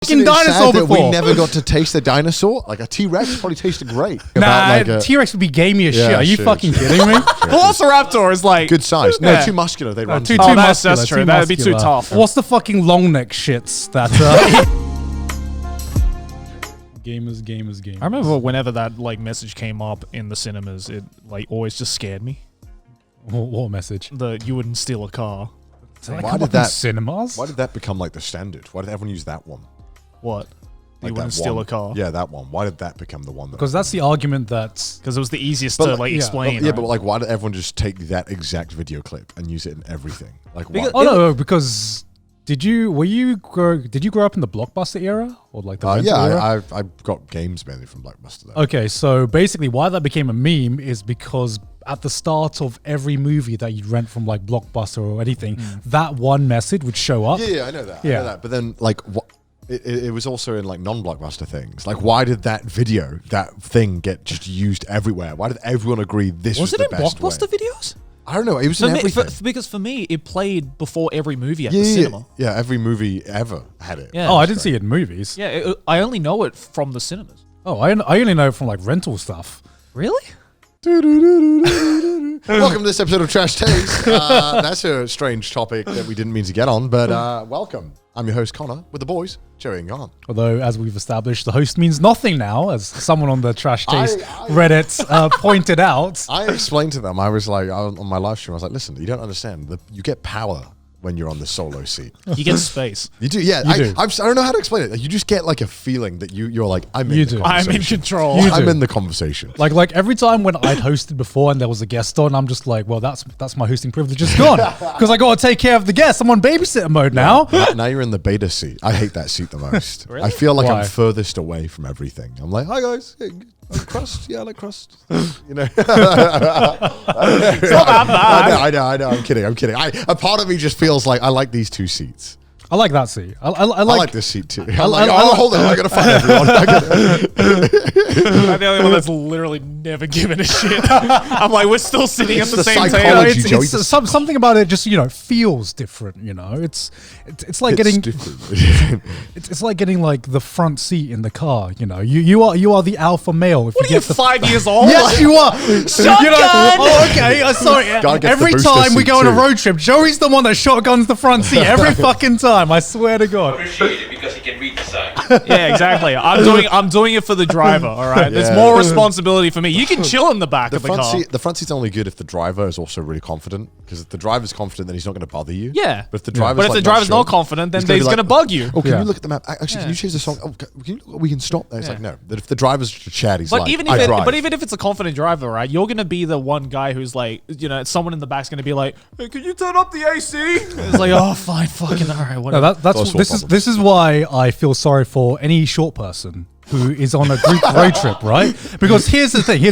fucking dinosaur before. We never got to taste a dinosaur. Like a T-Rex probably tasted great. Nah, T-Rex would be gamey as shit. Are you fucking kidding me? Velociraptor is like good size. No, too muscular. They run too muscular. muscular. That's true. That'd be too tough. What's the fucking long neck shits that? Gamers. I remember whenever that like message came up in the cinemas, it like always just scared me. What message? That you wouldn't steal a car. Why did that cinemas? Why did that become like the standard? Why did everyone use that one? What? Like you wouldn't steal a car? Yeah, that one. Why did that become the one? Because that's the argument that... Because it was the easiest to like explain. But like, why did everyone just take that exact video clip and use it in everything? Like, why? Oh no, because did you grow up in the Blockbuster era or like the rental era? I got games mainly from Blockbuster though. Okay, so basically, why that became a meme is because at the start of every movie that you rent from like Blockbuster or anything, that one message would show up. Yeah, I know that. Yeah. I know that. But then like what? It was also in like non-Blockbuster things. Like, why did that thing get just used everywhere? Why did everyone agree this was the best way? Was it in Blockbuster videos? I don't know. It was in everything. Because for me, it played before every movie at the cinema. Yeah, every movie ever had it. Yeah. Oh, I didn't see it in movies. Yeah, I only know it from the cinemas. Oh, I only know it from like rental stuff. Really? Welcome to this episode of Trash Taste. That's a strange topic that we didn't mean to get on, but welcome. I'm your host, Connor, with the boys, Jerry and Garnt. Although, as we've established, the host means nothing now, as someone on the Trash Taste Reddit pointed out. I explained to them, I was like, on my live stream, I was like, listen, you don't understand. You get power when you're on the solo seat. You get space. You do, yeah. I don't know how to explain it. You just get like a feeling that you're like, I'm in control. I'm in the conversation. Like every time when I'd hosted before and there was a guest on, I'm just like, well, that's my hosting privilege is gone because I got to take care of the guest. I'm on babysitter mode now. Now you're in the beta seat. I hate that seat the most. Really? I feel like I'm furthest away from everything. I'm like, hi guys. Hey, crust? Yeah, I like crust. You know. It's not that bad. I know. I'm kidding. A part of me just feels like I like these two seats. I like that seat. I like this seat too. Hold on. I gotta find everyone. I'm the only one that's literally never given a shit. I'm like, we're still sitting at the same table. It's something about it just feels different. It's like getting different. it's like getting like the front seat in the car. You are the alpha male. If what are you 5 years old? Yes, you are. Shotgun. Oh, okay. Sorry. Every time we go on a road trip, Joey's the one that shotguns the front seat every fucking time. I swear to God. Appreciate it because he can read the sign. Yeah, exactly. I'm doing it for the driver. All right. There's more responsibility for me. You can chill in the back of the car. The front seat's only good if the driver is also really confident. Because if the driver's confident, then he's not going to bother you. Yeah. But if the driver's not confident, then he's going to bug you. Oh, can you look at the map? Actually, can you change the song? Oh, we can stop there. It's like no. That if the driver's chatty, he's like, I drive. But even if it's a confident driver, right? You're going to be the one guy who's like, someone in the back's going to be like, hey, can you turn up the AC? It's like, oh, fine, fucking all right, whatever. This is why I feel sorry for any short person who is on a group road trip, right? Because here's the thing.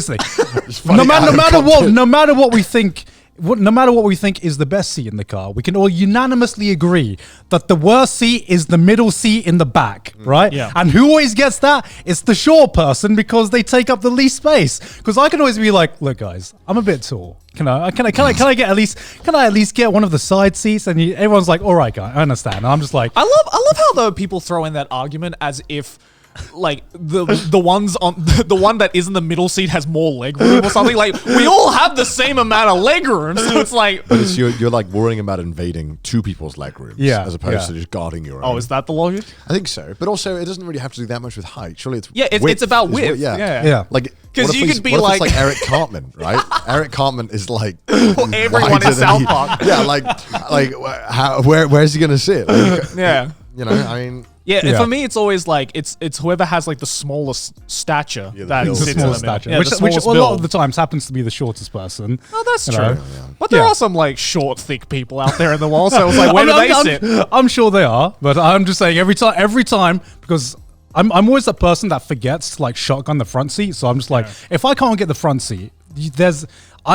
No matter what we think is the best seat in the car, we can all unanimously agree that the worst seat is the middle seat in the back, right? Yeah. And who always gets that? It's the short person because they take up the least space. Because I can always be like, look, guys, I'm a bit tall. Can I at least get one of the side seats? And everyone's like, all right, guy, I understand. And I'm just like, I love how though people throw in that argument as if like the one that is in the middle seat has more leg room or something. Like we all have the same amount of leg room, so it's like. But you're like worrying about invading two people's leg rooms, as opposed to just guarding your own. Oh, is that the logic? I think so, but also it doesn't really have to do that much with height. Surely it's it's about width. Yeah. Like because you could be like Eric Cartman, right? Eric Cartman is like everyone in South Park. Yeah, where's he gonna sit? Like, yeah, I mean. Yeah, for me, it's always like it's whoever has like the smallest stature that sits in the middle. Which a lot of the times happens to be the shortest person. Oh, that's true. Yeah. But there are some like short, thick people out there in the world. So I was like, where do they sit? I'm sure they are, but I'm just saying every time because I'm always the person that forgets to like shotgun the front seat. So I'm just like, if I can't get the front seat,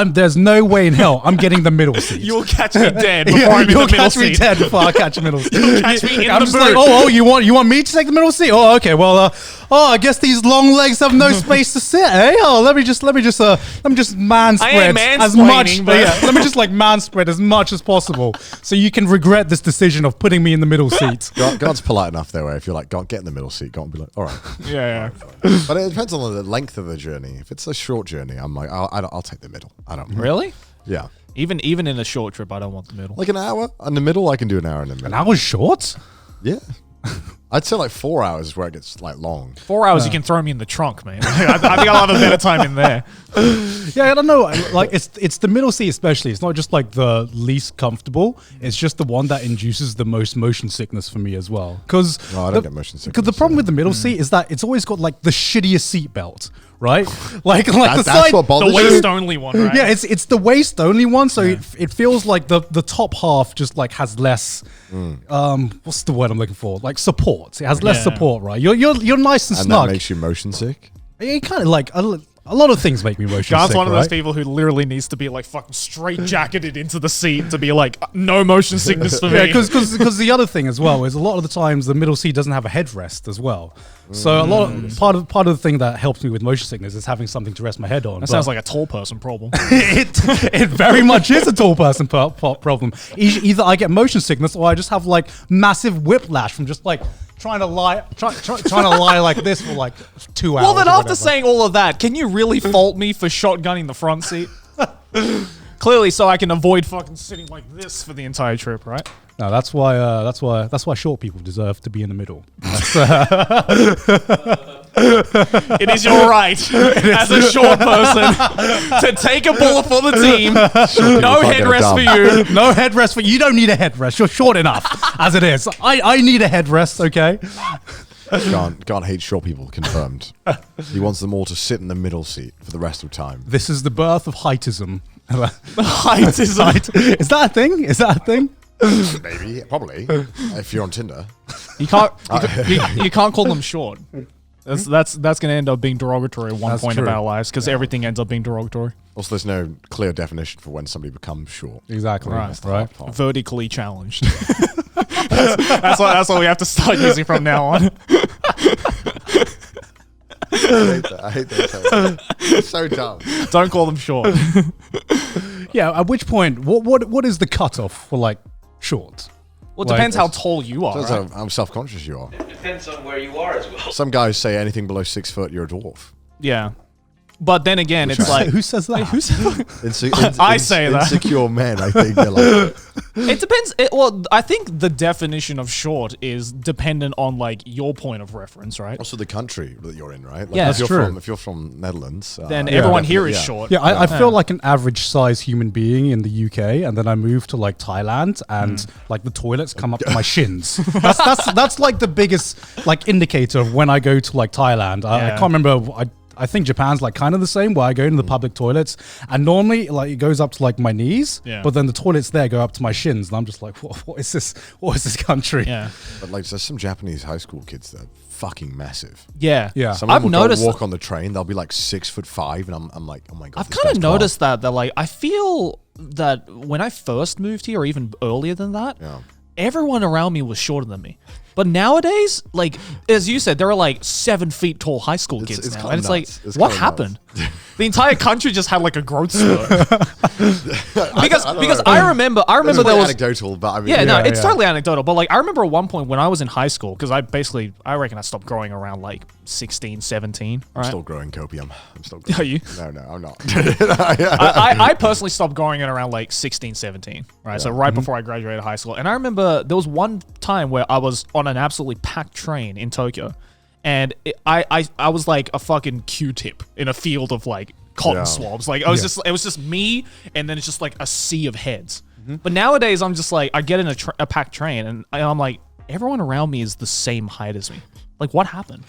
there's no way in hell I'm getting the middle seat. You'll catch me dead before I'm in You'll the middle catch me seat. dead before I catch a middle seat. You'll catch me in I'm the just like, boot. you want me to take the middle seat? Oh, okay. Well, I guess these long legs have no space to sit. Eh? Oh, let me just man spread as much. mansplaining, but- Let me just like man spread as much as possible, so you can regret this decision of putting me in the middle seat. God's polite enough though, where if you're like, God, get in the middle seat, God will be like, all right. Yeah. But it depends on the length of the journey. If it's a short journey, I'm like, I'll take the middle. I don't. Really? Yeah. Even in a short trip, I don't want the middle. Like an hour in the middle, I can do an hour in the middle. An hour's short. Yeah. I'd say like 4 hours is where it gets like long. 4 hours, you can throw me in the trunk, man. I think I'll have a better time in there. Yeah, I don't know. Like it's the middle seat especially. It's not just like the least comfortable. It's just the one that induces the most motion sickness for me as well. Because No, I don't get motion sickness. Because the problem with the middle seat is that it's always got like the shittiest seat belt, right? Like the That's side. what bothers The you? waist only one, right? Yeah, it's the waist only one, so it feels like the top half just like has less. What's the word I'm looking for? Like support. It has less Yeah. support, right? You're nice and And snug. that makes you motion sick? It kind of like a lot of things make me motion Garnt's sick, one of those right? people who literally needs to be like fucking straight jacketed into the seat to be like, no motion sickness for Yeah, me. because the other thing as well is a lot of the times the middle seat doesn't have a headrest as well. So a lot of part of the thing that helps me with motion sickness is having something to rest my head on. That sounds like a tall person problem. it very much is a tall person problem. Either I get motion sickness or I just have like massive whiplash from just like trying to lie like this for like 2 hours. Well, then or after whatever. saying all of that, can you really fault me for shotgunning the front seat? Clearly, so I can avoid fucking sitting like this for the entire trip, right? No, that's why short people deserve to be in the middle. It is your right as a short person to take a bullet for the team. No can't get a headrest for dump. you. No headrest for you. Don't need a headrest. You're short enough as it is. I need a headrest. Okay. Garnt hates short people, confirmed. He wants them all to sit in the middle seat for the rest of time. This is the birth of heightism. Heightism. Is that a thing? Is that a thing? Maybe, probably. If you're on Tinder. You can't call them short. That's going to end up being derogatory at one That's point of true. our lives because everything ends up being derogatory. Also, there's no clear definition for when somebody becomes short. Exactly. Right. That's the hard part. Vertically challenged. that's what we have to start using from now on. I hate that. It's so dumb. Don't call them short. Yeah. At which point, what is the cutoff for like short? Well, it Like, depends how tall you are. Depends Right? how self-conscious you are. It depends on where you are as well. Some guys say anything below 6 foot, you're a dwarf. Yeah. But then again, it's like Who says that? I say that. Insecure men, I think. They're like, it depends. Well, I think the definition of short is dependent on like your point of reference, right? also the country that you're in, right? Like Yeah, if that's you're true. From, if you're from Netherlands, Then everyone here is yeah. short. Yeah, I feel like an average size human being in the UK, and then I moved to like Thailand, and like the toilets come up to my shins. That's like the biggest like indicator of when I go to like Thailand. I Yeah. can't remember. I think Japan's like kind of the same, where I go into the public toilets, and normally like it goes up to like my knees, Yeah. but then the toilets there go up to my shins, and I'm just like, what is this? What is this country? Yeah. But like, there's some Japanese high school kids that are fucking massive. Yeah. Yeah. Some of them I've will noticed. go walk on the train. They'll be like 6'5", and I'm like, oh my god. I've this kind guy's of tall. noticed that like I feel that when I first moved here, or even earlier than that, Yeah. everyone around me was shorter than me. But nowadays, like as you said, there are like 7 feet tall high school kids it's now, kinda and it's like, nuts. It's what kinda happened? The entire country just had like a growth spurt. because I don't because know. I remember It's there really was. anecdotal, but I mean, Yeah, no, Yeah, it's yeah. totally anecdotal. But like, I remember at one point when I was in high school, because I reckon I stopped growing around like 16, 17. I'm Right? still growing copium. I'm still. Are you? No, I'm not. I personally stopped growing at around like 16, 17, right? So right before I graduated high school. And I remember there was one time where I was on an absolutely packed train in Tokyo, and I was like a fucking Q-tip in a field of like cotton Yeah. swabs. Like it was just me, and then it's just like a sea of heads. But nowadays I'm just like, I get in a packed train, and I'm like, everyone around me is the same height as me. Like, what happened?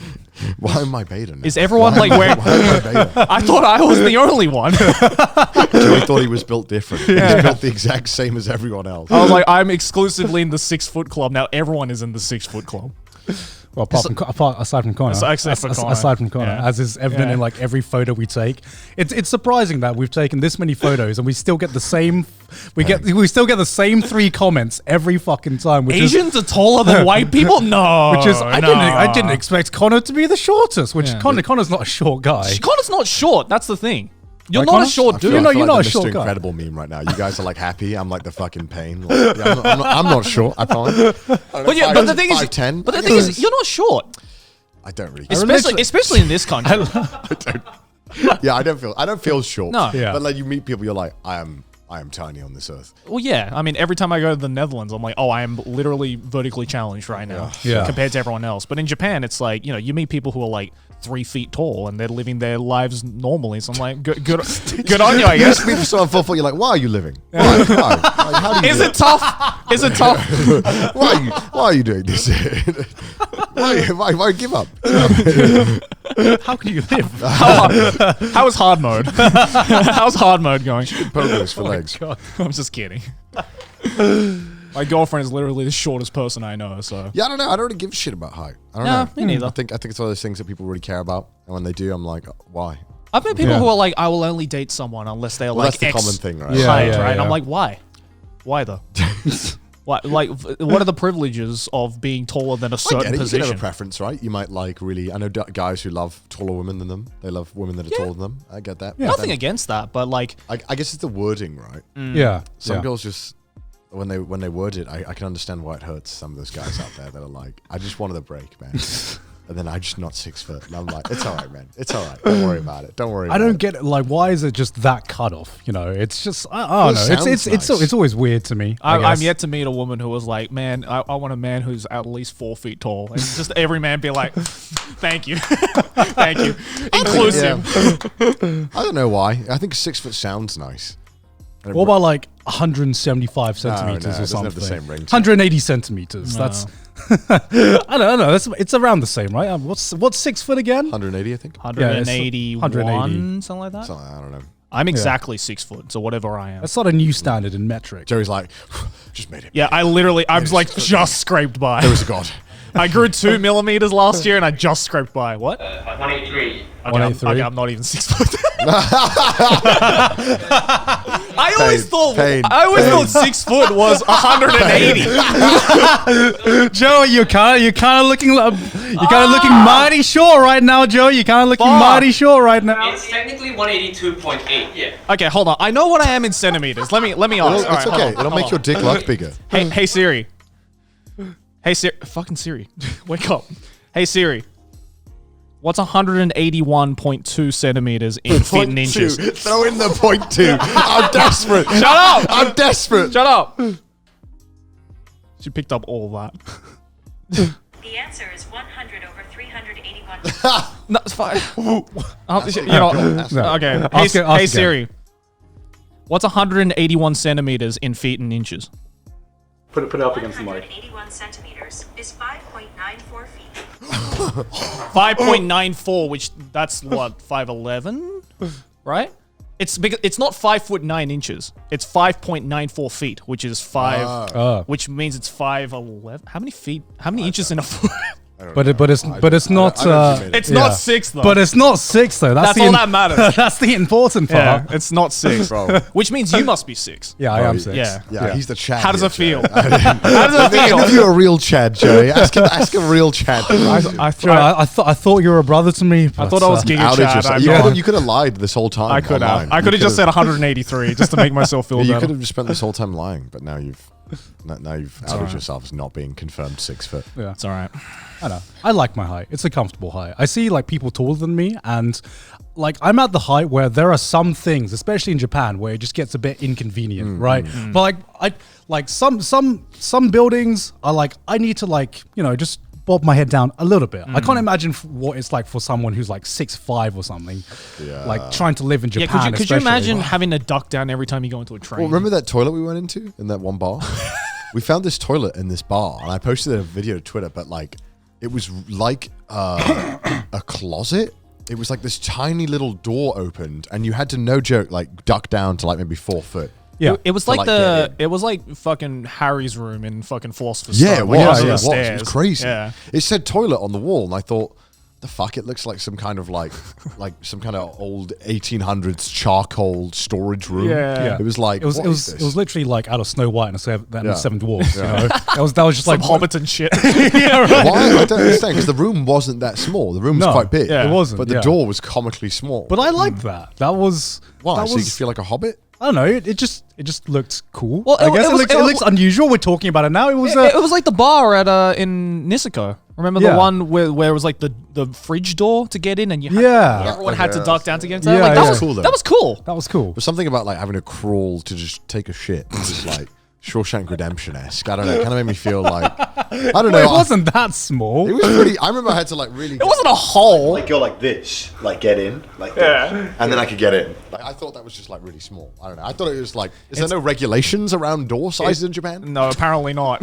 Why am I beta now? Is everyone like wearing? Why am I beta? I thought I was the only one. Joey thought he was built different. He's built the exact same as everyone else. I was like, I'm exclusively in the 6 foot club. Now everyone is in the 6 foot club. Well, aside from Connor, aside from Connor, as is evident in like every photo we take, it's surprising that we've taken this many photos and we still get the same. We still get the same 3 comments every fucking time. Which Asians are taller than white people. No, which is I didn't expect Connor to be the shortest. Which Connor's not a short guy. Connor's not short. That's the thing. You're Like not Connor? a short dude. You're I feel not like a the short Mr. guy. Incredible meme right now. You guys are like happy. I'm like the fucking pain. Like, I'm not short. I promise. But the thing is, 5'10". but the thing is, you're not short, I don't really. especially in this country. Yeah, I don't feel short. No. Yeah. But like you meet people, you're like, I am tiny on this earth. Well, yeah. I mean, every time I go to the Netherlands, I'm like, oh, I am literally vertically challenged right now Yeah. compared to everyone else. But in Japan, it's like, you meet people who are like 3 feet tall and they're living their lives normally. So I'm like, good on you, I guess. Just meet someone 4 foot, you're like, why are you living? Why? Like, how do you Is do it tough? Is it tough? Why are you doing this? why give up? How can you live? How is hard mode? How's hard mode going? Pogos for legs. God. I'm just kidding. My girlfriend is literally the shortest person I know, so. Yeah, I don't know. I don't really give a shit about height. I don't Nah, know. me neither. I think it's one of those things that people really care about, and when they do, I'm like, why? I've met people Yeah. who are like, I will only date someone unless they're Well, like that's the X common thing, right? Yeah. height, right? And I'm yeah. like, why? Why though? Why? Like, what are the privileges of being taller than a I certain get it. You can position? have a preference, right? You might like really. I know guys who love taller women than them. They love women that are taller than them. I get that. But Nothing then against that, but like, I guess it's the wording, right? Yeah. Some yeah. girls just when they word it, I can understand why it hurts some of those guys out there that are like, I just wanted a break, man. And then I'm just not 6 foot. And I'm like, it's all right, man. It's all right. Don't worry about it. Don't worry about I don't it. get it. Like, why is it just that cutoff? It's just I don't know. sounds It's always weird to me. I I'm guess. yet to meet a woman who was like, man, I want a man who's at least 4 feet tall. And just every man be like, thank you. Thank you. Inclusive. I don't know why. I think 6 foot sounds nice. And it- What about like 175 centimeters no, it or doesn't something? have the same ring to it. 180 centimeters. That's I don't know. It's around the same, right? What's 6 foot again? 180, I think. 181, 180. something like that. Something, I don't know. I'm exactly 6 foot, so whatever I am. That's not a new standard in metric. Joey's like, just made it. Yeah, I'm like just scraped by. There was a god. I grew 2 millimeters last year and I just scraped by. What? 183. Okay, 183? I'm not even 6 foot. I always thought 6 foot was 180. Joey, you're kind of looking mighty short right now, Joe. You're kind of looking Fuck. mighty short right now. It's technically 182.8. Yeah. Okay, hold on. I know what I am in centimeters. Let me ask. Well, All it's right, hold okay. on, It'll hold make on. your dick look bigger. Hey Siri. Hey Siri. Fucking Siri. Wake up. Hey Siri. What's 181.2 centimeters in feet and inches? Throw in the 0.2. I'm desperate. Shut up! I'm desperate. Shut up! She picked up all that. The answer is 100 over 381. No, it's fine. Okay. Ask it Hey again. Siri. What's 181 centimeters in feet and inches? Put it up against the mic. 181 centimeters is 5.94 feet. 5.94, which that's what, 5'11", right? It's not 5'9" inches. It's 5.94 feet, which is which means it's 5'11". How many feet? How many inches in a foot? But it's not. It's not 6 though. But it's not 6 though. That's all that matters. That's the important part. Yeah, it's not 6, Bro. which means you must be 6. Yeah, I am 6. Yeah. Yeah, he's the Chad. How does here, it feel? Joey. How does it feel? If you're a real Chad, Joey, ask a real Chad. I thought you were a brother to me. thought I was Giga Outage Chad. yourself. I'm You not. could have lied this whole time. I could have. online. I could have You just said 183 just to make myself feel Yeah, you better. could have just spent this whole time lying, but now you've outed yourself as not being confirmed 6 foot. Yeah. It's all right. I know. I like my height. It's a comfortable height. I see like people taller than me, and like I'm at the height where there are some things, especially in Japan, where it just gets a bit inconvenient, right? But like some buildings are like I need to just bob my head down a little bit. I can't imagine what it's like for someone who's like 6'5" or something, like trying to live in Yeah, Japan. could you especially. imagine having to duck down every time you go into a train? Well, remember that toilet we went into in that one bar? We found this toilet in this bar, and I posted a video to Twitter, but like it was like a closet. It was like this tiny little door opened, and you had to, no joke, like duck down to like maybe 4 foot. Yeah. It was to, like like, the get it was like fucking Harry's room in fucking Philosopher's Yeah, it Stone. was. Like, Yeah, under yeah. the It was. It stairs. was crazy. Yeah. It said toilet on the wall, and I thought, the fuck, it looks like some kind of like some kind of old 1800s charcoal storage room. Yeah. It was like It was what it is was this? it was literally like out of Snow White and the Yeah. Seven Dwarfs. You know, that was just Some like Hobbiton shit. yeah, right. Why? I don't understand, because the room wasn't that small. The room was No, quite big. Yeah. it wasn't, But the yeah. door was comically small. But I liked that. That was why? That So you was, could feel like a hobbit? I don't know. It just looked cool. Well, I guess it was- it looks unusual. We're talking about it now. It was It was like the bar at in Niseko. Remember the Yeah. one where it was like the fridge door to get in, and you had Yeah. everyone had to Okay. duck down to get into Yeah, that. Like, yeah. that That's was cool, though. That was cool. that was cool. There's something about like having to crawl to just take a shit. It's just like Shawshank Redemption-esque. I don't know. It kind of made me feel like, I don't know. It wasn't that small. It was pretty, I remember I had to like really. It wasn't a hole. Like go like this, like get in, like this, and then I could get in. Like, I thought that was just like really small. I don't know. I thought it was like, is there no regulations around door sizes in Japan? No, apparently not.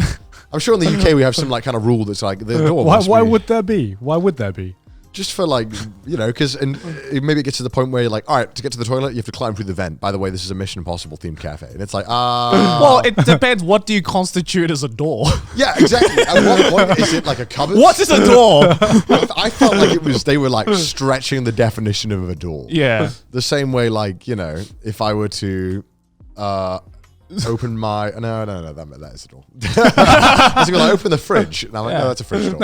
I'm sure in the UK we have some like kind of rule that's like the door. Why must why be- would there be? Why would there be? just for like, you know, because maybe it gets to the point where you're like, all right, to get to the toilet, you have to climb through the vent. By the way, this is a Mission Impossible themed cafe, and it's like, Well, it depends. What do you constitute as a door? yeah, exactly. At what point is it like a cupboard? What is a door? I felt like it was they were like stretching the definition of a door. Yeah. The same way, like, you know, if I were to open my no, that is a door. I was going to open the fridge, and I'm like, no, that's a fridge door.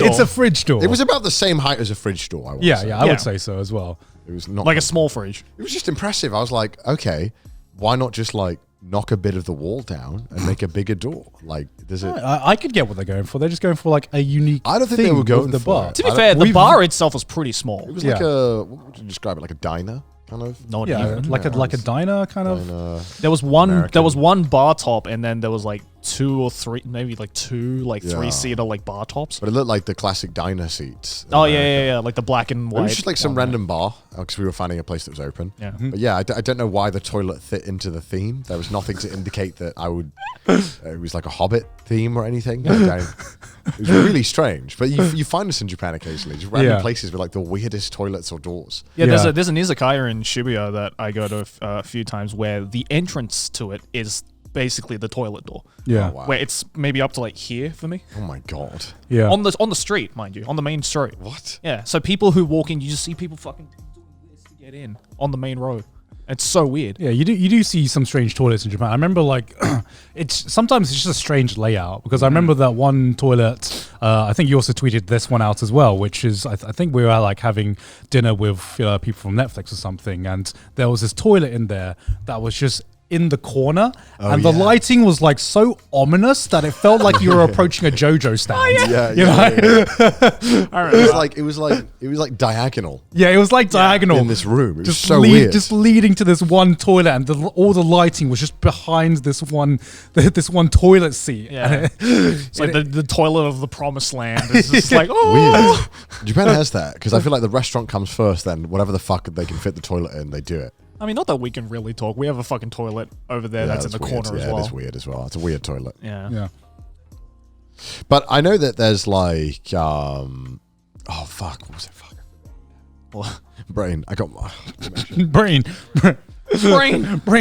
It's a fridge door. It was about the same height as a fridge door. I would say. I Yeah. would say so as well. It was not Like a small fridge. It was just impressive. I was like, okay, why not just like knock a bit of the wall down and make a bigger door? Like, does it? I could get what they're going for. They're just going for like a unique. I don't think they thing were going with the for bar. it. To be I fair, the we've- bar itself was pretty small. It was Yeah. like a, what would you describe it? Like a diner, kind of. Not Yeah, even. like a diner kind of. There was one. American. There was one bar top, and then there was like two or three, maybe like two, like Yeah. 3-seater like bar tops. But it looked like the classic diner seats. Oh yeah, like the black and It white. was just like some one. random bar because we were finding a place that was open. Yeah. But yeah, I don't know why the toilet fit into the theme. There was nothing to indicate that I would. It was like a Hobbit theme or anything. It was really strange. But you find this in Japan occasionally, just random Yeah. places with like the weirdest toilets or doors. Yeah, Yeah. there's an izakaya in Shibuya that I go to a few times where the entrance to it is basically the toilet door. Yeah. Oh, wow. Where it's maybe up to like here for me. Oh my god. Yeah. On the street, mind you, on the main street. What? Yeah, so people who walk in, you just see people fucking doing this to get in on the main road. It's so weird. Yeah, you do see some strange toilets in Japan. I remember like sometimes it's just a strange layout because I remember that one toilet. I think you also tweeted this one out as well, which is I think we were like having dinner with people from Netflix or something, and there was this toilet in there that was just in the corner, and the yeah. lighting was like so ominous that it felt like you were approaching a JoJo stand. Yeah, You know? It was like diagonal Yeah, it was like diagonal in this room. It was just so weird. just leading to this one toilet, and all the lighting was just behind this one toilet seat. Yeah. And It's like the toilet of the promised land. It's just like, oh. Weird. Japan has that because I feel like the restaurant comes first, then whatever the fuck they can fit the toilet in, they do it. I mean, not that we can really talk. We have a fucking toilet over there that's in the weird. corner yeah, as well. it is weird as well. It's a weird toilet. Yeah. yeah, But I know that there's like, oh fuck, what was it? Fuck. What? Brain. I got my. brain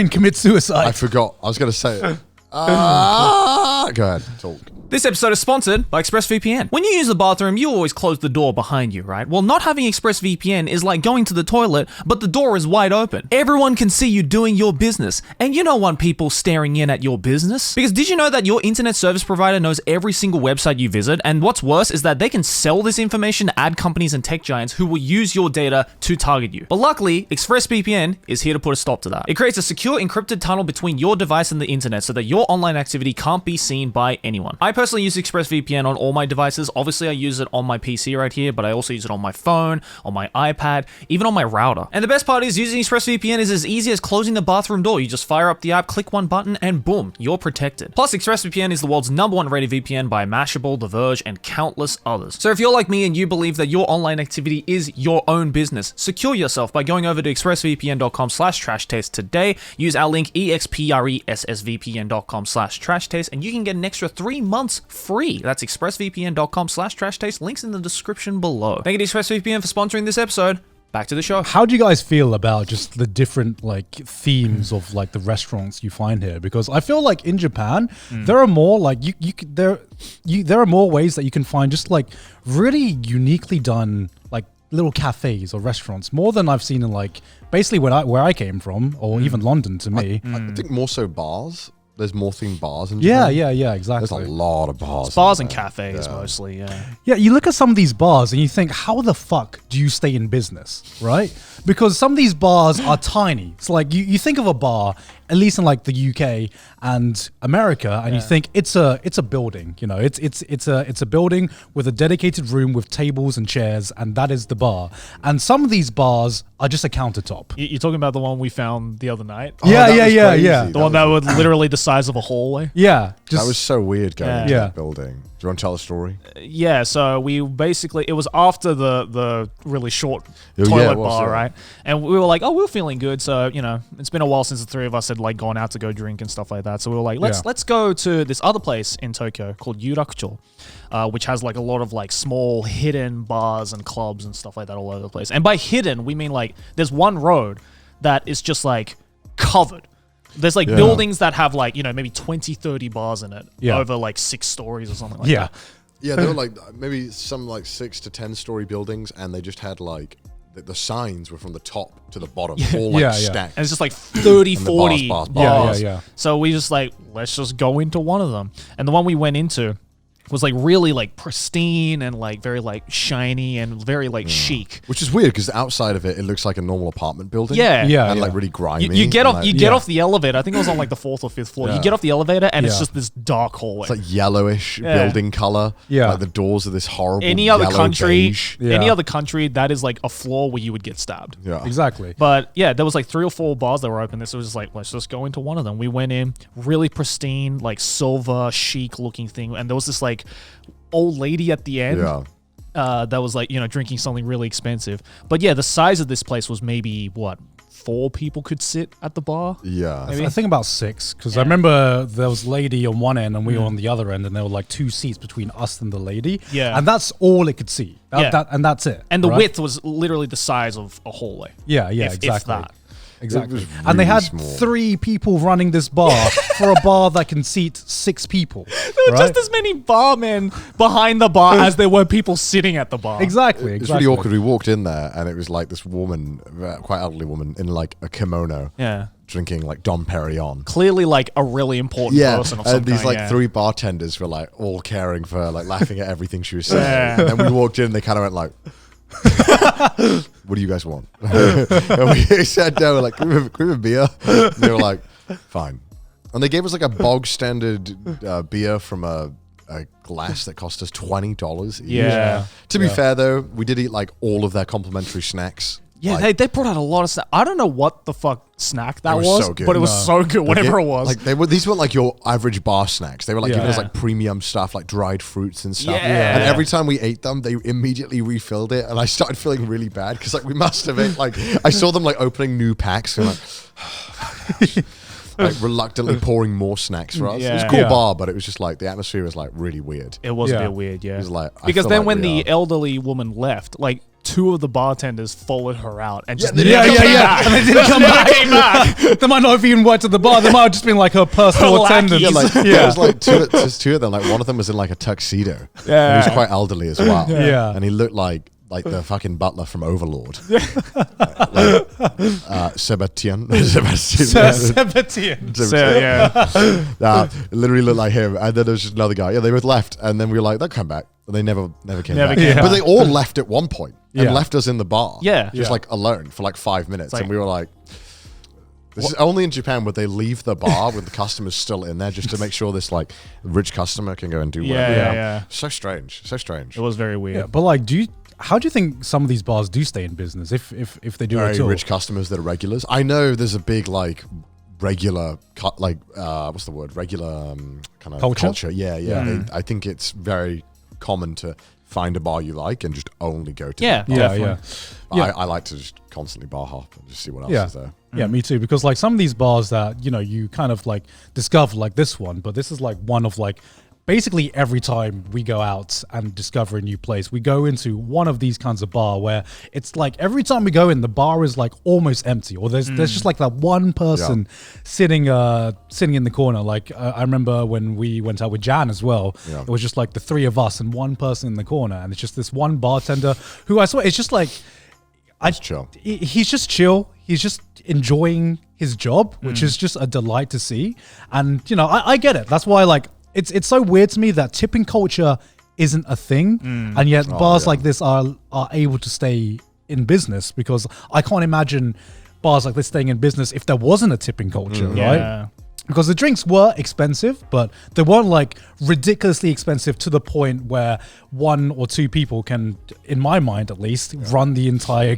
commit I suicide. forgot. I was gonna say it. Go ahead. Talk. This episode is sponsored by ExpressVPN. When you use the bathroom, you always close the door behind you, right? Well, not having ExpressVPN is like going to the toilet, but the door is wide open. Everyone can see you doing your business, and you don't want people staring in at your business. Because did you know that your internet service provider knows every single website you visit, and what's worse is that they can sell this information to ad companies and tech giants who will use your data to target you. But luckily, ExpressVPN is here to put a stop to that. It creates a secure encrypted tunnel between your device and the internet so that your online activity can't be seen by anyone. I personally use ExpressVPN on all my devices. Obviously, I use it on my PC right here, but I also use it on my phone, on my iPad, even on my router. And the best part is using ExpressVPN is as easy as closing the bathroom door. You just fire up the app, click one button, and boom, you're protected. Plus, ExpressVPN is the world's #1 rated VPN by Mashable, The Verge, and countless others. So if you're like me and you believe that your online activity is your own business, secure yourself by going over to expressvpn.com/trashtaste today. Use our link expressvpn.com/trashtaste, and you can get an extra 3 months free. That's expressvpn.com/trashtaste. Links in the description below. Thank you to ExpressVPN for sponsoring this episode. Back to the show. How do you guys feel about just the different like themes of like the restaurants you find here? Because I feel like in Japan there are more like there are more ways that you can find just like really uniquely done like little cafes or restaurants, more than I've seen in like basically where I came from, or even London to me. I think more so bars. There's more themed bars in Japan. Yeah, exactly. There's a lot of bars. It's bars and cafes mostly, Yeah, you look at some of these bars and you think, how the fuck do you stay in business, right? Because some of these bars are tiny. It's like you think of a bar, at least in like the UK and America, and you think it's a building. You know, it's a building with a dedicated room with tables and chairs, and that is the bar. And some of these bars are just a countertop. You're talking about the one we found the other night? Yeah. The one that was literally the size of a hallway? Yeah. That was so weird going into Yeah. that building. Do you want to tell the story? Yeah, so we basically, it was after the really short Oh, toilet yeah, it was, bar, yeah. right? And we were like, oh, we're feeling good. So, you know, it's been a while since the three of us had like gone out to go drink and stuff like that. So we were like, let's go to this other place in Tokyo called Yurakucho, which has like a lot of like small hidden bars and clubs and stuff like that all over the place. And by hidden, we mean like there's one road that is just like covered. There's like buildings that have like, you know, maybe 20, 30 bars in it over like 6 stories or something like that. Yeah, they were like maybe some like 6 to 10 story buildings, and they just had like the signs were from the top to the bottom, all like stacked. And it's just like 30, And the 40 bars. bars. Yeah. So we just like, let's just go into one of them. And the one we went into was like really like pristine and like very like shiny and very like chic. Which is weird because outside of it, it looks like a normal apartment building. Yeah. And like really grimy. You get off and, you like, get off the elevator. I think it was on like the 4th or 5th floor. You get off the elevator and it's just this dark hallway. It's like yellowish building color. Yeah. Like the doors are this horrible any other yellow country, beige. any other country, that is like a floor where you would get stabbed. Yeah. Exactly. But yeah, there was like 3 or 4 bars that were open. This was just like, let's just go into one of them. We went in, really pristine, like silver, chic looking thing. And there was this like old lady at the end that was like, you know, drinking something really expensive. But yeah, the size of this place was maybe, what, 4 people could sit at the bar? Yeah. I think about 6, because I remember there was lady on one end and we were on the other end, and there were like 2 seats between us and the lady. Yeah. And that's all it could see. And that's it. And the right? width was literally the size of a hallway. Yeah, if exactly. that. Exactly. It was And they really had small. 3 people running this bar for a bar that can seat 6 people. There were just as many barmen behind the bar as there were people sitting at the bar. Exactly. It's really awkward. We walked in there and it was like this woman, quite elderly woman, in like a kimono. Yeah. Drinking like Dom Perignon. Clearly like a really important person of some and these kind, like 3 bartenders were like all caring for her, like laughing at everything she was saying. And then we walked in and they kind of went like, what do you guys want? And we sat down, we're like, can we have a beer? And they were like, fine. And they gave us like a bog standard beer from a glass that cost us $20 each. Yeah. To be fair though, we did eat like all of their complimentary snacks. Yeah, Like, they brought out a lot of snack. I don't know what the fuck snack that was was, so good. but it was so good, whatever it was. Like these weren't like your average bar snacks. They were like giving us Yeah. like premium stuff, like dried fruits and stuff. Yeah. And every time we ate them, they immediately refilled it, and I started feeling really bad because like we must have ate like I saw them like opening new packs and like reluctantly pouring more snacks for us. It was a cool Yeah. bar, but it was just like the atmosphere was like really weird. It was a Yeah. bit weird, yeah. It was like I because feel then like when we the are- elderly woman left, like 2 of the bartenders followed her out and just And they didn't come back. They might not have even worked at the bar. They might have just been like her personal Lackeys. attendant. Yeah, like there was like two of them. Like one of them was in like a tuxedo. Yeah. And he was quite elderly as well. Yeah. And he looked like the fucking butler from Overlord. Sebastian. Sebastian. So, yeah. Literally looked like him. And then there was just another guy. Yeah, they both left. And then we were like, they'll come back. And they never came back. came But they all left at one point and Yeah. left us in the bar. Yeah. Just Yeah. like alone for like 5 minutes. like- And we were like, this is only in Japan would they leave the bar with the customers still in there just to make sure this like rich customer can go and do whatever. Yeah. So strange. So strange. It was very weird. Yeah, but like, how do you think some of these bars do stay in business if they do Very at all? rich customers that are regulars. I know there's a big like regular what's the word? Regular kind of Culture? Yeah. I think it's very common to find a bar you like and just only go to Yeah, that bar. Yeah, definitely. yeah. I like to just constantly bar hop and just see what else Yeah. is there. Yeah, me too. Because like some of these bars that you kind of like discover, like this one, but this is like one of like basically every time we go out and discover a new place, we go into one of these kinds of bar where it's like every time we go in, the bar is like almost empty, or there's just like that one person sitting in the corner. Like I remember when we went out with Jan as well, it was just like the three of us and one person in the corner, and it's just this one bartender who I swear it's just like chill. He's just chill. He's just enjoying his job, which is just a delight to see. And you know, I get it. That's why like. It's so weird to me that tipping culture isn't a thing, and yet bars like this are able to stay in business, because I can't imagine bars like this staying in business if there wasn't a tipping culture, right? Because the drinks were expensive, but they weren't like ridiculously expensive to the point where one or two people can, in my mind at least, run the entire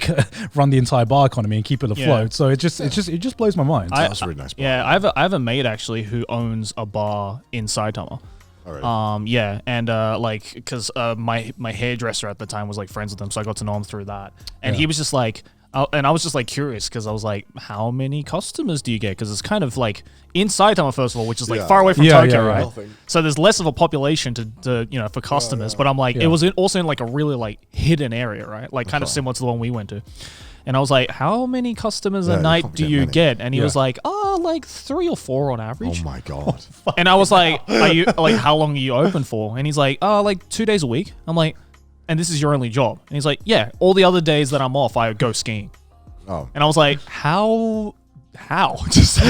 bar economy and keep it afloat. So it just blows my mind. That's a really nice bar. Yeah, I have a mate actually who owns a bar in Saitama. And like, because my hairdresser at the time was like friends with him, so I got to know him through that. And he was just like, and I was just like curious, because I was like, how many customers do you get? Because it's kind of like in Saitama, first of all, which is like far away from Tokyo, right? Nothing. So there's less of a population to you know, for customers. But I'm like, it was also in like a really like hidden area, right? Like kind of similar to the one we went to. And I was like, how many customers a night do you get? And he was like, like 3 or 4 on average. Oh my god. And I was like, are you like, how long are you open for? And he's like, like 2 days a week. I'm like, and this is your only job? And he's like, yeah, all the other days that I'm off, I go skiing. Oh. And I was like, how? Just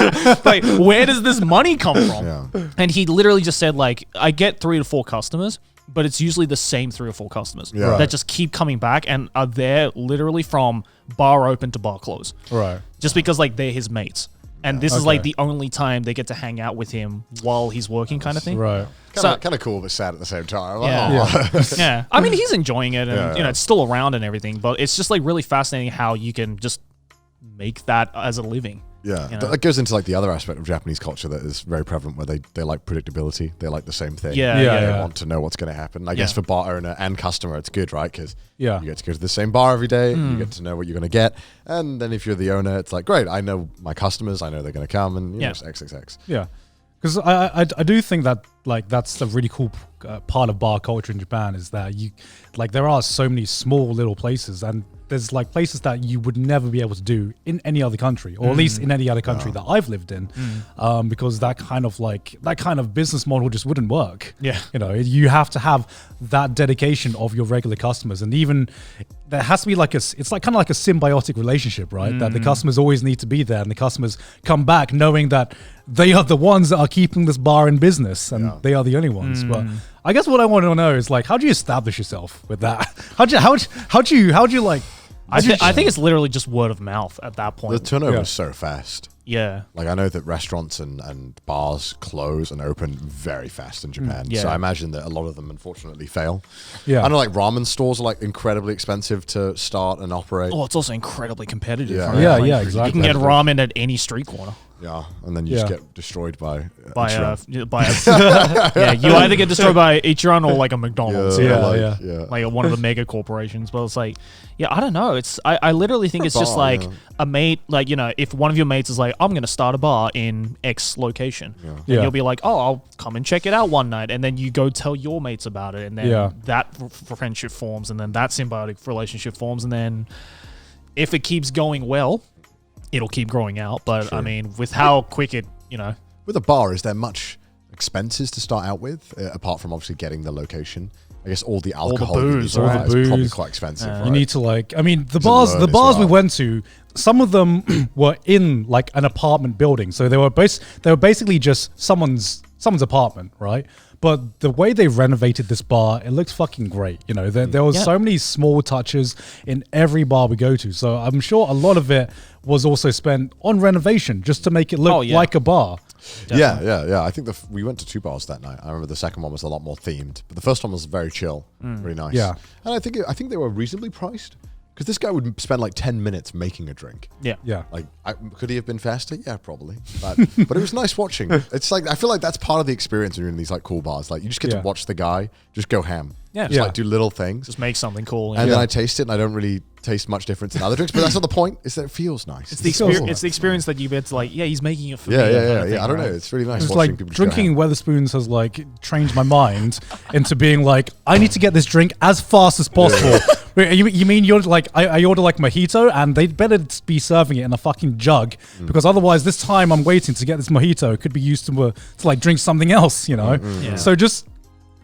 like, where does this money come from? Yeah. And he literally just said, like, I get 3 to 4 customers, but it's usually the same 3 or 4 customers that just keep coming back and are there literally from bar open to bar close. Right. Just because like they're his mates. And this is like the only time they get to hang out with him while he's working, kind of thing. Right. Kind of cool, but sad at the same time. Yeah. I mean, he's enjoying it, and you know, it's still around and everything. But it's just like really fascinating how you can just make that as a living. Yeah, you know? that goes into like the other aspect of Japanese culture that is very prevalent, where they like predictability. They like the same thing. They want to know what's going to happen. I guess for bar owner and customer, it's good, right? Because you get to go to the same bar every day. You get to know what you're going to get. And then if you're the owner, it's like, great, I know my customers. I know they're going to come, and you know, it's XXX. Yeah. Because I do think that like that's a really cool part of bar culture in Japan, is that you like there are so many small little places, and there's like places that you would never be able to do in any other country, or at least in any other country that I've lived in, because that kind of business model just wouldn't work. Yeah, you know, you have to have that dedication of your regular customers, and even there has to be like it's like kind of like a symbiotic relationship, right? That the customers always need to be there, and the customers come back knowing that they are the ones that are keeping this bar in business, and they are the only ones. But I guess what I want to know is like, how do you establish yourself with that? How do you like? I think it's literally just word of mouth at that point. The turnover is so fast. Yeah. Like I know that restaurants and bars close and open very fast in Japan. Yeah. So I imagine that a lot of them unfortunately fail. Yeah. I know like ramen stores are like incredibly expensive to start and operate. Oh, it's also incredibly competitive. Yeah. Right? Yeah, Like, yeah, exactly. You can get ramen at any street corner. Yeah, and then you just get destroyed by yeah, you either get destroyed by Ichiran or like a McDonald's. like One of the mega corporations. But it's like, I don't know. It's I literally think it's just like a mate, like, you know, if one of your mates is like, I'm gonna start a bar in X location, and you'll be like, oh, I'll come and check it out one night, and then you go tell your mates about it, and then that friendship forms, and then that symbiotic relationship forms, and then if it keeps going well, it'll keep growing out. But I mean, with how quick it, you know. With a bar, is there much expenses to start out with, apart from obviously getting the location? I guess all the alcohol, booze, is all the booze. probably quite expensive. Right? You need to like, I mean, the bars we went to, some of them were in like an apartment building, so they were basically just someone's apartment, right? But the way they renovated this bar, it looks fucking great. You know, there was so many small touches in every bar we go to. So I'm sure a lot of it was also spent on renovation just to make it look like a bar. Definitely. Yeah. I think we went to 2 bars that night. I remember the second one was a lot more themed, but the first one was very chill, really nice. Yeah, and I think they were reasonably priced. Because this guy would spend like 10 minutes making a drink. Yeah. Like, could he have been faster? Yeah, probably. But it was nice watching. It's like, I feel like that's part of the experience when you're in these like cool bars. Like, you just get to watch the guy just go ham. Yeah. Just like do little things. Just make something cool. And then I taste it, and I don't really taste much difference in other drinks. But that's not the point. Is that it feels nice. It's the experience. It's the experience that you get to like. Yeah, he's making it for me. Yeah. I don't know. It's really nice. It's watching like people just go drinking ham. Weatherspoons has like trained my mind into being like, I need to get this drink as fast as possible. Wait, you mean you're like, I order like mojito and they better be serving it in a fucking jug because otherwise this time I'm waiting to get this mojito could be used to like drink something else, you know? Yeah. So just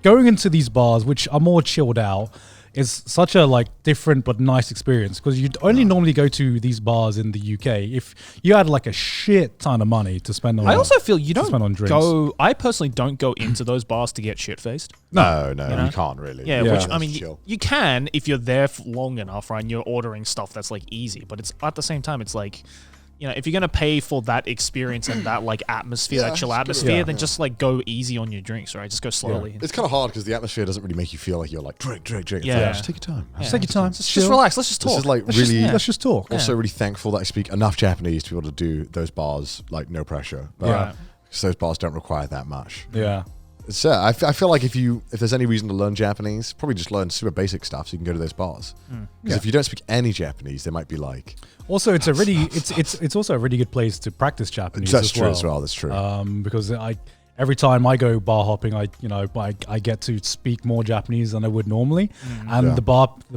going into these bars, which are more chilled out, is such a like different but nice experience because you'd only normally go to these bars in the UK if you had like a shit ton of money to spend on. I also feel you don't spend on drinks. go. I personally don't go into those bars to get shit faced. No, You know? you can't really. Yeah, Yeah. which I mean, Chill. you can if you're there for long enough, right? And you're ordering stuff that's like easy, but it's at the same time, it's like, you know, if you're gonna pay for that experience and that like atmosphere, that chill atmosphere, then just like go easy on your drinks, right? Just go slowly. It's kind of hard because the atmosphere doesn't really make you feel like you're like drink. It's Yeah. like, just take your time. Yeah. Take your time. Just relax. Let's just talk. This is like Let's really. let's just talk. Also, really thankful that I speak enough Japanese to be able to do those bars like no pressure. Right. Because those bars don't require that much. Yeah. So I feel like if there's any reason to learn Japanese, probably just learn super basic stuff so you can go to those bars. Because if you don't speak any Japanese, they might be like. Also, it's a really it's also a really good place to practice Japanese. That's as true well. as well. That's true. Because every time I go bar hopping, I get to speak more Japanese than I would normally, and the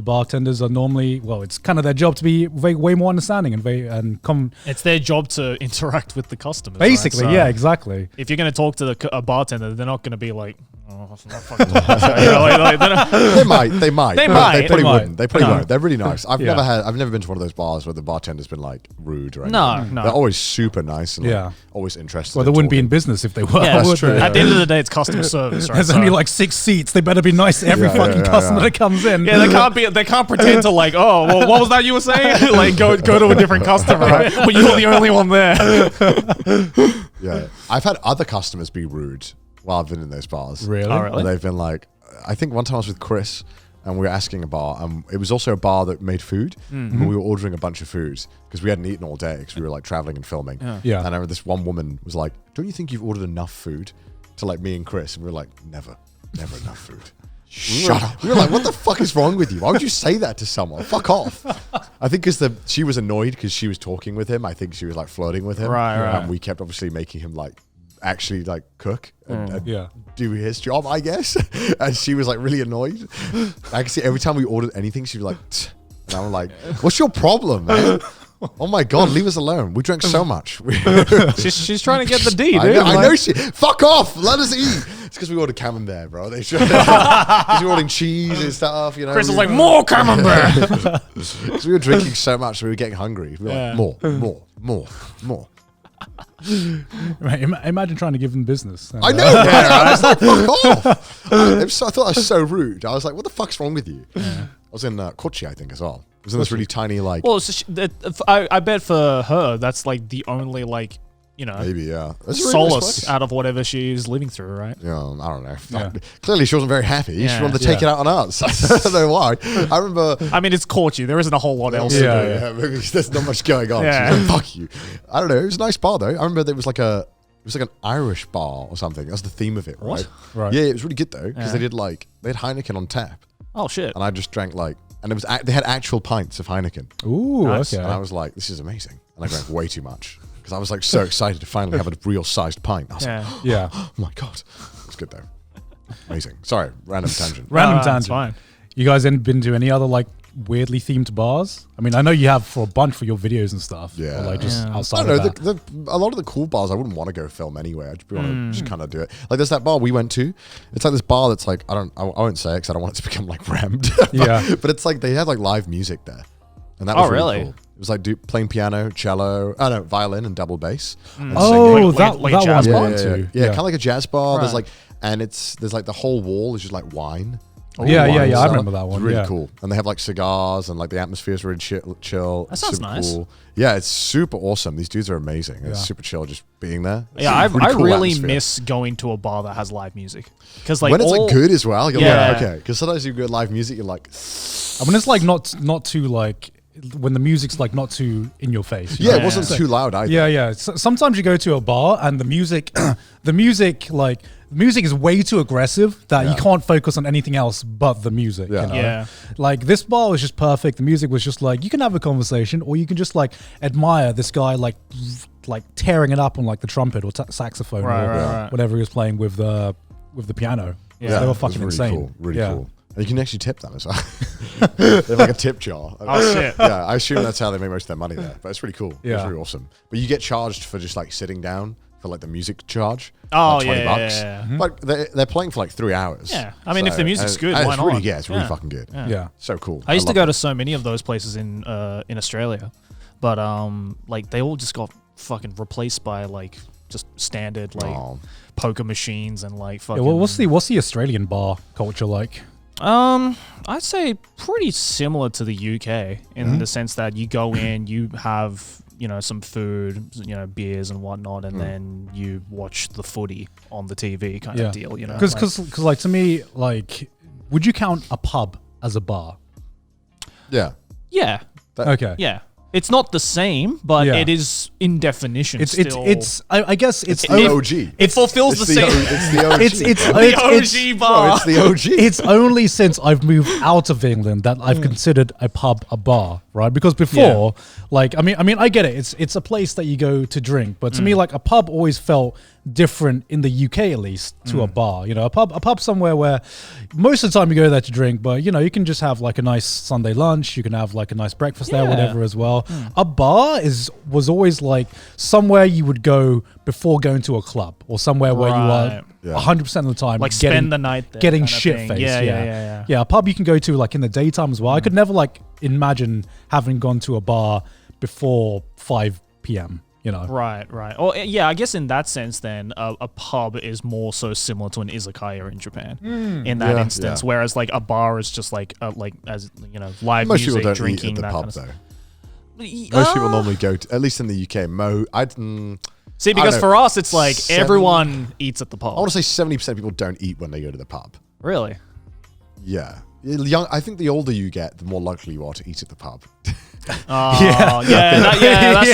bartenders are normally, well, it's kind of their job to be way more understanding and come. It's their job to interact with the customers. Basically, right? So yeah, exactly. if you're going to talk to a bartender, they're not going to be like, oh, that's not fucking talking. You know, like, they're not- They might. They but might. They probably They might. wouldn't. They probably No. won't. They're really nice. I've Yeah. never been to one of those bars where the bartender's been like rude or anything. No. They're always super nice and like, Yeah. always interested. Well, they in wouldn't be in talking. business if they were. Yeah, would that's true. they? At the end of the day, it's customer service, right? There's So- only like 6 seats. They better be nice to every fucking customer that comes in. Yeah, they can't pretend to like, oh, well, what was that you were saying? Like, go to a different customer, right? But you're the only one there. Yeah, I've had other customers be rude while I've been in those bars. Really? Oh, really? And they've been like, I think one time I was with Chris and we were asking a bar, and it was also a bar that made food. Mm-hmm. And we were ordering a bunch of foods because we hadn't eaten all day because we were like traveling and filming. Yeah. And I remember this one woman was like, "Don't you think you've ordered enough food?" To like me and Chris, and we were like, never enough food. Shut up. We were like, what the fuck is wrong with you? Why would you say that to someone? Fuck off. I think because she was annoyed because she was talking with him. I think she was like flirting with him. Right. And we kept obviously making him like actually like cook and Yeah. do his job, I guess. And she was like really annoyed. I can see every time we ordered anything, she'd be like, "Tch." And I'm like, what's your problem, man? Oh my God, leave us alone. We drank so much. She's trying to get the D, dude. I know she. Fuck off. Let us eat. It's because we ordered camembert, bro. Because we were ordering cheese and stuff. You know, Chris was like, more camembert. Because we were drinking so much, we were getting hungry. We were Yeah. like, more. Right, imagine trying to give them business. I know. Right? I was like, fuck off. I thought I was so rude. I was like, what the fuck's wrong with you? I was in Kochi, I think, as well. It was in this really tiny, like, Well, so I bet for her, that's like the only like, you know, maybe, yeah. That's a really nice solace place. out of whatever she's living through, right? Yeah, I don't know. Yeah. Clearly, she wasn't very happy. She Yeah. wanted to take it out on us. I don't know why. I remember. I mean, it's Kochi. There isn't a whole lot else Yeah. to do. Yeah, maybe there's not much going on. Yeah. She's like, fuck you. I don't know. It was a nice bar though. I remember there was like an Irish bar or something. That's the theme of it, right? Right. Yeah, it was really good though because Yeah. they had Heineken on tap, Oh shit. and I just drank and it was they had actual pints of Heineken, Ooh, Nice. okay. and I was like, this is amazing, and I drank way too much because I was like so excited to finally have a real sized pint. I was like, Yeah. Yeah. oh my God, it was good though. Amazing. Sorry, random tangent. Random That's tangent. fine. You guys ain't been to any other like weirdly themed bars? I mean, I know you have for a bunch for your videos and stuff. Yeah. But, like just Yeah. I outside don't know. of that. A lot of the cool bars, I wouldn't want to go film anyway. I'd want to just kind of do it. Like there's that bar we went to. It's like this bar that's like I won't say it because I don't want it to become like rammed. Yeah. But it's like they had like live music there, and that Oh, was really really? cool. It was like playing piano, cello, violin and double bass. And Oh, singing. that like that jazz one. bar? I went to. Yeah, kind of like a jazz bar. There's Right. there's like the whole wall is just like wine. Yeah, Wine I cellar. remember that It's one. really yeah. cool, and they have like cigars and like the atmosphere's really chill. That sounds super nice. Cool. Yeah, it's super awesome. These dudes are amazing. It's Yeah. super chill just being there. It's Yeah, a I cool really atmosphere. miss going to a bar that has live music because like when it's all- like good as well. You're Yeah. like, okay, because sometimes you get live music, you're like, I mean, it's like not too like when the music's like not too in your face. Yeah, it wasn't too loud either. Yeah. Sometimes you go to a bar and the music, the music is way too aggressive that you can't focus on anything else but the music. Yeah. You know? Yeah. Like this bar was just perfect. The music was just like, you can have a conversation or you can just like admire this guy like tearing it up on like the trumpet or saxophone or whatever he was playing with the piano. Yeah. They were it was fucking really insane. cool. Really cool. And you can actually tip them as well. They have like a tip jar. Oh shit. Yeah, I assume that's how they make most of their money there. But it's really cool. Yeah. It's really awesome. But you get charged for just like sitting down for like the music charge. Oh, like $20. yeah. Like they're playing for like 3 hours. Yeah. I mean, if the music's good, and why it's not? really, it's really Yeah. fucking good. Yeah. So cool. I used to love go it. to so many of those places in Australia, but like they all just got fucking replaced by like just standard like poker machines and like fucking. Yeah, well, what's the Australian bar culture like? I'd say pretty similar to the UK in the sense that you go in, you have some food, beers and whatnot, and then you watch the footy on the TV kind of deal. Because like to me, like, would you count a pub as a bar? Yeah. Yeah. Okay. Yeah. It's not the same, but it is in definition. I guess it's the OG. It fulfills the same. It's the OG. It's the OG bar. No, it's the OG. It's only since I've moved out of England that I've considered a pub a bar, right? Because before, like, I mean, I get it. It's a place that you go to drink, but to me, like, a pub always felt different in the UK at least to a bar. A pub somewhere where most of the time you go there to drink, but you can just have like a nice Sunday lunch. You can have like a nice breakfast there, whatever as well. A bar was always like somewhere you would go before going to a club or somewhere where you are 100% of the time like spend the night there, getting kind of shit thing. faced. Yeah. A pub you can go to like in the daytime as well. I could never like imagine having gone to a bar before 5 p.m. Right. Or I guess in that sense, then a pub is more so similar to an izakaya in Japan in that instance, whereas like a bar is just like as live Most music, people don't drinking, eat at the that pub kind of though. stuff. Most people normally go to, at least in the UK. See, because know, for us, it's like everyone eats at the pub. I want to say 70% of people don't eat when they go to the pub. Really? Yeah. I think the older you get, the more likely you are to eat at the pub. That's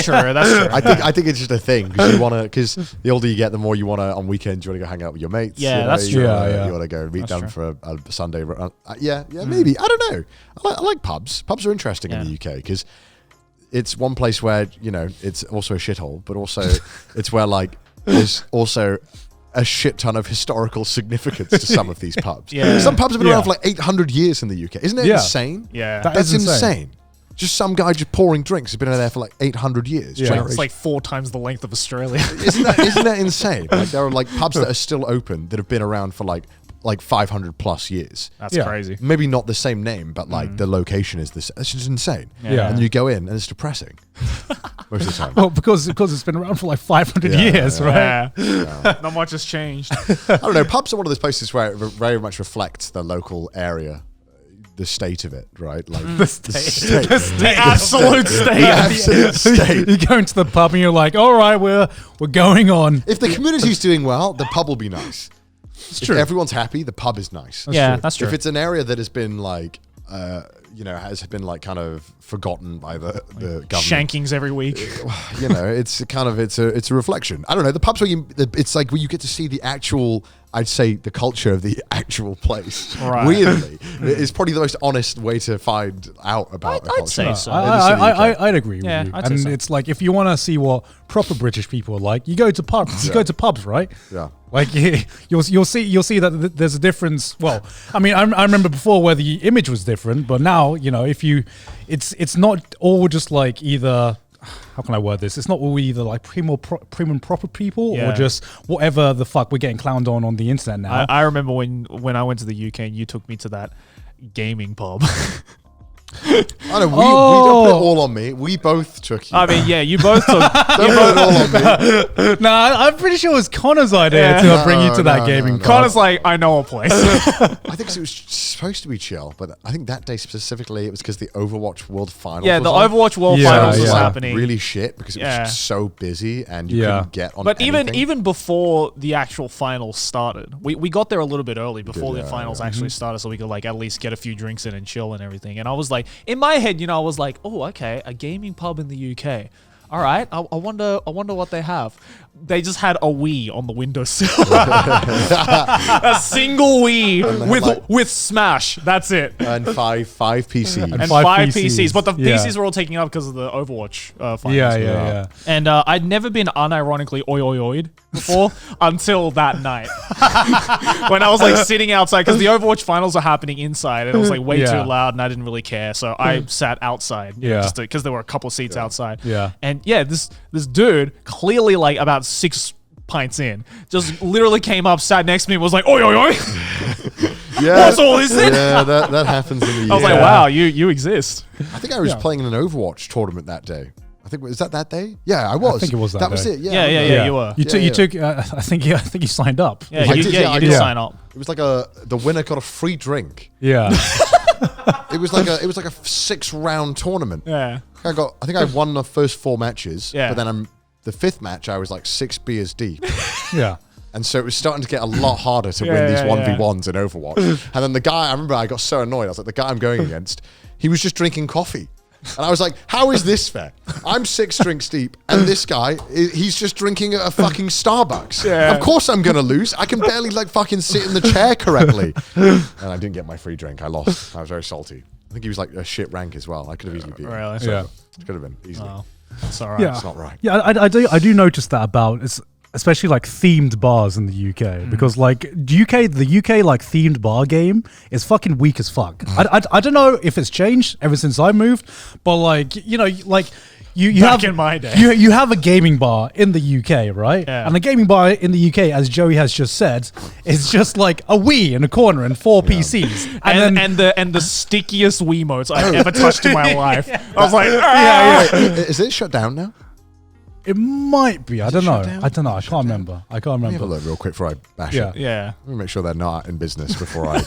true. That's true. I think it's just a thing because the older you get, the more you want to on weekends. You want to go hang out with your mates. Yeah, that's true. You want to go meet them for a Sunday. Maybe I don't know. I like pubs. Pubs are interesting in the UK because it's one place where it's also a shithole, but also it's where like there's also a shit ton of historical significance to some of these pubs. Some pubs have been around for like 800 years in the UK. Isn't it insane? Yeah. That's insane. Just some guy just pouring drinks has been in there for like 800 years. Yeah. It's like 4 times the length of Australia. Isn't that insane? Like there are like pubs that are still open that have been around for like 500 plus years. That's crazy. Maybe not the same name, but like the location is this. It's just insane. Yeah. And you go in and it's depressing most of the time. Well, because it's been around for like 500 years, right? Not much has changed. I don't know. Pubs are one of those places where it very much reflects the local area. The state of it, right? Like The state. The absolute state. The absolute state. You go into the pub and you're like, all right, we're going on. If the community's doing well, the pub will be nice. It's If true. everyone's happy, the pub is nice. That's true. If it's an area that has been like, has been like kind of forgotten by the government, Shankings every week. it's kind of it's a reflection. I don't know. The pubs where it's like where you get to see the actual. I'd say the culture of the actual place. Right. Weirdly, it's probably the most honest way to find out about the culture. I'd say so. I'd agree with you. I'd say And so. it's like if you want to see what proper British people are like, you go to pubs. You go to pubs, right? Yeah. Like you'll see that there's a difference. Well, I mean, I remember before where the image was different, but now it's not all just like either. How can I word this? It's not all either like prim and proper people or just whatever the fuck we're getting clowned on the internet now. I remember when I went to the UK and you took me to that gaming pub. I know we don't put it all on me. We both took you. I mean, you both took. Don't put it all on me. Nah, I'm pretty sure it was Connor's idea to bring you to that gaming pub. Connor's like, I know a place. I think it was supposed to be chill, but I think that day specifically it was because the Overwatch World Finals. Yeah, was the on. Overwatch World Yeah, Finals was yeah. happening. Really shit because it was just so busy and you couldn't get on. But anything. even before the actual finals started, we got there a little bit early before the finals actually started, so we could like at least get a few drinks in and chill and everything. And I was like, like in my head, I was like, oh, okay, a gaming pub in the UK. All right, I wonder what they have. They just had a Wii on the windowsill, a single Wii with Smash. That's it, And five PCs. and five five PCs. PCs. But the Yeah. PCs were all taken up because of the Overwatch finals. Yeah. And I'd never been unironically oi-oi-oi'd before until that night. When I was like sitting outside, because the Overwatch finals are happening inside, and it was like way too loud, and I didn't really care. So I sat outside, just because there were a couple of seats outside. Yeah. And this dude, clearly like about 6 pints in, just literally came up, sat next to me, and was like, oi, oi, oi. Yeah, What's all this then? Yeah, that happens in the I was like, wow, you exist. I think I was playing in an Overwatch tournament that day. I think is that day? Yeah, I was. I think it was that was day. it. Yeah, Yeah, you were. You took. I think you signed up. Yeah, I you did, did, yeah, I you did did. sign up. It was like the winner got a free drink. Yeah. It was like a 6-round tournament. Yeah. I think I won the first 4 matches. Yeah. But then the 5th match I was like 6 beers deep. Yeah. And so it was starting to get a lot harder to win these 1v1s in Overwatch. And then the guy, I remember I got so annoyed. I was like, the guy I'm going against, he was just drinking coffee. And I was like, how is this fair? I'm 6 drinks deep, and this guy, he's just drinking at a fucking Starbucks. Yeah. Of course I'm going to lose. I can barely like fucking sit in the chair correctly. And I didn't get my free drink. I lost. I was very salty. I think he was like a shit rank as well. I could have easily beaten him. Really? So Yeah. It could have been easily. Oh, that's all right. Yeah. It's not right. Yeah, I do notice that about especially like themed bars in the UK because like the UK like themed bar game is fucking weak as fuck. I don't know if it's changed ever since I moved, but like you Back have in my day. you have a gaming bar in the UK, right? Yeah. And the gaming bar in the UK, as Joey has just said, is just like a Wii in a corner and 4 PCs, And the stickiest Wiimotes I've ever touched in my life. I was like, Is it shut down now? it might be. I don't know. shut down? I don't know. I can't remember. Let me have a look real quick before I bash Yeah. it. yeah. Let me make sure they're not in business before I...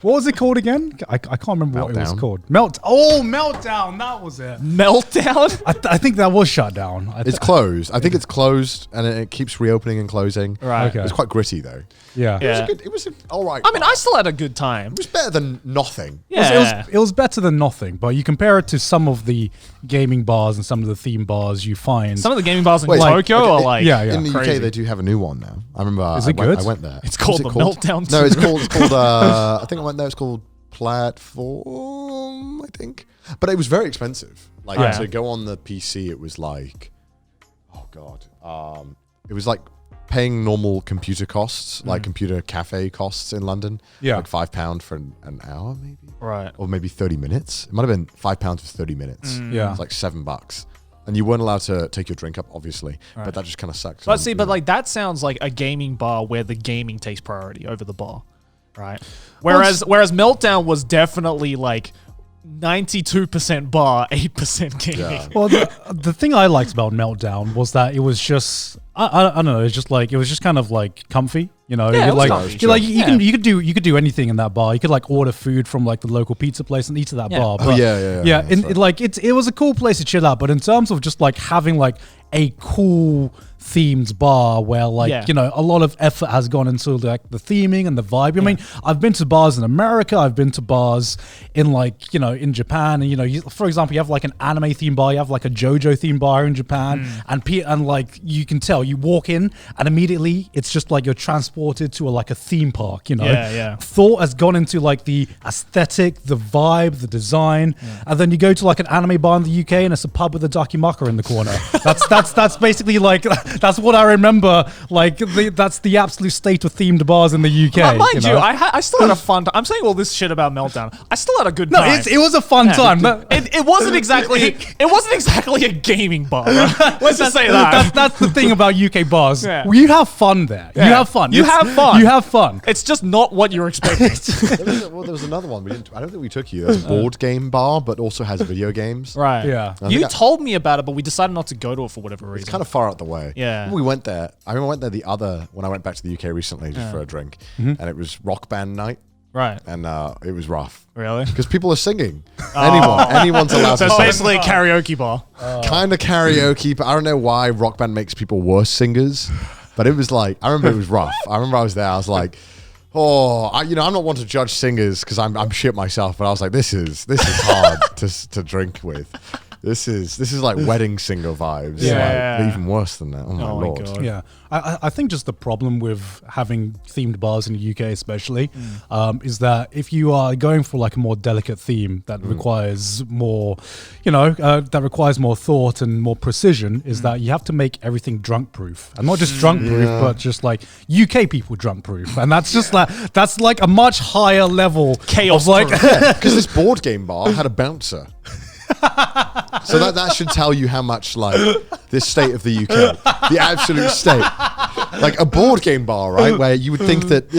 What was it called again? I can't remember what it was Meltdown. called. Meltdown. That was it. Meltdown? I think that was shut down. It's closed. I think it's closed, and it keeps reopening and closing. Right. Okay. It's quite gritty, though. Yeah. Yeah. It was all right. I mean, I still had a good time. It was better than nothing. Yeah. It was better than nothing, but you compare it to some of the gaming bars and some of the theme bars you find. Some of the gaming bars in Wait, Tokyo okay, are like, yeah. In the crazy. UK, they do have a new one now. I remember. Is it I good? went there. It's called What's the it Meltdown No, 2. it's called. I think I went there. It's called Platform. I think, but it was very expensive. Like Yeah. to go on the PC, it was like, oh god, it was like paying normal computer costs, like computer cafe costs in London. Yeah. like £5 for an hour, maybe. Right. Or maybe 30 minutes. It might have been £5 for 30 minutes. Yeah. It's like $7. And you weren't allowed to take your drink up, obviously. But that just kind of sucks. But see, but like that sounds like a gaming bar where the gaming takes priority over the bar, right? Whereas Meltdown was definitely like 92% bar, 8% gaming. Yeah. Well, the thing I liked about Meltdown was that it was just I don't know. It's just like it was just kind of like comfy, you know. Yeah, you it was like comfy, you like sure. you could do anything in that bar. You could like order food from like the local pizza place and eat at that Yeah. bar. Oh, But yeah. yeah. That's right. It was a cool place to chill out. But in terms of just like having like a cool themed bar where like Yeah. you know a lot of effort has gone into like the theming and the vibe. I mean, I've been to bars in America. I've been to bars in like you know in Japan, and you know, for example, you have like an anime theme bar. You have like a JoJo theme bar in Japan, and like you can tell you walk in and immediately it's just like you're transported to like a theme park. You know, Yeah. thought has gone into like the aesthetic, the vibe, the design, and then you go to like an anime bar in the UK and it's a pub with a dakimaka in the corner. That's basically like that's what I remember. Like that's the absolute state of themed bars in the UK. Mind you, know? I still had a fun time. I'm saying all this shit about Meltdown. I still had a good no, time. it was a fun time. But It wasn't exactly a gaming bar. Right? Let's just say that. that's the thing about UK bars. Yeah. You have fun there. You Yeah. have fun. You have fun. You have fun. It's just not what you're expecting. There was another one. I don't think we took you. There's a board game bar, but also has video games. Right. Yeah. You told me about it, but we decided not to go to it for whatever reason. It's kind of far out the way. Yeah. When we went there. I remember I went there when I went back to the UK recently just for a drink, and it was rock band night, right. and it was rough Really? because people are singing. Anyone's allowed So to it's sing. basically a karaoke bar. Kind of karaoke, but I don't know why rock band makes people worse singers. But it was like I remember it was rough. I remember I was there. I was like, I'm not one to judge singers because I'm shit myself, but I was like, this is hard to drink with. This is like wedding singer vibes. Yeah. Like, even worse than that. Oh my lord. God. Yeah, I think just the problem with having themed bars in the UK especially is that if you are going for like a more delicate theme that requires more, that requires more thought and more precision, is that you have to make everything drunk proof. And not just drunk proof, but just like UK people drunk proof. And that's just that's like a much higher level Chaos of like Because this board game bar had a bouncer. So that should tell you how much like this state of the UK, the absolute state, like a board game bar, right? Where you would think that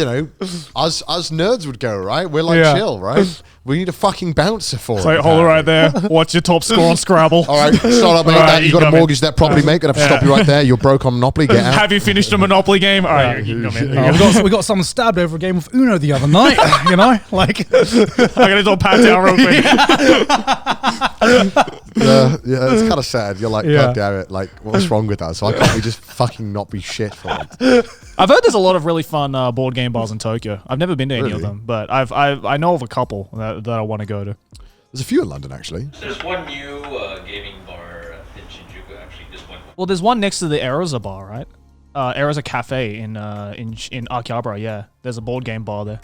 us nerds would go, right? We're like chill, right? We need a fucking bouncer for it. Wait, hold it right there. What's your top score on Scrabble? All right, start up, mate. All right, You got to mortgage that property, mate. Gonna have to stop you right there. You're broke on Monopoly. Get out. Have you finished a Monopoly game? All right, you can come in. we got someone stabbed over a game of Uno the other night. Like I'm gonna do a pat down real quick. Yeah, it's kind of sad. You're like, God damn it! Like, what's wrong with us? Why can't we just fucking not be shit for it? I've heard there's a lot of really fun board game bars in Tokyo. I've never been to any of them, but I know of a couple that I want to go to. There's a few in London actually. There's one new gaming bar in Shinjuku, actually. Just one. Well, there's one next to the Erosa bar, right? Erosa Cafe in Akihabara. Yeah, there's a board game bar there.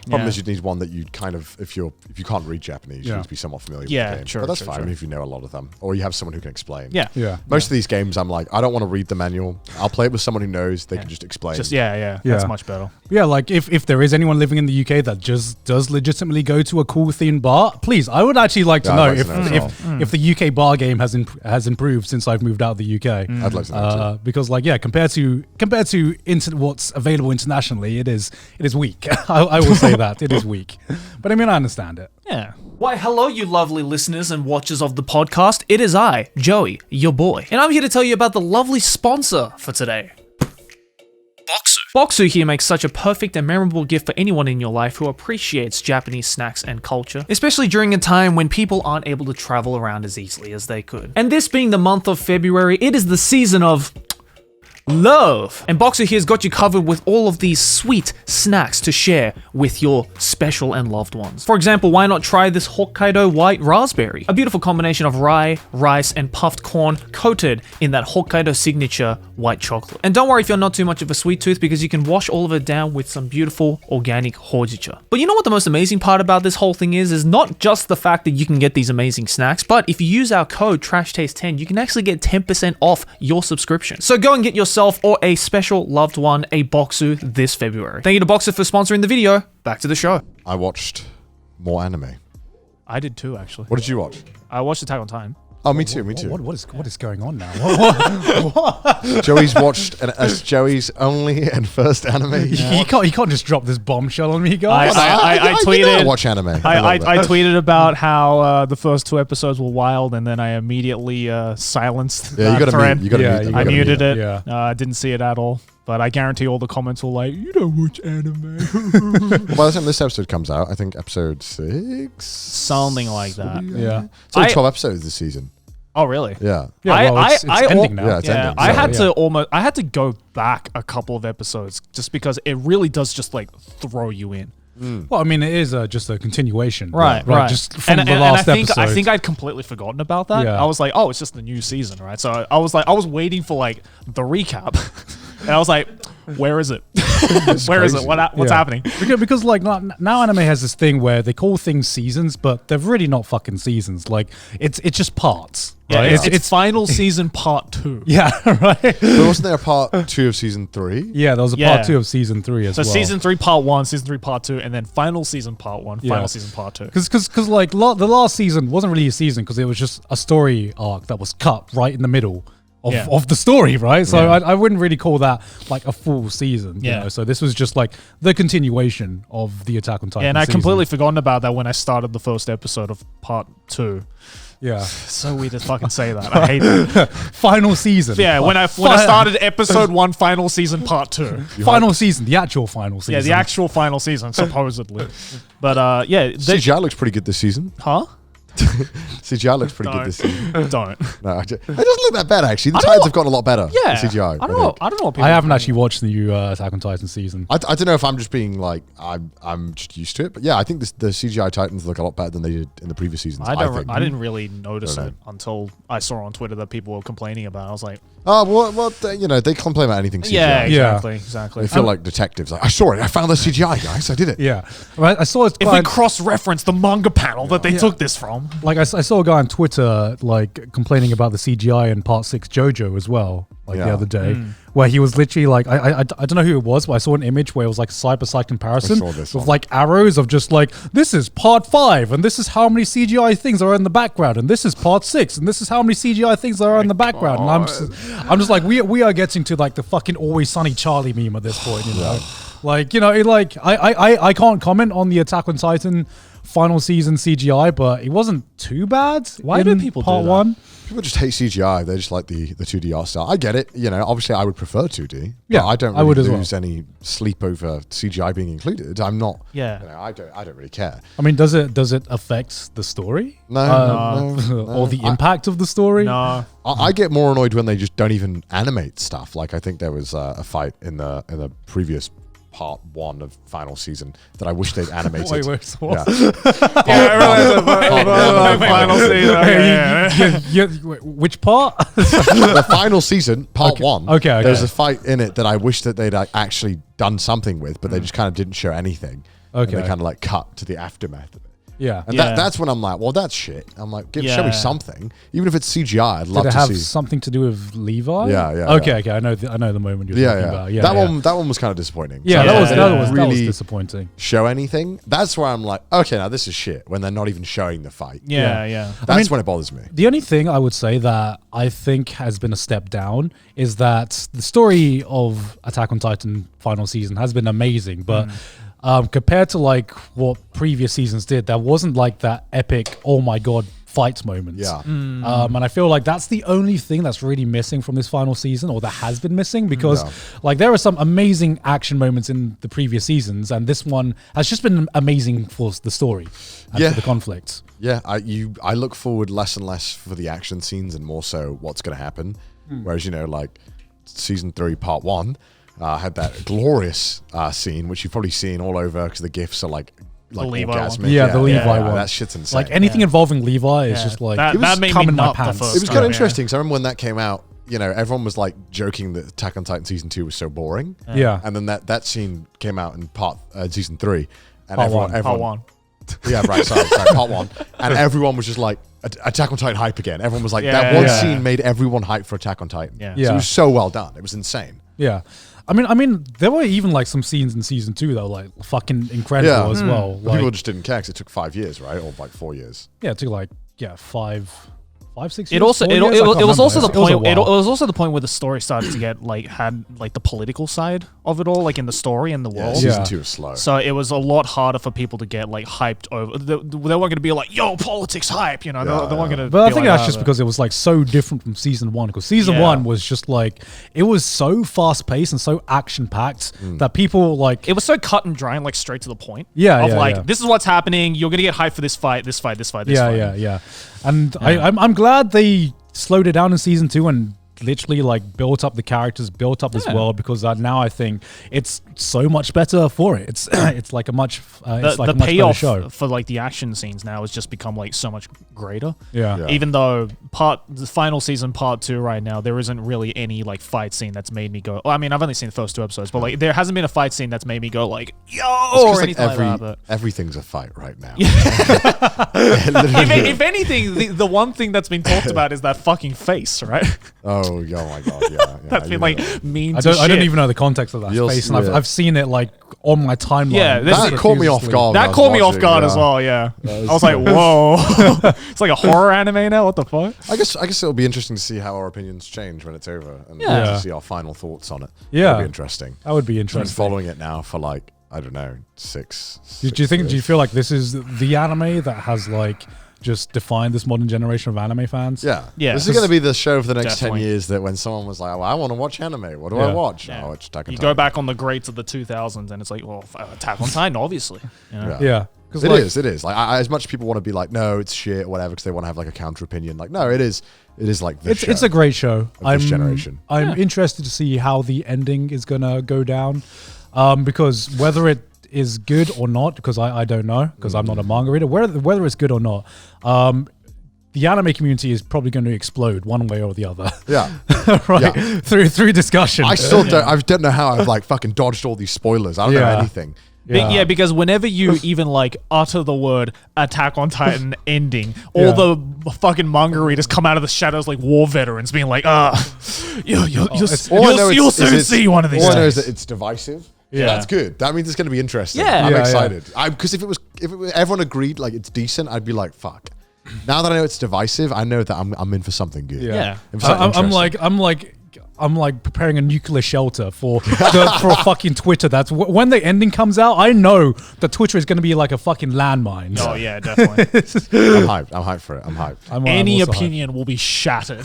Problem is you need one that you kind of, if you can't read Japanese, you need to be somewhat familiar with the game. True, but that's true, fine true. if you know a lot of them, or you have someone who can explain. Yeah. Most of these games, I'm like, I don't want to read the manual. I'll play it with someone who knows. They can just explain. That's much better. Yeah, like if there is anyone living in the UK that just does legitimately go to a cool themed bar, please, I would actually like to know I'd like to know as if the UK bar game has improved since I've moved out of the UK. I'd like to know too. Because compared to what's available internationally, it is weak. I will say that it is weak, but I mean I understand it. Yeah. Why, hello, you lovely listeners and watchers of the podcast. It is I, Joey, your boy, and I'm here to tell you about the lovely sponsor for today. Bokksu. Bokksu here makes such a perfect and memorable gift for anyone in your life who appreciates Japanese snacks and culture, especially during a time when people aren't able to travel around as easily as they could. And this being the month of February, it is the season of love. And Bokksu here's got you covered with all of these sweet snacks to share with your special and loved ones. For example, why not try this Hokkaido white raspberry? A beautiful combination of rye, rice, and puffed corn coated in that Hokkaido signature white chocolate. And don't worry if you're not too much of a sweet tooth, because you can wash all of it down with some beautiful organic hojicha. But you know what the most amazing part about this whole thing is not just the fact that you can get these amazing snacks, but if you use our code TRASHTASTE10, you can actually get 10% off your subscription. So go and get yourself or a special loved one a Bokksu this February. Thank you to Bokksu for sponsoring the video. Back to the show. I watched more anime. I did too, actually. What did you watch? I watched Attack on Titan. Oh, me too. Me too. What is going on now? Joey's watched Joey's only and first anime. He can't just drop this bombshell on me, guys. I tweeted. You know I watch anime. I tweeted about how the first 2 episodes were wild, and then I immediatate silenced Yeah, you that got to thread. mute. You got to mute them. I You gotta muted mute it. Yeah. Didn't see it at all. But I guarantee all the comments were like, "You don't watch anime." them. By the time this episode comes out, I think episode 6, Something like that. Yeah. It's only I- 12 episodes this season. Oh, really? Yeah. Yeah, well, it's ending now. Yeah, it's Yeah, ending. I so- had I had to go back a couple of episodes just because it really does just like throw you in. Well, I mean, it is just a continuation, Right. Just from the last episode. I think I'd completely forgotten about that. Yeah. I was like, oh, it's just the new season, right? So I was waiting for like the recap, and I was like, where is it? Where is it? crazy. What's happening? Because like now anime has this thing where they call things seasons, but they're really not fucking seasons. Like it's just parts. Yeah, Right? it's final season part 2. Yeah, right. But wasn't there a part 2 of season 3? Yeah, there was a Yeah. part 2 of season 3 as So well. season 3 part 1, season 3 part 2, and then final season part 1, Yeah. final season part 2. Because like the last season wasn't really a season because it was just a story arc that was cut right in the middle of the story, right? So Yeah. I wouldn't really call that like a full season. Yeah. You know? So this was just like the continuation of the Attack on Titan. Yeah, and I season. completely forgotten about that when I started the first episode of part 2. Yeah. It's so weird to fucking say that. I hate that. Final season. Yeah, when I started episode 1, final season part 2. Final season, the actual final season. Yeah, the actual final season, supposedly. But yeah, CGI looks pretty good this season. huh? CGI looks pretty good this season. Don't. No, it doesn't look that bad actually. The Titans have gotten a lot better. Yeah. in CGI. I don't know. I don't know what people I haven't think. actually watched the new Attack on Titan season. I don't know if I'm just being like I'm just used to it, but yeah, I think the CGI Titans look a lot better than they did in the previous seasons. I think. didn't really notice I don't it until I saw on Twitter that people were complaining about it. I was like, Oh well, they complain about anything CGI. yeah, Yeah. exactly. They feel like detectives. Like, I saw it. I found the CGI, guys. I did it. Yeah, I saw it. If we cross-reference the manga panel that they took this from. Like I saw a guy on Twitter like complaining about the CGI in Part 6 JoJo as well, like the Yeah. other day, where he was literally like, I don't know who it was, but I saw an image where it was like a side-by-side comparison I saw this with one. like arrows of just like, this is Part 5, and this is how many CGI things are in the background, and this is Part 6, and this is how many CGI things are in the background. And I'm just like, we are getting to like the fucking Always Sunny Charlie meme at this point, you know? Like, you know, I can't comment on the Attack on Titan final season CGI, but it wasn't too bad. Why do people do Part that? 1? People just hate CGI. They just like the 2D art style. I get it. You know, obviously I would prefer 2D. Yeah, but I don't I really would as well. lose any sleep over CGI being included. I'm not. Yeah. You know, I don't really care. I mean, does it affect the story? No, Or the impact of the story? No. I get more annoyed when they just don't even animate stuff. Like I think there was a fight in the previous part 1 of final season that I wish they'd animated. Wait, so what? Final Which part? The final season, part 1. Okay. There's a fight in it that I wish that they'd actually done something with, but they just kind of didn't show anything. And Okay. they kind of like cut to the aftermath of it. Yeah. And Yeah. that's when I'm like, well, that's shit. I'm like, show Yeah. me something, even if it's CGI. I'd love Did it to have see. something to do with Levi? Yeah. Okay. I know the moment you're talking about. Yeah, That one was kind of disappointing. Yeah, So that they was didn't really disappointing. show anything. That's where I'm like, okay, now this is shit. When they're not even showing the fight. Yeah. That's when it bothers me. The only thing I would say that I think has been a step down is that the story of Attack on Titan final season has been amazing, but compared to like what previous seasons did, there wasn't like that epic, oh my god, fight moments. Yeah. And I feel like that's the only thing that's really missing from this final season, or that has been missing, because like there are some amazing action moments in the previous seasons, and this one has just been amazing for the story and for the conflicts. Yeah, I look forward less and less for the action scenes and more so what's going to happen. Whereas, you know, like season 3, part 1, had that glorious scene, which you've probably seen all over because the GIFs are like Levi orgasmic. one. Yeah, the Levi one. That shit's insane. Like anything involving Levi is just like that, it was that made cum me in my nut the pants. first It was time, kind of yeah. interesting. So I remember when that came out, you know, everyone was like joking that Attack on Titan season 2 was so boring. Yeah. And then that scene came out in season 3. And Part everyone, one. Part 1. Yeah, right. Sorry, part 1. And everyone was just like, Attack on Titan hype again. Everyone was like, that Yeah. one Yeah. scene made everyone hype for Attack on Titan. Yeah. So Yeah. it was so well done. It was insane. Yeah. I mean, there were even like some scenes in season 2 that were like fucking incredible as well. But people Like, just didn't care because it took 5 years, right? Or like 4 years. yeah, it took like 5-6 years. It also 4 it, years? it, I can't it was also the remember. point. It while. was also the point where the story started to get like had like the political side of it all, like in the story and the Yeah, world. season Yeah. 2 was slow. So it was a lot harder for people to get like hyped over. They weren't going to be like, "Yo, politics hype," you know. They weren't going to. But I think that's just because it was like so different from season 1. Because season 1 was just like, it was so fast paced and so action packed that people like. it was so cut and dry and like straight to the point. Yeah, of yeah, like yeah. this is what's happening. You're going to get hyped for this fight, this fight, this fight, this fight. Yeah. And I'm glad they slowed it down in season 2 and literally like built up the characters, built up this world, because now I think it's so much better for it. It's like a much it's like The a much better payoff show. for like the action scenes now has just become like so much greater. Yeah. Even though the final season part 2 right now, there isn't really any like fight scene that's made me go. Well, I mean, I've only seen the first 2 episodes, but like there hasn't been a fight scene that's made me go like yo It's 'cause, or like, anything like that. But everything's a fight right now. if anything, the one thing that's been talked about is that fucking face, right? Oh my god, yeah. That's been like mean. I to don't shit. even know the context of that You'll face, see and it. I've seen it like on my timeline. Yeah, this That is- caught me off guard. when I That was caught me off watching, guard yeah. as well. Yeah, was I was like, whoa, it's like a horror anime now. What the fuck? I guess it'll be interesting to see how our opinions change when it's over, and Yeah. to see our final thoughts on it. Yeah. It'll be interesting. That would be Been interesting. following it now for like I don't know Do you feel like this is the anime that has like just define this modern generation of anime fans. Yeah. Yeah. This is going to be the show for the next Definitely. 10 years that when someone was like, well, I want to watch anime. What do I watch? Yeah. Oh, it's Attack on You Titan. go back on the greats of the 2000s, and it's like, well, Attack on Titan, obviously. You know? Yeah. It is. It is. Like, as much as people want to be like, no, it's shit or whatever, because they want to have like a counter opinion. Like, no, it is. It is like the show. It's a great show. This generation. I'm interested to see how the ending is gonna go down, because whether it is good or not, because I don't know, because I'm not a manga reader. Whether it's good or not, the anime community is probably going to explode one way or the other. Yeah. right. Yeah. Through discussion. I still don't. I don't know how I've like fucking dodged all these spoilers. I don't know anything. Yeah, because whenever you even like utter the word Attack on Titan ending, all the fucking manga readers come out of the shadows like war veterans, being like, you'll soon see one of these All I know is days. that it's divisive. Yeah. That's good. That means it's going to be interesting. Yeah. I'm Yeah, excited. Because if it was everyone agreed like it's decent, I'd be like, fuck. Now that I know it's divisive, I know that I'm in for something good. Yeah. In for something I'm like preparing a nuclear shelter for a fucking Twitter. That's when the ending comes out. I know that Twitter is going to be like a fucking landmine. Oh yeah, definitely. I'm hyped. I'm hyped for it. I'm hyped. Any opinion will be shattered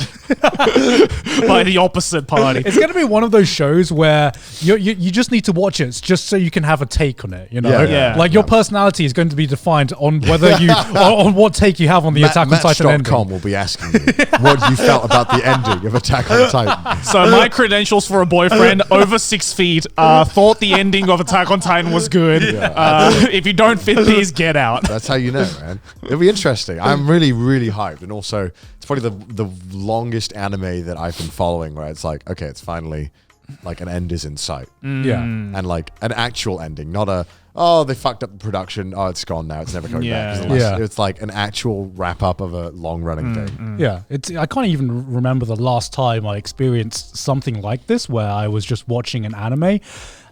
by the opposite party. It's going to be one of those shows where you just need to watch it just so you can have a take on it. You know, like your personality is going to be defined on whether you on what take you have on the Attack on Titan ending. Match.com will be asking you what you felt about the ending of Attack on Titan. So my credentials for a boyfriend over 6 feet thought the ending of Attack on Titan was good. If you don't fit these, get out. That's how you know, man. It'll be interesting. I'm really, really hyped. And also, it's probably the longest anime that I've been following where it's like, okay, it's finally like an end is in sight. Yeah. And like an actual ending, not a, oh, they fucked up the production. Oh, it's gone now. It's never coming back. It's like an actual wrap up of a long running thing. Yeah, I can't even remember the last time I experienced something like this where I was just watching an anime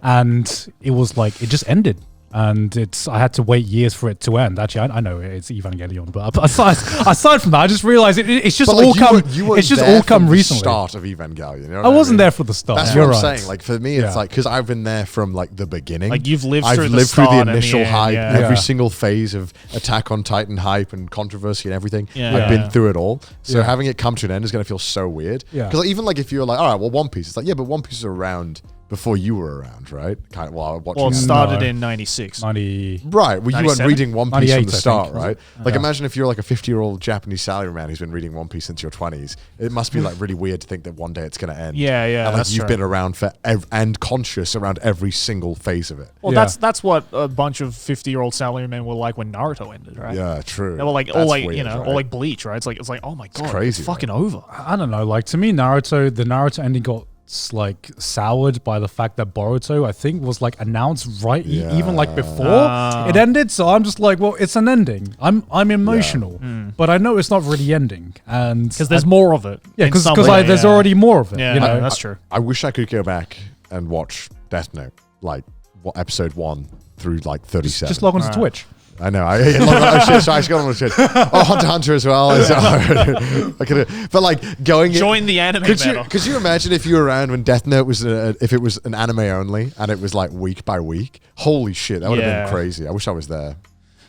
and it was like, it just ended. And I had to wait years for it to end. Actually, I know it's Evangelion, but aside from that, I just realized it's just all come. It's just all come recently. Start of Evangelion. You know I wasn't there for the start. That's what I'm saying. Like for me, it's like because I've been there from like the beginning. Like you've lived I've through lived the through the initial hype, yeah. every single phase of Attack on Titan hype and controversy and everything. Yeah. I've been through it all. So having it come to an end is going to feel so weird. Yeah. Because even like if you're like, all right, well, One Piece, it's like, yeah, but One Piece is around before you were around, right? Kind of, well, it started in 96. Right, well, you weren't reading One Piece from the start, right? Like, Yeah. imagine if you're like a 50-year-old Japanese salaryman who's been reading One Piece since your 20s. It must be like really weird to think that one day it's going to end. Yeah, And like that's you've true. been around for and conscious around every single phase of it. Well, Yeah. that's what a bunch of 50-year-old salarymen were like when Naruto ended, right? Yeah, true. They were like, That's or like weird, you know, right? or like Bleach, right? It's like, oh my god, crazy, it's fucking over. I don't know. Like to me, the Naruto ending got like soured by the fact that Boruto, I think, was like announced even like before it ended. So I'm just like, well, it's an ending. I'm emotional, but I know it's not really ending, and Because there's more of it. Yeah, in because some way, there's already more of it. Yeah, you know? that's true. I wish I could go back and watch Death Note, like episode 1 through like 37. Just log onto Twitch. I know. I got on the shit. Oh, Hunter x Hunter as well. I could, but like going Join the anime battle. Could you imagine if you were around when Death Note was if it was an anime only and it was like week by week? Holy shit, that would have been crazy. I wish I was there.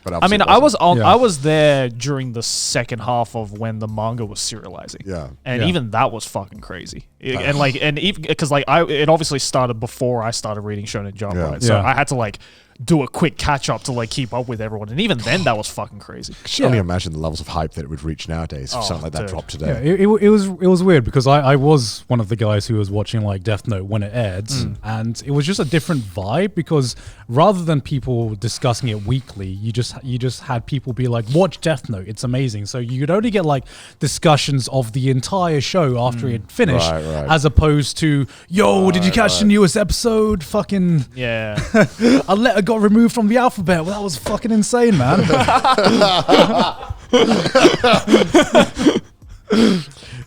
But I mean, I wasn't. I was there during the second half of when the manga was serializing. Yeah. And even that was fucking crazy. And even because like it obviously started before I started reading Shonen Jump, right? So I had to like do a quick catch up to like keep up with everyone, and even then that was fucking crazy. I can only imagine the levels of hype that it would reach nowadays if something like that dropped today. Yeah, it was weird because I was one of the guys who was watching like Death Note when it aired, and it was just a different vibe because rather than people discussing it weekly, you just had people be like, watch Death Note, it's amazing. So you could only get like discussions of the entire show after it finished, Right. as opposed to, yo, did you catch the newest episode? Fucking Yeah. a letter got removed from the alphabet. Well, that was fucking insane, man.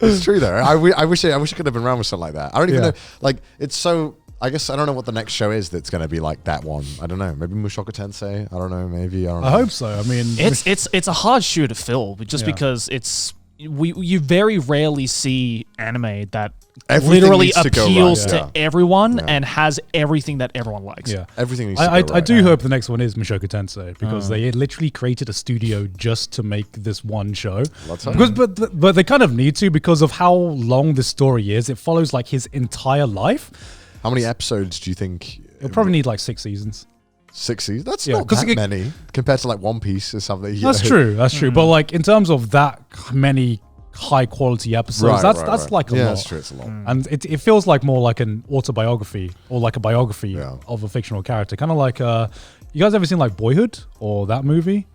It's true though. I wish I could have been around with something like that. I don't even know. Like it's so. I guess I don't know what the next show is that's going to be like that one. I don't know. Maybe Mushoku Tensei. I don't know. Maybe I don't know. I hope so. I mean, It's a hard shoe to fill, but just because you very rarely see anime that Everything literally needs to go right, appeals yeah. to everyone Yeah. and has everything that everyone likes. Yeah. Everything needs to I go right. do hope the next one is Mushoku Tensei because they literally created a studio just to make this one show. Let's hope. Because, but they kind of need to because of how long this story is. It follows like his entire life. How many episodes do you think? It'll probably need like 6 seasons. 6 seasons? That's Yeah, not 'cause that it- many compared to like One Piece or something. That's true. That's true. But like in terms of that many high quality episodes, that's like a yeah, lot. that's true. It's a lot. And it feels like more like an autobiography or like a biography Yeah. of a fictional character. Kind of like, you guys ever seen like Boyhood or that movie?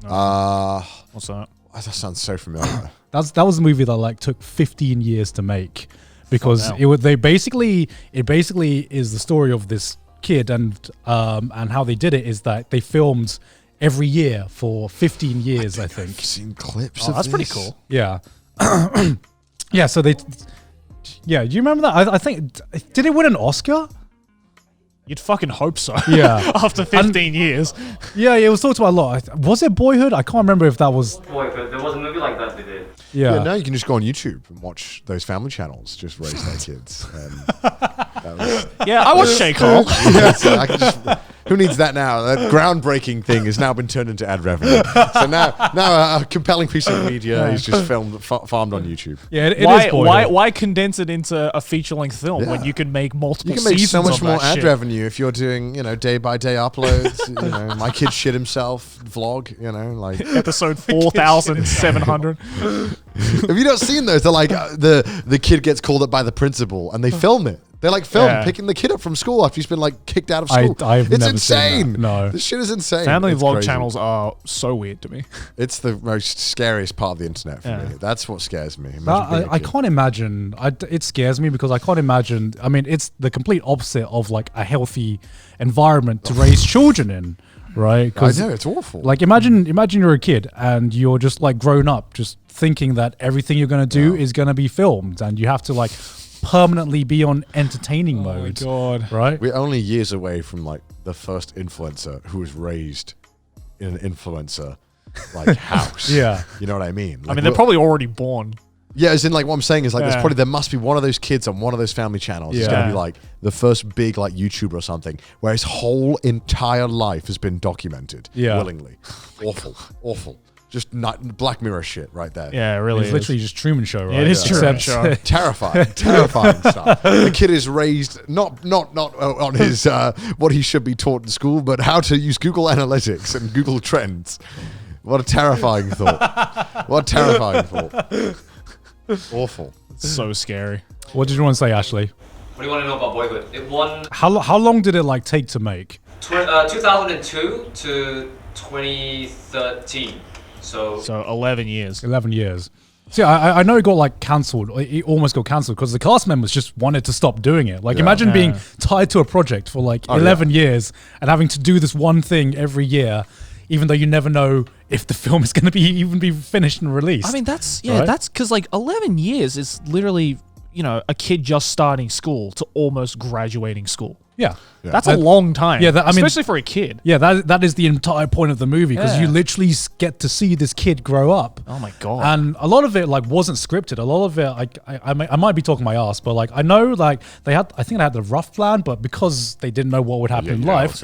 What's that? That sounds so familiar. That was a movie that like took 15 years to make because Fuck hell. it basically is the story of this kid and how they did it is that they filmed every year for 15 years, I think. I've seen clips. Oh, of that's pretty this. cool. Yeah. Yeah, so they... Yeah, do you remember that? I think... Did it win an Oscar? You'd fucking hope so. Yeah. After 15 years. Yeah, it was talked about a lot. Was it Boyhood? I can't remember if that was... Boyhood. There was a movie like that they did. Yeah. Yeah, now you can just go on YouTube and watch those family channels just raise their kids. That was, Yeah, I watched Shake Hole. yeah, so I can just, who needs that now? That groundbreaking thing has now been turned into ad revenue. So now a compelling piece of media is just farmed on YouTube. Yeah, it is Boyhood. Why condense it into a feature-length film when Yeah. you can make multiple You can make so seasons much of more that ad shit? revenue if you're doing, day by day uploads. My kid shit himself vlog. Like Episode 4,700. have you not seen those? They're like the kid gets called up by the principal and they film it. They like film Yeah. picking the kid up from school after he's been like kicked out of school. I've it's never seen that. insane. No. This shit is insane. Family It's vlog crazy. channels are so weird to me. It's the most scariest part of the internet for Yeah. me. That's what scares me. Imagine being a I kid. can't imagine. It scares me because I can't imagine. I mean, it's the complete opposite of like a healthy environment to raise children in, right? I know it's awful. Like imagine you're a kid and you're just like grown up, just thinking that everything you're gonna do is gonna be filmed, and you have to like permanently be on entertaining mode. God. Right? We're only years away from like the first influencer who was raised in an influencer like house. Yeah. You know what I mean? I Like, mean, they're probably already born. yeah, as in like what I'm saying is like Yeah. there must be one of those kids on one of those family channels. It's Yeah. gonna be like the first big like YouTuber or something where his whole entire life has been documented willingly. Awful. Just not Black Mirror shit right there. Yeah, it really It's is. literally just Truman Show, right? It is Truman Except- Show. Terrifying stuff. The kid is raised not on his what he should be taught in school, but how to use Google Analytics and Google Trends. What a terrifying thought. Awful. So scary. What did you want to say, Ashley? What do you want to know about Boyhood? It won How long did it like take to make? 2002 to 2013. So So 11 years. 11 years. See, I know it got like cancelled. It almost got cancelled because the cast members just wanted to stop doing it. Like, imagine being tied to a project for like 11 years and having to do this one thing every year, even though you never know if the film is going to even be finished and released. I mean, that's Right? that's because like 11 years is literally, a kid just starting school to almost graduating school. yeah. That's a long time. Yeah, I mean, especially for a kid. Yeah, that is the entire point of the movie because Yeah. you literally get to see this kid grow up. Oh my God. And a lot of it like wasn't scripted. A lot of it, I might be talking my ass, but like I know like I think they had the rough plan, but because they didn't know what would happen in life,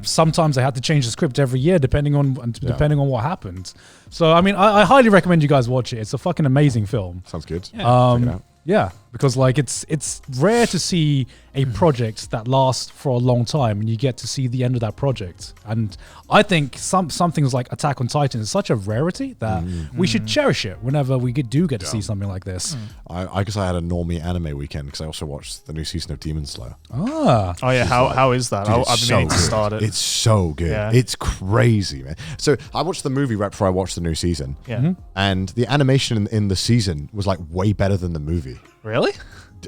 sometimes they had to change the script every year depending on what happened. So I mean, I highly recommend you guys watch it. It's a fucking amazing film. Sounds good. Check it out. Yeah, because like it's rare to see a project that lasts for a long time and you get to see the end of that project. And I think some things like Attack on Titan is such a rarity that we should cherish it whenever we do get to see something like this. I guess I had a normie anime weekend because I also watched the new season of Demon Slayer. Ah, Oh yeah, how is that? Dude, I've it's been so meaning to good. start it. It's so good. Yeah. It's crazy, man. So I watched the movie right before I watched the new season. Yeah. And the animation in the season was like way better than the movie. Really?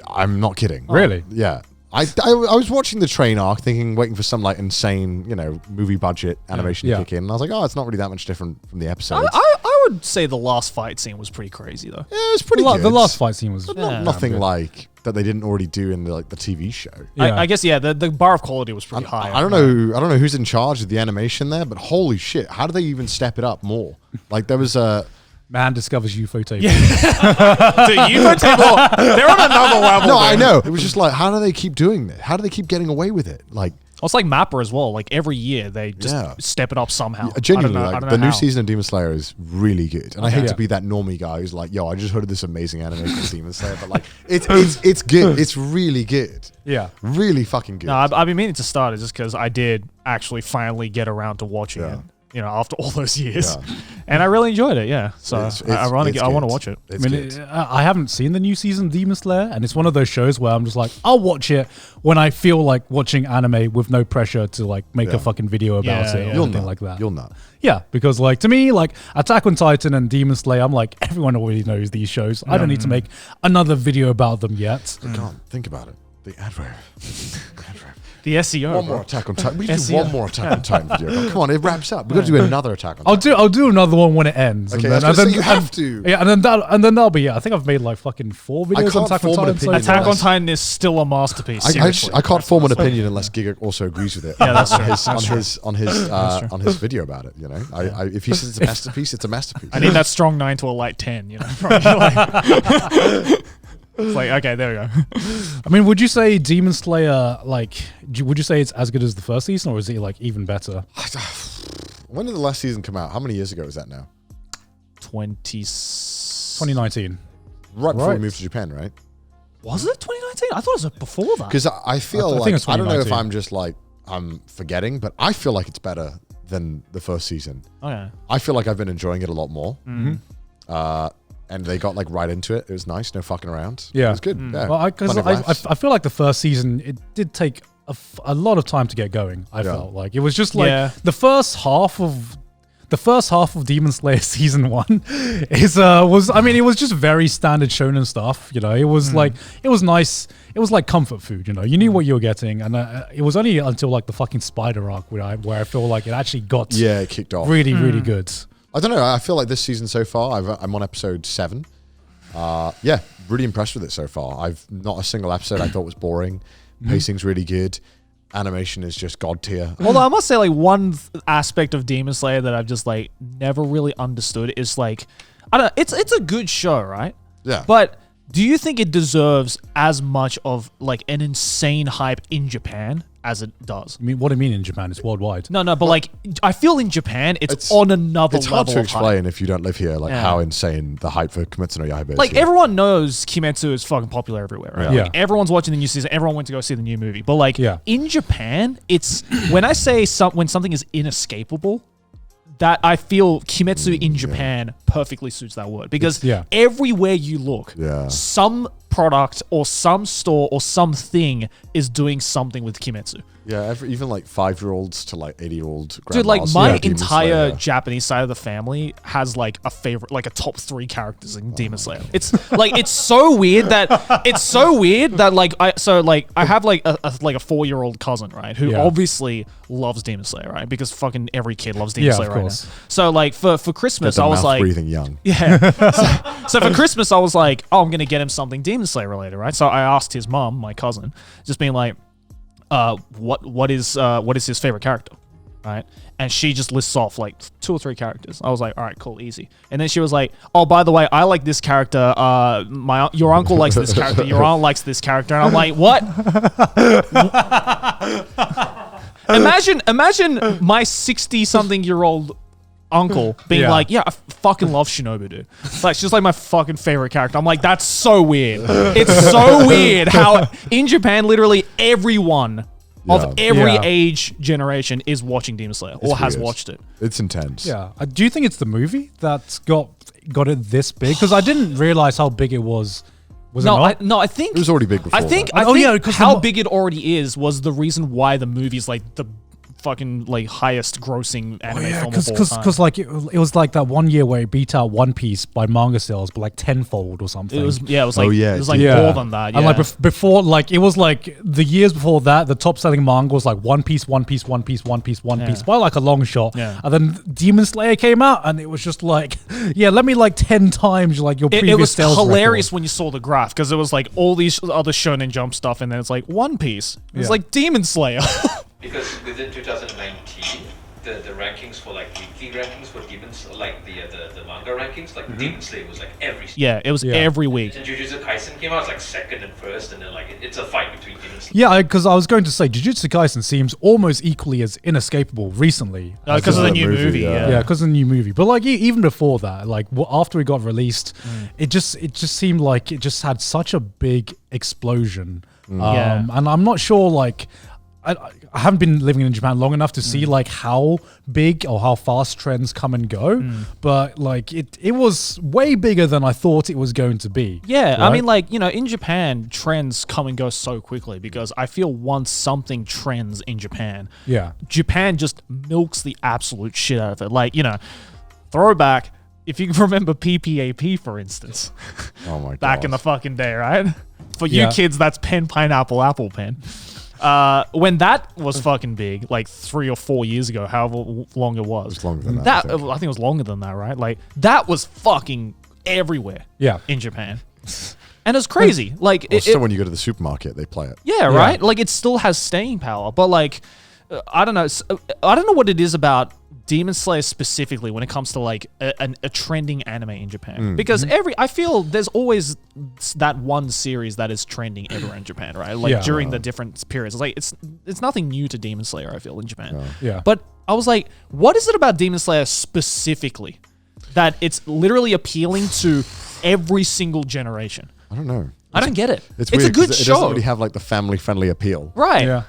I'm not kidding. Really? Yeah. I was watching the train arc waiting for some like insane, movie budget animation Yeah. to kick in. And I was like, oh, it's not really that much different from the episodes. I would say the last fight scene was pretty crazy though. yeah, it was pretty good. the last fight scene was But Yeah. nothing good. like that they didn't already do in the TV show. Yeah. I guess the bar of quality was pretty high. I don't know who's in charge of the animation there, but holy shit, how do they even step it up more? Like there was Man discovers UFO tape. Dude, UFO table, they're on another level. No, I know. It was just like, how do they keep doing this? How do they keep getting away with it? Like, It's like Mapper as well. Like every year they just step it up somehow. Genuinely, I don't know the new how. season of Demon Slayer is really good. And I hate to be that normie guy who's like, yo, I just heard of this amazing anime called Demon Slayer, but like, it's good. It's really good. Yeah. Really fucking good. No, I've been meaning to start it just because I did actually finally get around to watching it. You know, after all those years, and I really enjoyed it. Yeah, so I want to watch it. It's good. I haven't seen the new season of Demon Slayer, and it's one of those shows where I'm just like, I'll watch it when I feel like watching anime with no pressure to like make a fucking video about it or anything like that. You'll not. Yeah, because like to me, like Attack on Titan and Demon Slayer, I'm like, everyone already knows these shows. I don't need to make another video about them yet. I can't think about it. The adverb. The SEO. One more Attack on Titan. We do one more Attack on Titan video. Come on, it wraps up. We've got to do another Attack on Titan. I'll do another one when it ends. Okay, and then you have to. Yeah, and then that'll be I think I've made like fucking 4 videos on Attack on Titan. So Attack on Titan is still a masterpiece. I can't form an opinion unless Giga also agrees with it. Yeah, that's on his video about it. You know, if he says it's a masterpiece, it's a masterpiece. I need that strong 9 to a light 10. You know. It's like, okay, there we go. I mean, would you say Demon Slayer, like, would you say it's as good as the first season, or is it like even better? When did the last season come out? How many years ago was that now? 2019. Right before we moved to Japan, right? Was it 2019? I thought it was before that. Because I feel I think like, it's I don't know if 2019. I'm just like, I'm forgetting, but I feel like it's better than the first season. Okay. I feel like I've been enjoying it a lot more. And they got like right into it. It was nice, no fucking around. Yeah. It was good. Yeah. Well, Plenty of laughs. I feel like the first season, it did take a lot of time to get going. I felt like it was just like the first half of Demon Slayer season 1 it was just very standard shonen stuff. You know, it was like, it was nice. It was like comfort food. You know, you knew what you were getting, and it was only until like the fucking spider arc where I feel like it actually got it kicked off really really good. I don't know. I feel like this season so far, I'm on episode 7. Really impressed with it so far. I've not a single episode I thought was boring. Pacing's really good. Animation is just god tier. Although I must say, like, one aspect of Demon Slayer that I've just like never really understood is like, I don't know, it's a good show, right? Yeah. But do you think it deserves as much of like an insane hype in Japan as it does? I mean, what do you mean in Japan? It's worldwide. No, but like, I feel in Japan it's on another level. It's hard to of explain hype. if you don't live here, like how insane the hype for Kimetsu no Yaiba is. Like here. everyone knows Kimetsu is fucking popular everywhere, right? Yeah. Like, everyone's watching the new season. Everyone went to go see the new movie. But like in Japan, it's when I say when something is inescapable, that I feel Kimetsu in Japan perfectly suits that word, because everywhere you look, some product or some store or something is doing something with Kimetsu. Yeah, even like 5-year-olds to like 80-year-old grandmas. Dude, like my Demon entire Slayer. Japanese side of the family has like a favorite, like a top 3 characters in Demon Slayer. It's like it's so weird that like I have like a 4-year-old cousin, right, who obviously loves Demon Slayer, right, because fucking every kid loves Demon Slayer right now. So like for Christmas, I was like breathing young. Yeah. So for Christmas, I was like, oh, I'm gonna get him something Demon Slayer related, right? So I asked his mom, my cousin, just being like, what is his favorite character, right? And she just lists off like 2 or 3 characters. I was like, all right, cool, easy. And then she was like, oh, by the way, I like this character. Your uncle likes this character. Your aunt likes this character. And I'm like, what? Imagine my 60-something-year-old uncle being like, yeah, I fucking love Shinobu, dude. Like, she's like my fucking favorite character. I'm like, that's so weird. It's so weird how in Japan, literally everyone of every age generation is watching Demon Slayer or has watched it. It's intense. Yeah. Do you think it's the movie that got it this big? Because I didn't realize how big it was. I think it was already big before. I think because how big it already is was the reason why the movie's like the fucking like highest grossing anime film of all time. Because like it was like that one year where it beat out One Piece by manga sales, but like tenfold or something. It was like more than that. Yeah. And like before, like it was like the years before that, the top selling manga was like One Piece by like a long shot. Yeah. And then Demon Slayer came out, and it was just like, let me like 10 times like your previous. It was sales hilarious record. when you saw the graph, because it was like all these other Shonen Jump stuff, and then it's like One Piece. It's like Demon Slayer. Because within 2019, the rankings for like weekly weekly rankings for Demons, like the manga rankings. Like Demon Slayer was like every. Yeah, it was every week. And Jujutsu Kaisen came out, it's like second and first, and then like it's a fight between Demon Slayer. Yeah, because I was going to say Jujutsu Kaisen seems almost equally as inescapable recently. Because of the new movie. Yeah, because of the new movie. But like even before that, like after it got released, it just seemed like it just had such a big explosion. And I'm not sure like. I haven't been living in Japan long enough to see like how big or how fast trends come and go, but like it was way bigger than I thought it was going to be. Yeah, right? I mean, like, you know, in Japan, trends come and go so quickly because I feel once something trends in Japan, Japan just milks the absolute shit out of it. Like, you know, throwback, if you can remember PPAP, for instance. Oh my god. Back in the fucking day, right? For you kids, that's pen, pineapple, apple pen. When that was fucking big, like 3 or 4 years ago, however long it was. It was longer than that. I think it was longer than that, right? Like that was fucking everywhere. In Japan, and it's crazy. Like still, when you go to the supermarket, they play it. Yeah, right. Like it still has staying power, but like I don't know. I don't know what it is about Demon Slayer specifically when it comes to like a trending anime in Japan, because I feel there's always that one series that is trending everywhere in Japan, right? Like during the different periods, it's like it's nothing new to Demon Slayer. I feel in Japan, But I was like, what is it about Demon Slayer specifically that it's literally appealing to every single generation? I don't know. I don't get it. It's a weird good 'cause show. It doesn't really have like the family-friendly appeal, right? Yeah.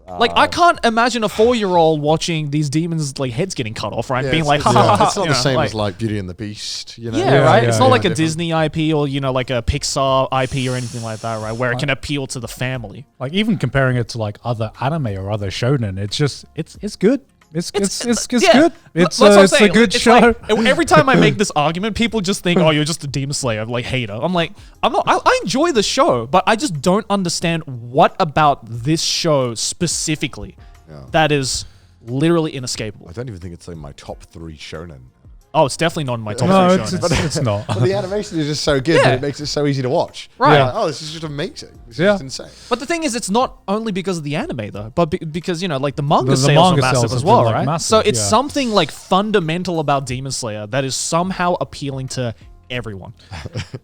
Like I can't imagine a 4-year-old watching these demons like heads getting cut off, right? Being like, ha ha ha. It's not you the know, same like, as like Beauty and the Beast, you know? right? It's not like a different. Disney IP or, you know, like a Pixar IP or anything like that, right? Where it can appeal to the family. Like even comparing it to like other anime or other shonen, it's just it's good. It's good. It's That's what I'm it's a saying. good It's show. like, every time I make this argument, people just think, "Oh, you're just a Demon Slayer like hater." I'm like, I'm not. I enjoy the show, but I just don't understand what about this show specifically that is literally inescapable. I don't even think it's like my top 3 shonen. Oh, it's definitely not in my top No, 3 it's not. But the animation is just so good that it makes it so easy to watch. Right. Like, oh, this is just amazing. This is just insane. But the thing is, it's not only because of the anime though, but because, you know, like the manga The sales manga are massive sales as have well, been, like, right? massive, So it's yeah. something like fundamental about Demon Slayer that is somehow appealing to everyone,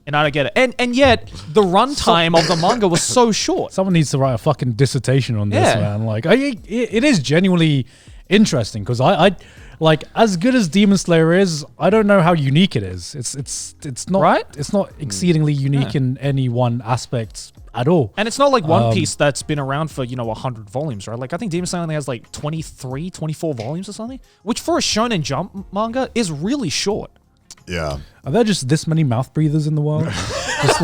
and I don't get it. And yet the runtime of the manga was so short. Someone needs to write a fucking dissertation on this, man. Like, it is genuinely interesting because I like, as good as Demon Slayer is, I don't know how unique it is. It's not Right? It's not exceedingly unique in any one aspect at all. And it's not like One Piece that's been around for, you know, 100 volumes, right? Like I think Demon Slayer only has like 23, 24 volumes or something, which for a Shonen Jump manga is really short. Yeah. Are there just this many mouth breathers in the world? just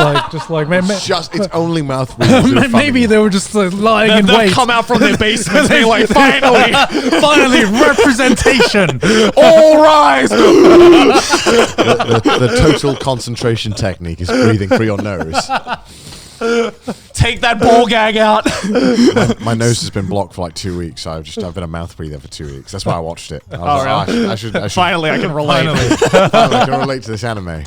like man, It's only mouth breathers. maybe they were just lying in They'll wait. come out from their basements being like, finally, Finally, representation. all rise. the total concentration technique is breathing through your nose. Take that ball gag out. My nose has been blocked for like 2 weeks, so I've been a mouth breather for 2 weeks. That's why I watched it. I was like, I should Finally, I can relate. I can relate to this anime.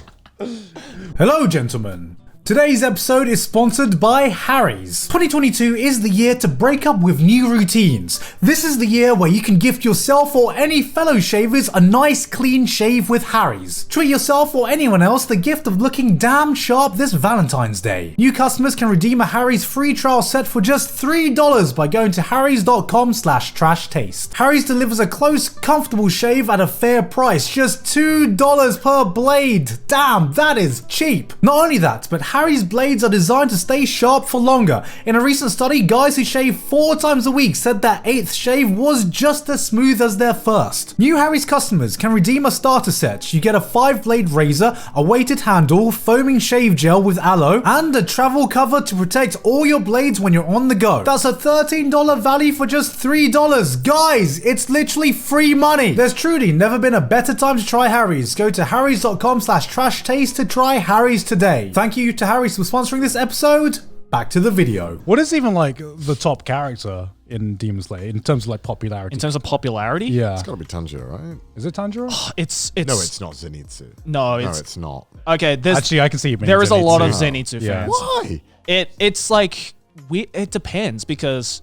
Hello, gentlemen. Today's episode is sponsored by Harry's. 2022 is the year to break up with new routines. This is the year where you can gift yourself or any fellow shavers a nice clean shave with Harry's. Treat yourself or anyone else the gift of looking damn sharp this Valentine's Day. New customers can redeem a Harry's free trial set for just $3 by going to harrys.com/trashtaste. Harry's delivers a close, comfortable shave at a fair price, just $2 per blade. Damn, that is cheap. Not only that, but Harry's blades are designed to stay sharp for longer. In a recent study, guys who shave 4 times a week said their 8th shave was just as smooth as their first. New Harry's customers can redeem a starter set. You get a 5-blade razor, a weighted handle, foaming shave gel with aloe, and a travel cover to protect all your blades when you're on the go. That's a $13 value for just $3. Guys, it's literally free money. There's truly never been a better time to try Harry's. Go to harrys.com/trashtaste to try Harry's today. Thank you to Harry's for sponsoring this episode. Back to the video. What is even like the top character in Demon Slayer in terms of like popularity? In terms of popularity? Yeah. It's got to be Tanjiro, right? Is it Tanjiro? It's No, it's not Zenitsu. No, No, it's it's not. okay. Actually, I can see it being there is a lot of Zenitsu. Zenitsu Yeah. fans. Why? It's like it depends because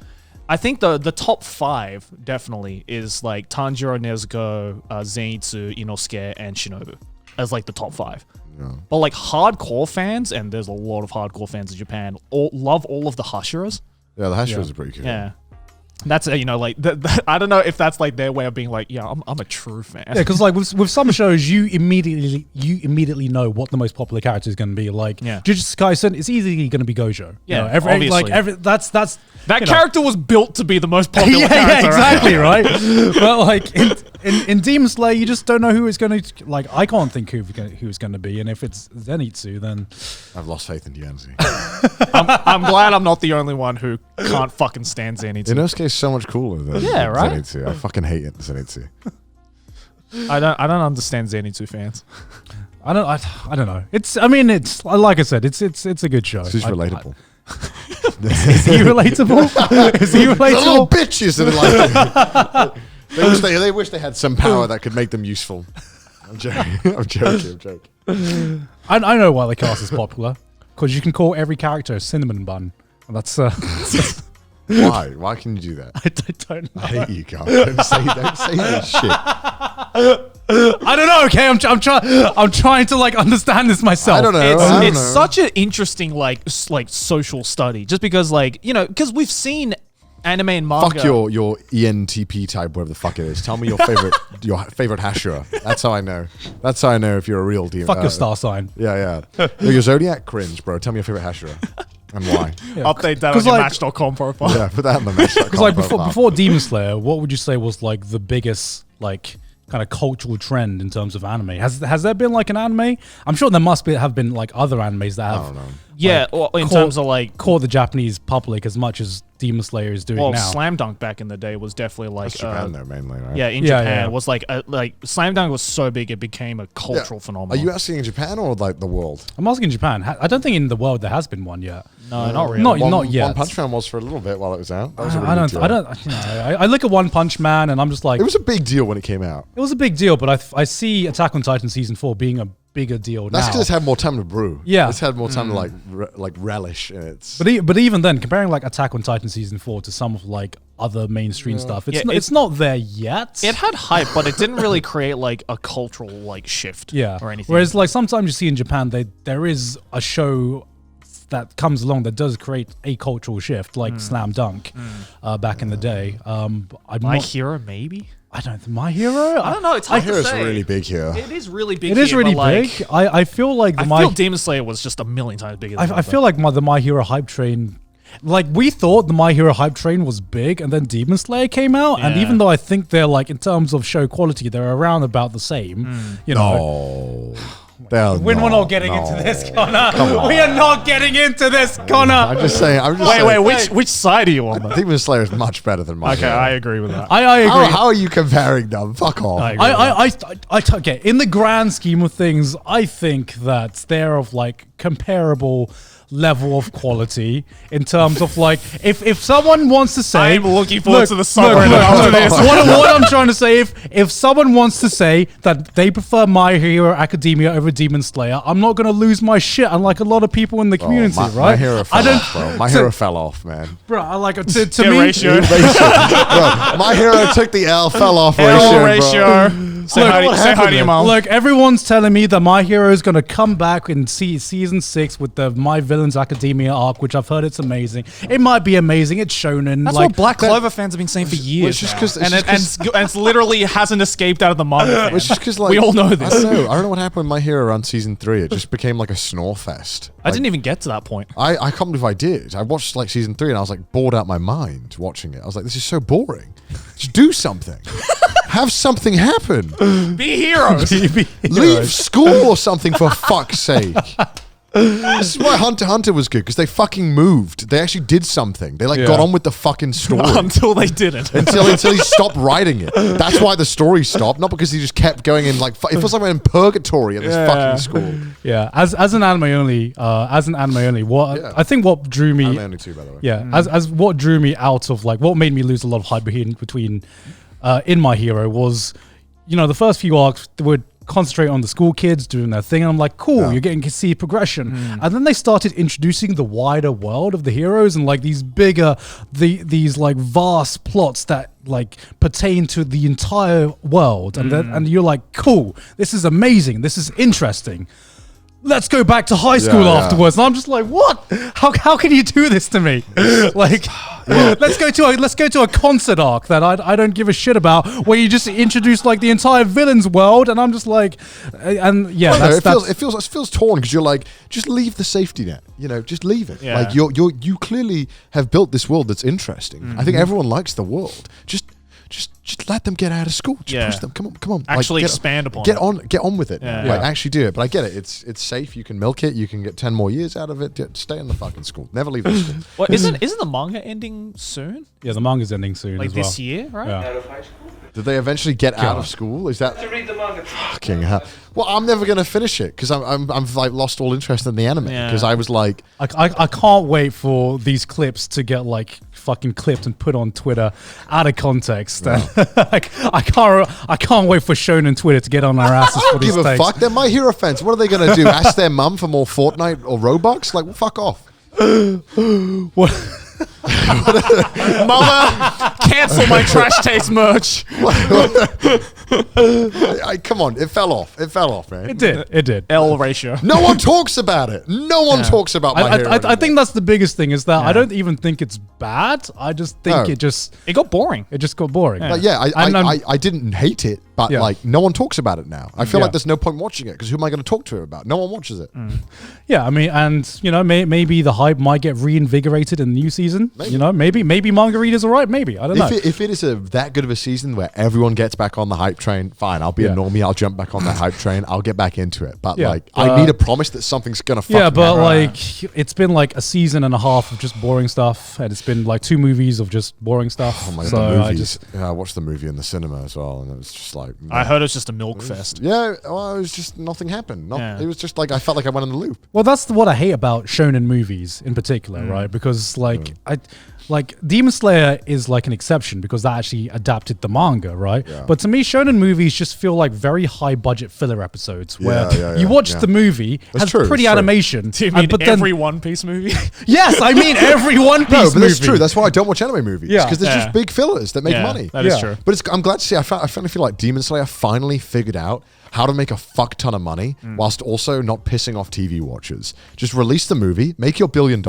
I think the top 5 definitely is like Tanjiro, Nezuko, Zenitsu, Inosuke, and Shinobu as like the top 5. Yeah. But like hardcore fans, and there's a lot of hardcore fans in Japan, love all of the Hashiras. Yeah, the Hashiras are pretty cool. Yeah. That's like I don't know if that's like their way of being like, yeah, I'm a true fan. Yeah, because like with some shows, you immediately know what the most popular character is going to be. Like Jujutsu Kaisen, it's easily going to be Gojo. Yeah, obviously. That's that character was built to be the most popular character. Yeah, exactly, right? But like in Demon Slayer, you just don't know who it's going to. Like, I can't think who it's going to be, and if it's Zenitsu, then I've lost faith in humanity. I'm glad I'm not the only one who can't fucking stand Zenitsu. Inosuke is so much cooler than right? Zenitsu. I fucking hate it, Zenitsu. I don't understand Zenitsu fans. I don't know. It's like I said, it's a good show. He's relatable. Is he relatable? Is he relatable? The little bitches that are like they wish they had some power that could make them useful. I'm joking. I know why the cast is popular. Because you can call every character a cinnamon bun. And that's why? Why can you do that? I don't know. I hate you, Garnt. Don't say this shit. I don't know. Okay, I'm trying to like understand this myself. I don't know. It's such an interesting like social study, just because like because we've seen anime and manga. Fuck your ENTP type, whatever the fuck it is. Tell me your favorite Hashira. That's how I know. That's how I know if you're a real demon. Fuck your star sign. Yeah. Your zodiac, cringe, bro. Tell me your favorite Hashira and why. Update that on your Match.com profile. Yeah, put that on the Match.com Because like before Demon Slayer, what would you say was like the biggest like kind of cultural trend in terms of anime? Has there been like an anime? I'm sure there have been like other animes that have. I don't know. Yeah, well, in terms of like caught the Japanese public as much as Demon Slayer is doing now. Slam Dunk back in the day was definitely like That's Japan though, mainly, right? Yeah, in Japan it was like Slam Dunk was so big it became a cultural phenomenon. Are you asking in Japan or like the world? I'm asking Japan. I don't think in the world there has been one yet. No, not really. Not yet. One Punch Man was for a little bit while it was out. That was I look at One Punch Man and I'm just like, it was a big deal when it came out. It was a big deal, but I see Attack on Titan season 4 being a bigger deal now. That's because it's had more time to brew. Yeah, it's had more time to like relish in it. But even then, comparing like Attack on Titan season 4 to some of like other mainstream stuff, it's not there yet. It had hype, but it didn't really create like a cultural like shift. Or anything. Whereas like sometimes you see in Japan, there is a show that comes along that does create a cultural shift, like Slam Dunk back in the day. My Hero, maybe. I don't think My Hero. I don't know. It's hard to say. My Hero's really big here. It is really big. It is really big. I feel like I feel Demon Slayer was just a million times bigger. I feel like the My Hero hype train. Like we thought the My Hero hype train was big, and then Demon Slayer came out, and even though I think they're like in terms of show quality, they're around about the same. You know. We're not getting into this, Connor. We are not getting into this, Connor. I'm just saying. Wait. Which side are you on? Demon Slayer is much better than My Hero. Okay, I agree with that. I agree. How are you comparing them? Fuck off. Okay. In the grand scheme of things, I think that they're of like comparable level of quality in terms of like if someone wants to say I'm looking forward to the summer what I'm trying to say, if someone wants to say that they prefer My Hero Academia over Demon Slayer, I'm not going to lose my shit, unlike a lot of people in the community, right? My Hero fell off, bro. My Hero fell off, man. Bro, I like to me ratio. Bro, My Hero took the L, fell off ratio. Say hi to your mom. Look, everyone's telling me that My Hero is going to come back in season 6 with the My Villains Academia arc, which I've heard it's amazing. It might be amazing. It's shonen. That's what Black Clover fans have been saying for years. And it's literally hasn't escaped out of the manga. It's just because like, we all know this. I don't know what happened with My Hero around season 3. It just became like a snore fest. I didn't even get to that point. I can't believe I did. I watched like season 3 and I was like bored out my mind watching it. I was like, this is so boring. Just do something. Have something happen. Be heroes. Leave school or something, for fuck's sake. This is why Hunter x Hunter was good, because they fucking moved. They actually did something. They like got on with the fucking story. Until they didn't. Until he stopped writing it. That's why the story stopped, not because he just kept going in like it feels like we're in purgatory at this fucking school. Yeah, as an anime only, I think what drew me anime only too, by the way. Yeah, as what drew me out of like what made me lose a lot of hype between in My Hero was, the first few arcs were concentrate on the school kids doing their thing. And I'm like, cool, you're getting to see progression. And then they started introducing the wider world of the heroes and like these bigger, these like vast plots that like pertain to the entire world. And then, and you're like, cool, this is amazing. This is interesting. Let's go back to high school afterwards. And I'm just like, what? How can you do this to me? Like, let's go to a concert arc that I don't give a shit about, where you just introduce like the entire villain's world, and I'm just like, and yeah, it feels torn because you're like, just leave the safety net, just leave it. Yeah. Like you clearly have built this world that's interesting. I think everyone likes the world. Just let them get out of school. Just push them. Come on. Actually expand upon it. it. Get on with it. Yeah. Like actually do it. But I get it. It's safe. You can milk it. You can get 10 more years out of it. Stay in the fucking school. Never leave the school. Well, isn't the manga ending soon? Yeah, the manga's ending soon. Like as well. this year, right? Yeah. Out of high school? Did they eventually get out of school? Is that To read the manga. fucking hell? Well, I'm never gonna finish it because I'm like lost all interest in the anime because I was like, I can't wait for these clips to get like fucking clipped and put on Twitter out of context. And I can't wait for Shonen Twitter to get on our asses for these give a takes. fuck. They're My Hero fans. What are they gonna do? Ask their mum for more Fortnite or Robux? Like, fuck off. Mama, cancel my Trash Takes merch. Come on, it fell off. It fell off, man. It did. L ratio. No one talks about it. No one talks about My Hero. I think that's the biggest thing is that I don't even think it's bad. I just think it got boring. It just got boring. Like, I didn't hate it, but like no one talks about it now. I feel like there's no point watching it because who am I going to talk to it about? No one watches it. Yeah, I mean, and maybe the hype might get reinvigorated in the new season. Maybe. Maybe manga readers are right. Maybe I don't know. If it is that good of a season where everyone gets back on the hype train, fine. I'll be a normie. I'll jump back on that hype train. I'll get back into it. But I need a promise that something's gonna. Yeah, but like it's been like a season and a half of just boring stuff, and it's been like 2 movies of just boring stuff. Oh my god, so the movies. I watched the movie in the cinema as well, and it was just like. I heard it's just a milk fest. Yeah, well, it was just nothing happened. It was just like I felt like I went in the loop. Well, that's what I hate about shonen movies in particular, right? Because Demon Slayer is like an exception because that actually adapted the manga, right? Yeah. But to me, shonen movies just feel like very high budget filler episodes where you watch the movie, has pretty animation. Do you mean every One Piece movie? Yes, I mean every One Piece movie. No, but that's true. That's why I don't watch anime movies. Yeah. Because there's just big fillers that make money. That is true. But I'm glad to see, I finally feel like Demon Slayer finally figured out how to make a fuck ton of money whilst also not pissing off TV watchers. Just release the movie, make your $1 billion,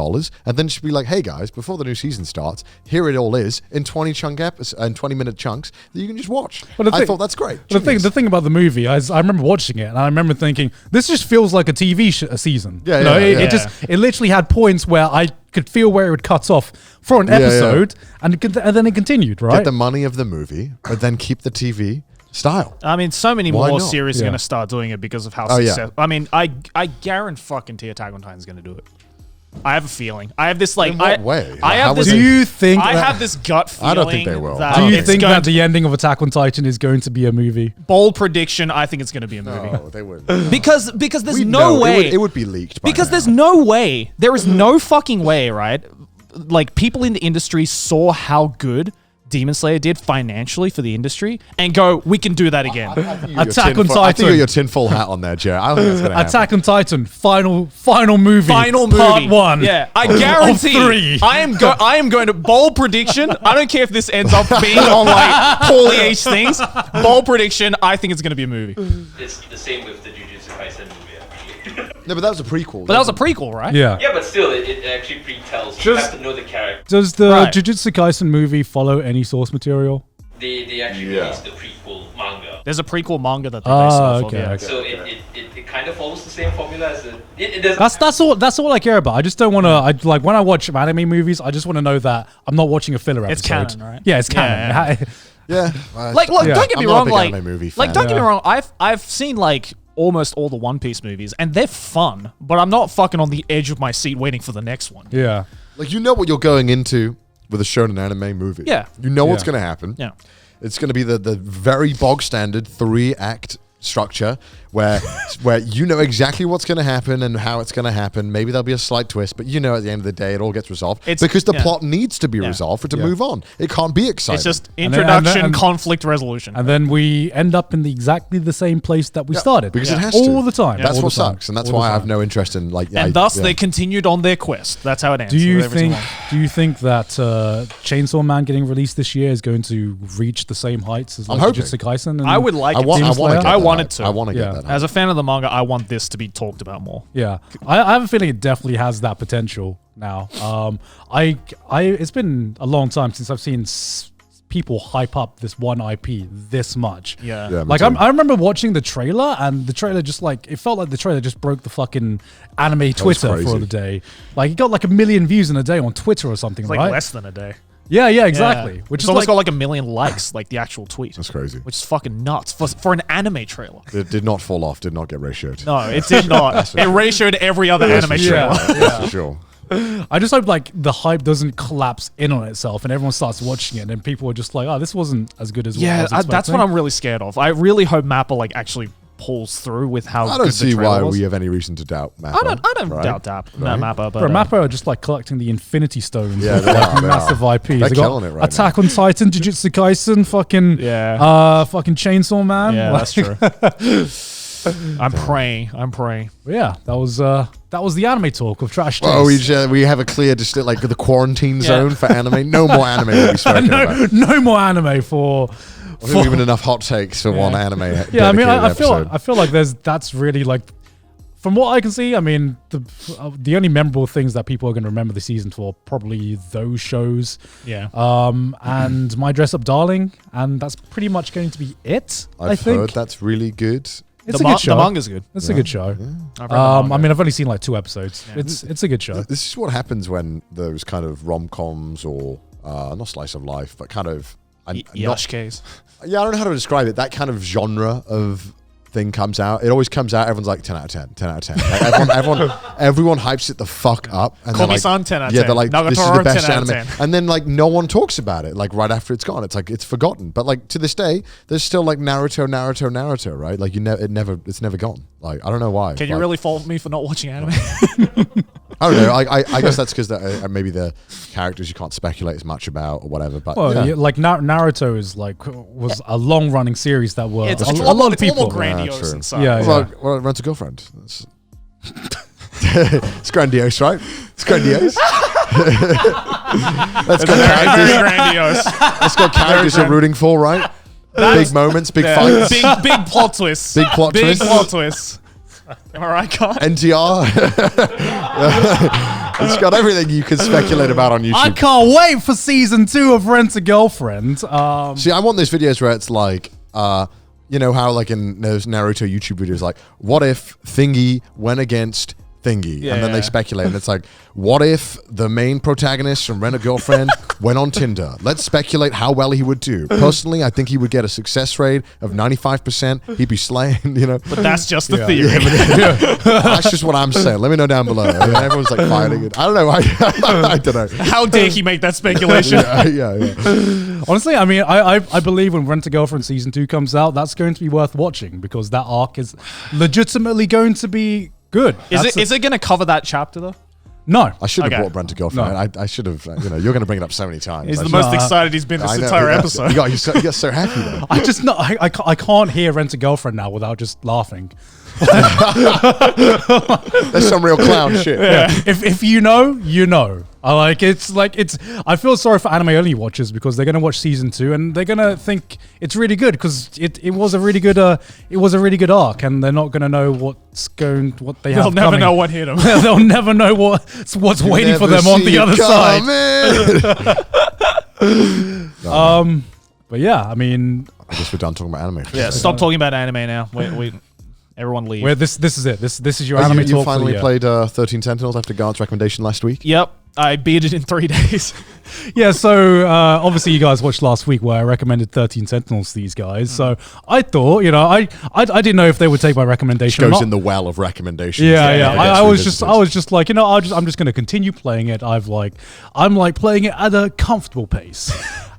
and then just be like, hey guys, before the new season starts, here it all is in 20-minute chunks that you can just watch. I thought that's great. The thing about the movie, I remember watching it and I remember thinking, this just feels like a TV season. It literally had points where I could feel where it would cut off for an episode, and then it continued, right? Get the money of the movie, but then keep the TV style. I mean, so many more series are going to start doing it because of how successful. I mean, I guarantee Attack on Titan is going to do it. I have a feeling. I have this like. In what way? I have this. Do you think? I have this gut feeling. I don't think they will. Do you think that the ending of Attack on Titan is going to be a movie? Bold prediction. I think it's going to be a movie. No, they wouldn't. Because there's no way it would be leaked. Because there's no way. There is no fucking way, right? Like people in the industry saw how good Demon Slayer did financially for the industry and go, we can do that again. Attack on Titan. I think you got your tinfoil hat on there, Jerry. I don't think that's going to happen. Attack on Titan, final movie. Part 1. Yeah, I guarantee. 3. I am going to bold prediction. I don't care if this ends up being on like poorly aged things. Bold prediction. I think it's going to be a movie. It's the same with the Jujutsu Kaisen movie, actually. No, but that was a prequel. But that was a prequel, right? Yeah. Yeah, but still, it actually pre-tells. You have to know the character. Does the Jujutsu Kaisen movie follow any source material? They actually released the prequel manga. There's a prequel manga that they based it off of. Yeah. So it kind of follows the same formula as it does. That's all I care about. I just don't want to. Like when I watch anime movies, I just want to know that I'm not watching a filler episode. It's canon, right? Yeah, it's canon. Yeah. Like, look, don't get me wrong. Like, don't get me wrong. I've seen like almost all the One Piece movies, and they're fun. But I'm not fucking on the edge of my seat waiting for the next one. Yeah. Like you know what you're going into with a shonen anime movie. Yeah. You know what's going to happen. Yeah. It's going to be the very bog standard 3-act structure where you know exactly what's going to happen and how it's going to happen. Maybe there'll be a slight twist, but at the end of the day, it all gets resolved because the plot needs to be resolved for it to move on. It can't be exciting. It's just introduction, conflict resolution. And then we end up in exactly the same place that we started. Because it has all to. the time. That's what sucks. And that's why I have no interest in they continued on their quest. That's how it ends. Do you think that Chainsaw Man getting released this year is going to reach the same heights as Jujutsu Kaisen? I would like it. I want it to. I want to get that. As a fan of the manga, I want this to be talked about more. Yeah, I have a feeling it definitely has that potential now. It's been a long time since I've seen people hype up this one IP this much. Yeah like I remember watching the trailer, and the trailer just it felt like the trailer just broke the fucking anime Twitter for the day. Like it got like 1 million views in a day on Twitter or something, it's like right? less than a day. Yeah, exactly. Yeah. Which it's is almost got like 1 million likes, like the actual tweet. That's crazy. Which is fucking nuts for an anime trailer. It did not fall off. Did not get ratioed. No, it did not. It ratioed every other anime trailer. Yeah, for sure. I just hope like the hype doesn't collapse in on itself and everyone starts watching it, and then people are just like, "Oh, this wasn't as good as what I was expecting." That's what I'm really scared of. I really hope Mappa like actually pulls through with how I good don't see the trailer why was. we have any reason to doubt Mappa. I don't doubt Mappa, but Bro, Mappa are just like collecting the Infinity Stones. Yeah, they are massive IPs. They're They killing got it right Attack on Titan, Jujutsu Kaisen, fucking Chainsaw Man. Yeah, like, that's true. I'm praying. Yeah, that was the anime talk of Trash Well, Taste. we have a clear like the quarantine zone for anime. No more anime will be spoken about. No more anime for. I think even enough hot takes for one anime. Yeah, I mean, I episode. feel like that's really like, from what I can see, I mean, the only memorable things that people are going to remember the season for probably those shows. Yeah. Mm-hmm. And My Dress Up Darling, and that's pretty much going to be it. I think heard that's really good. It's a good show. The manga's good. It's a good show. Yeah. I mean, I've only seen like 2 episodes. Yeah. It's a good show. This is what happens when those kind of rom-coms or not slice of life, but kind of Yashike's. Yeah, I don't know how to describe it. That kind of genre of thing comes out. It always comes out. Everyone's like 10 out of 10, 10 out of 10. Like everyone hypes it the fuck up. And Komi-san 10 out of 10. Yeah, they're like, this is the Nagatoro, best 10 out of anime. 10. And then like no one talks about it. Like right after it's gone, it's like it's forgotten. But like to this day, there's still like Naruto, right? Like it's never gone. Like I don't know why. Can you really fault me for not watching anime? I don't know. I guess that's because maybe the characters you can't speculate as much about or whatever. But like Naruto is was a long running series that were it's a lot of people. More grandiose and stuff. Yeah. Well, Rent a Girlfriend. It's grandiose, right? It's grandiose. Let's go characters. Grandiose. Let's go characters you're rooting for, right? Big moments, big fights, big plot twists. Big plot twists. Am I right, Garnt? NTR. It's got everything you can speculate about on YouTube. I can't wait for season 2 of Rent a Girlfriend. See, I want those videos where it's like, you know how like in those Naruto YouTube videos, like, what if Thingy went against Thingy? And then they speculate, and it's like, what if the main protagonist from Rent a Girlfriend went on Tinder? Let's speculate how well he would do. Personally, I think he would get a success rate of 95%. He'd be slaying, you know. But that's just the theory. That's just what I'm saying. Let me know down below. And everyone's like fighting it. I don't know. I don't know. How dare he make that speculation? Yeah. Honestly, I mean, I believe when Rent a Girlfriend season 2 comes out, that's going to be worth watching because that arc is legitimately going to be good. Is it going to cover that chapter though? No. I should have brought Brent a Girlfriend. No. I should have, you're going to bring it up so many times. He's the most excited he's been this entire episode. You got so happy though. I can't hear Rent a Girlfriend now without just laughing. There's some real clown shit. Yeah. If you know, you know. I feel sorry for anime only watchers because they're gonna watch season 2 and they're gonna think it's really good because it was a really good arc and they're not gonna know what they have. They'll never know what hit them. They'll never know what's waiting for them on the other side. But yeah, I mean, I guess we're done talking about anime. Yeah, stop talking about anime now. Wait. Everyone leave. This is it. This is your anime talk. You finally played 13 Sentinels after Garnt's recommendation last week? Yep. I beat it in 3 days. Yeah, so obviously you guys watched last week where I recommended 13 Sentinels to these guys. So I thought, I didn't know if they would take my recommendation. It goes in the well of recommendations. Yeah. I was just like, I'm just going to continue playing it. I'm playing it at a comfortable pace.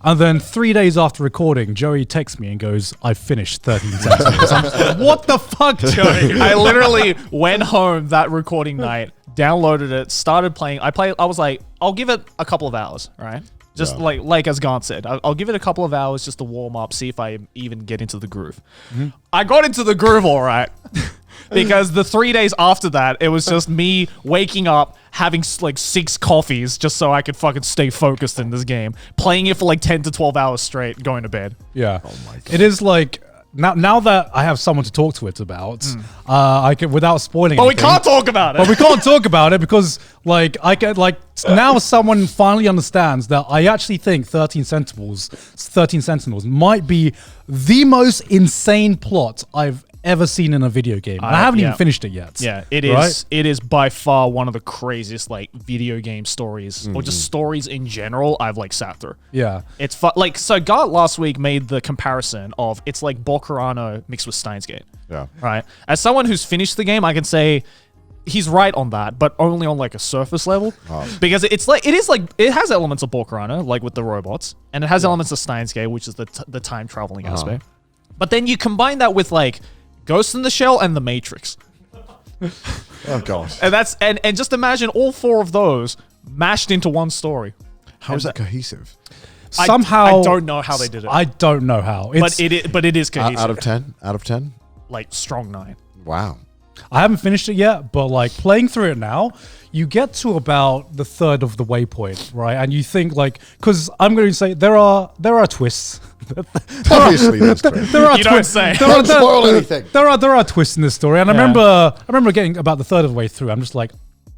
And then 3 days after recording, Joey texts me and goes, "I finished 13 Sentinels." I'm just like, what the fuck, Joey? I literally went home that recording night, downloaded it, started playing. I was like, I'll give it a couple of hours, right? Just like as Garnt said, I'll give it a couple of hours just to warm up, see if I even get into the groove. I got into the groove all right. Because the 3 days after that, it was just me waking up, having like 6 coffees just so I could fucking stay focused in this game, playing it for like 10 to 12 hours straight, going to bed. Yeah. Oh my God. It is like, now that I have someone to talk to it about, I can, without spoiling But anything. we can't talk about it. But we can't talk about it because, like, I get like now someone finally understands that I actually think 13 Sentinels might be the most insane plot I've ever seen in a video game. And I haven't even finished it yet. Yeah, it is. Right? It is by far one of the craziest like video game stories or just stories in general I've like sat through. Yeah, it's like so. Garnt last week made the comparison of it's like Bokksu mixed with Steins Gate. Yeah, right. As someone who's finished the game, I can say he's right on that, but only on like a surface level. Because it has elements of Bokksu, like with the robots, and it has elements of Steins Gate, which is the time traveling aspect. But then you combine that with like Ghost in the Shell and The Matrix. Oh god. And just imagine all 4 of those mashed into one story. How is that cohesive? Somehow I don't know how they did it. I don't know how. But it is cohesive. Out of 10? Out of 10? Like strong 9. Wow. I haven't finished it yet, but like playing through it now, you get to about the third of the waypoint, right? And you think like, because I'm going to say there are twists. Obviously, that's great. You don't say. Don't spoil anything. There are twists in this story, and I remember getting about the third of the way through. I'm just like,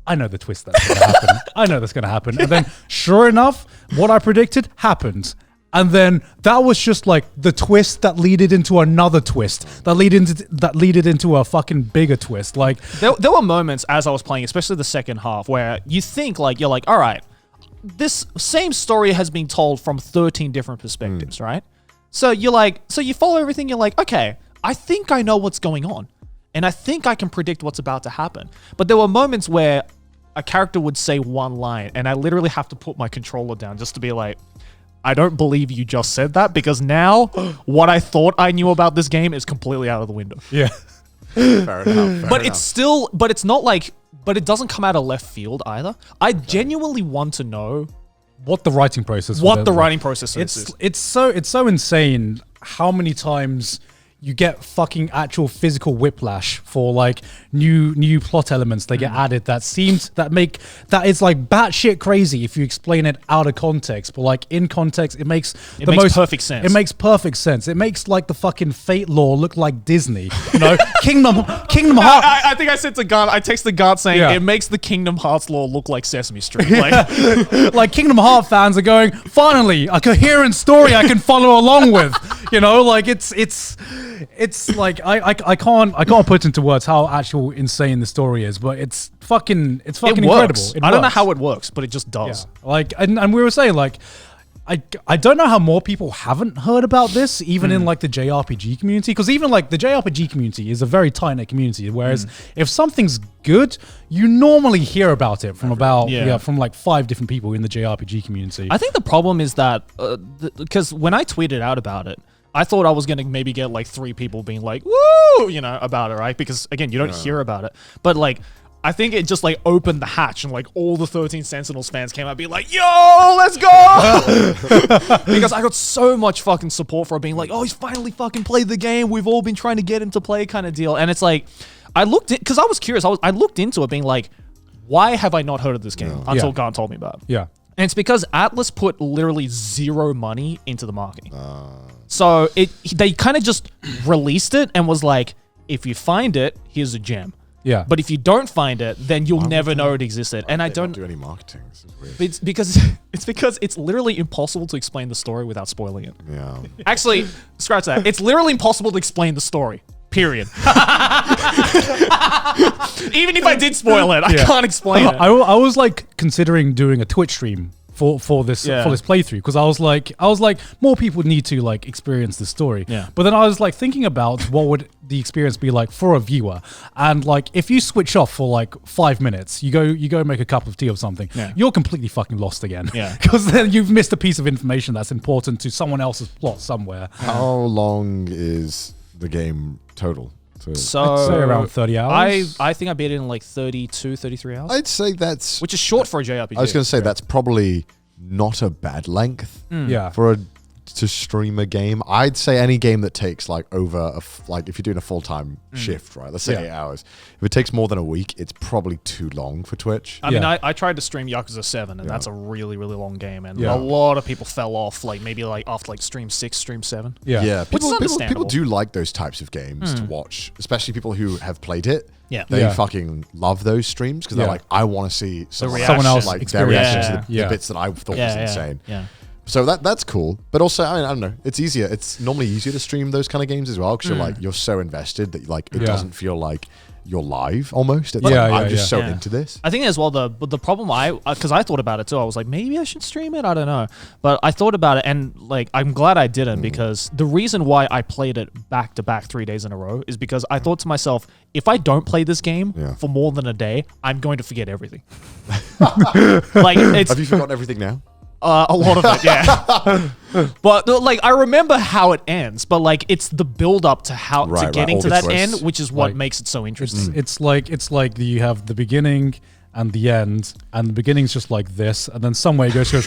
I know the twist that's going to happen. I know that's going to happen. And then, sure enough, what I predicted happened. And then that was just like the twist that leaded into another twist that leaded into a fucking bigger twist. Like there were moments as I was playing, especially the second half, where you think like you're like, all right, this same story has been told from 13 different perspectives, right? So you're like, so you follow everything. You're like, okay, I think I know what's going on, and I think I can predict what's about to happen. But there were moments where a character would say one line, and I literally have to put my controller down just to be like, I don't believe you just said that, because now what I thought I knew about this game is completely out of the window. Yeah. Fair enough. But it doesn't come out of left field either. I genuinely want to know what the writing process is. It's so insane how many times you get fucking actual physical whiplash for like new plot elements that get added that is like batshit crazy if you explain it out of context, but like in context it makes perfect sense. It makes perfect sense. It makes like the fucking Fate lore look like Disney. You know, Kingdom Hearts. I think I said to Garnt, I texted Garnt saying it makes the Kingdom Hearts lore look like Sesame Street. Like, like Kingdom Hearts fans are going, finally a coherent story I can follow along with. You know, like it's like I can't put into words how actual insane the story is, but it's fucking incredible. I don't know how it works, but it just does. Yeah. Like and we were saying like I don't know how more people haven't heard about this, even in like the JRPG community, because even like the JRPG community is a very tight-knit community, whereas if something's good, you normally hear about it from from like 5 different people in the JRPG community. I think the problem is that because when I tweeted out about it, I thought I was going to maybe get like 3 people being like, woo, you know, about it, right? Because again, you don't hear about it. But like, I think it just like opened the hatch and like all the 13 Sentinels fans came out being like, yo, let's go! Because I got so much fucking support for it being like, oh, he's finally fucking played the game. We've all been trying to get him to play kind of deal. And it's like, because I was curious. I looked into it being like, why have I not heard of this game until Garnt told me about it? Yeah. And it's because Atlas put literally 0 money into the marketing. So they kind of just released it and was like, if you find it, here's a gem. Yeah. But if you don't find it, then you'll never know it existed. And I don't do any marketing. This is weird. It's because it's literally impossible to explain the story without spoiling it. Yeah. Actually, scratch that. It's literally impossible to explain the story. Period. Even if I did spoil it, I can't explain it. I was like considering doing a Twitch stream for this playthrough, because I was like more people need to like experience the story. Yeah. But then I was like thinking about what would the experience be like for a viewer, and like if you switch off for like 5 minutes, you go make a cup of tea or something, you're completely fucking lost again. Yeah. Because then you've missed a piece of information that's important to someone else's plot somewhere. How long is the game total? So I'd say around 30 hours. I think I beat it in like 32, 33 hours. I'd say that's... Which is short for a JRPG. I was going to say that's probably not a bad length Yeah. for to stream a game. I'd say any game that takes like over like if you're doing a full-time shift, right? Let's say 8 hours. If it takes more than a week, it's probably too long for Twitch. I mean, I tried to stream Yakuza 7, and that's a really, really long game, and a lot of people fell off, like maybe like after like stream 6, stream 7. Yeah. Which is understandable. People do like those types of games to watch, especially people who have played it. Yeah. They fucking love those streams because they're like, I want to see someone else like their reaction to the bits that I thought was insane. Yeah. So that's cool, but also I don't know. It's easier. It's normally easier to stream those kind of games as well because you're so invested that like it doesn't feel like you're live almost. It's like, I'm just so into this. I think as well the problem because I thought about it too. I was like, maybe I should stream it. I don't know, but I thought about it and like I'm glad I didn't because the reason why I played it back to back 3 days in a row is because I thought to myself, if I don't play this game for more than a day, I'm going to forget everything. Like, have you forgotten everything now? A lot of it, yeah. But like, I remember how it ends, but like, it's the build up to how to getting to that end, which is what makes it so interesting. It's like you have the beginning and the end, and the beginning's just like this, and then somewhere it goes, and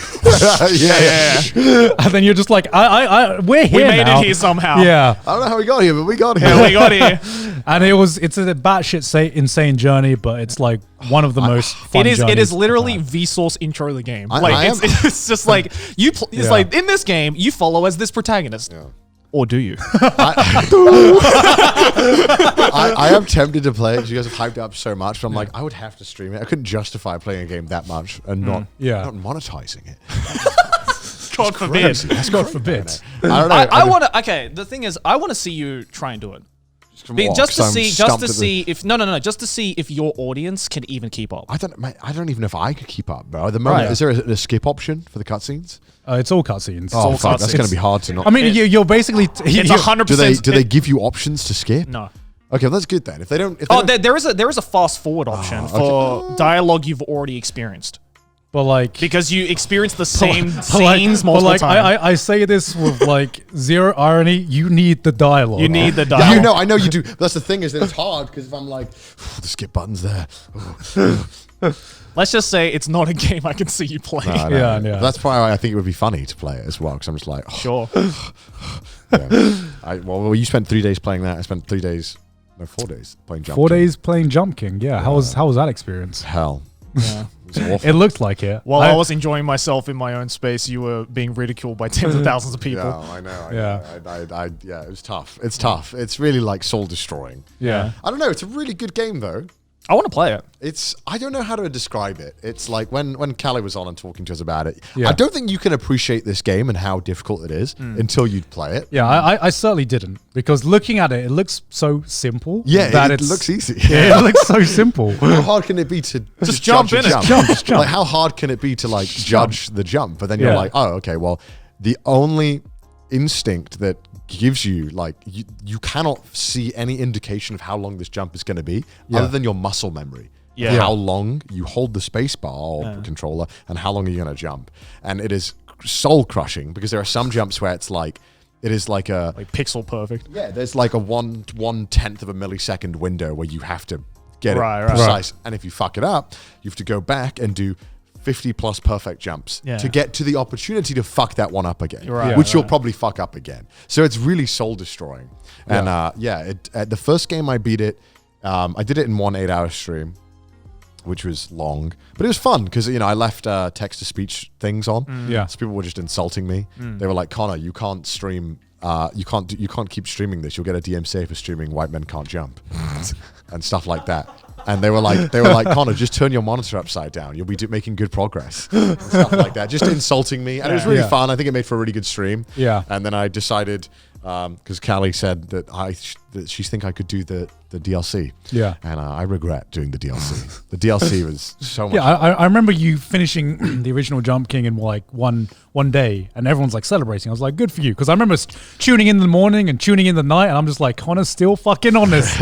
then you're just like, we're here. We made now. it here somehow. Yeah, I don't know how we got here, but we got here. Yeah, we got here. And it's a batshit insane journey, but it's like one of the most fun It is journeys literally I've had. Vsauce intro the game. I am- It's just like it's like in this game you follow as this protagonist. Yeah. Or do you? I am tempted to play it because you guys have hyped it up so much, but I'm like, I would have to stream it. I couldn't justify playing a game that much and not monetizing it. God forbid. God forbid. I don't know. I want to. Okay, the thing is, I want to see you try and do it. Just to see if your audience can even keep up. I don't even know if I could keep up, bro. At the moment, is there a skip option for the cutscenes? It's all cutscenes. Oh, fuck, that's going to be hard to not. I mean, you're basically. It's 100%. Do they give you options to skip? No. Okay, well, that's good then. If they don't, there is a fast forward option for dialogue you've already experienced. But like, because you experience the same scenes multiple times. I say this with like zero irony. You need the dialogue. You need the dialogue. I know you do. But that's the thing is that it's hard because if I'm like, the skip button's there. Let's just say it's not a game I can see you playing. No. Yeah. That's why I think it would be funny to play it as well because I'm just like, Sure. Well, you spent 3 days playing that. I spent 4 days playing Jump 4 King. days playing Jump King. Yeah. How was that experience? Hell. Yeah. It was awful. It looked like it. While I was enjoying myself in my own space, you were being ridiculed by tens of thousands of people. Yeah, I know. Yeah, it was tough. It's tough. It's really like soul destroying. Yeah. I don't know. It's a really good game though. I want to play it. I don't know how to describe it. It's like when Callie was on and talking to us about it. Yeah. I don't think you can appreciate this game and how difficult it is until you play it. Yeah, I certainly didn't, because looking at it looks so simple. Yeah, that it looks easy. Yeah, it looks so simple. How hard can it be to Just jump judge in a it. Just jump. Like how hard can it be to like judge the jump? But then you're like, oh, okay, well, the only instinct that gives you like you cannot see any indication of how long this jump is going to be other than your muscle memory. Yeah. How long you hold the space bar or controller and how long are you going to jump. And it is soul crushing because there are some jumps where it is like a pixel perfect. Yeah, there's like a 1/10 of a millisecond window where you have to get it precise. And if you fuck it up, you have to go back and do 50 plus perfect jumps to get to the opportunity to fuck that one up again, which you'll probably fuck up again. So it's really soul destroying. And the first game I beat it, I did it in 1 8-hour stream, which was long, but it was fun because I left text to speech things on. So people were just insulting me. They were like, Connor, you can't stream. You can't keep streaming this. You'll get a DMCA for streaming White Men Can't Jump and stuff like that. And they were like, Connor, just turn your monitor upside down. You'll be making good progress. And stuff like that. Just insulting me. And it was really fun. I think it made for a really good stream. Yeah. And then I decided, because Callie said that that she think I could do the DLC. Yeah. And I regret doing the DLC. The DLC was so much. Yeah, I remember you finishing the original Jump King in like one day, and everyone's like celebrating. I was like, good for you, because I remember tuning in the morning and tuning in the night, and I'm just like, Connor's still fucking on this,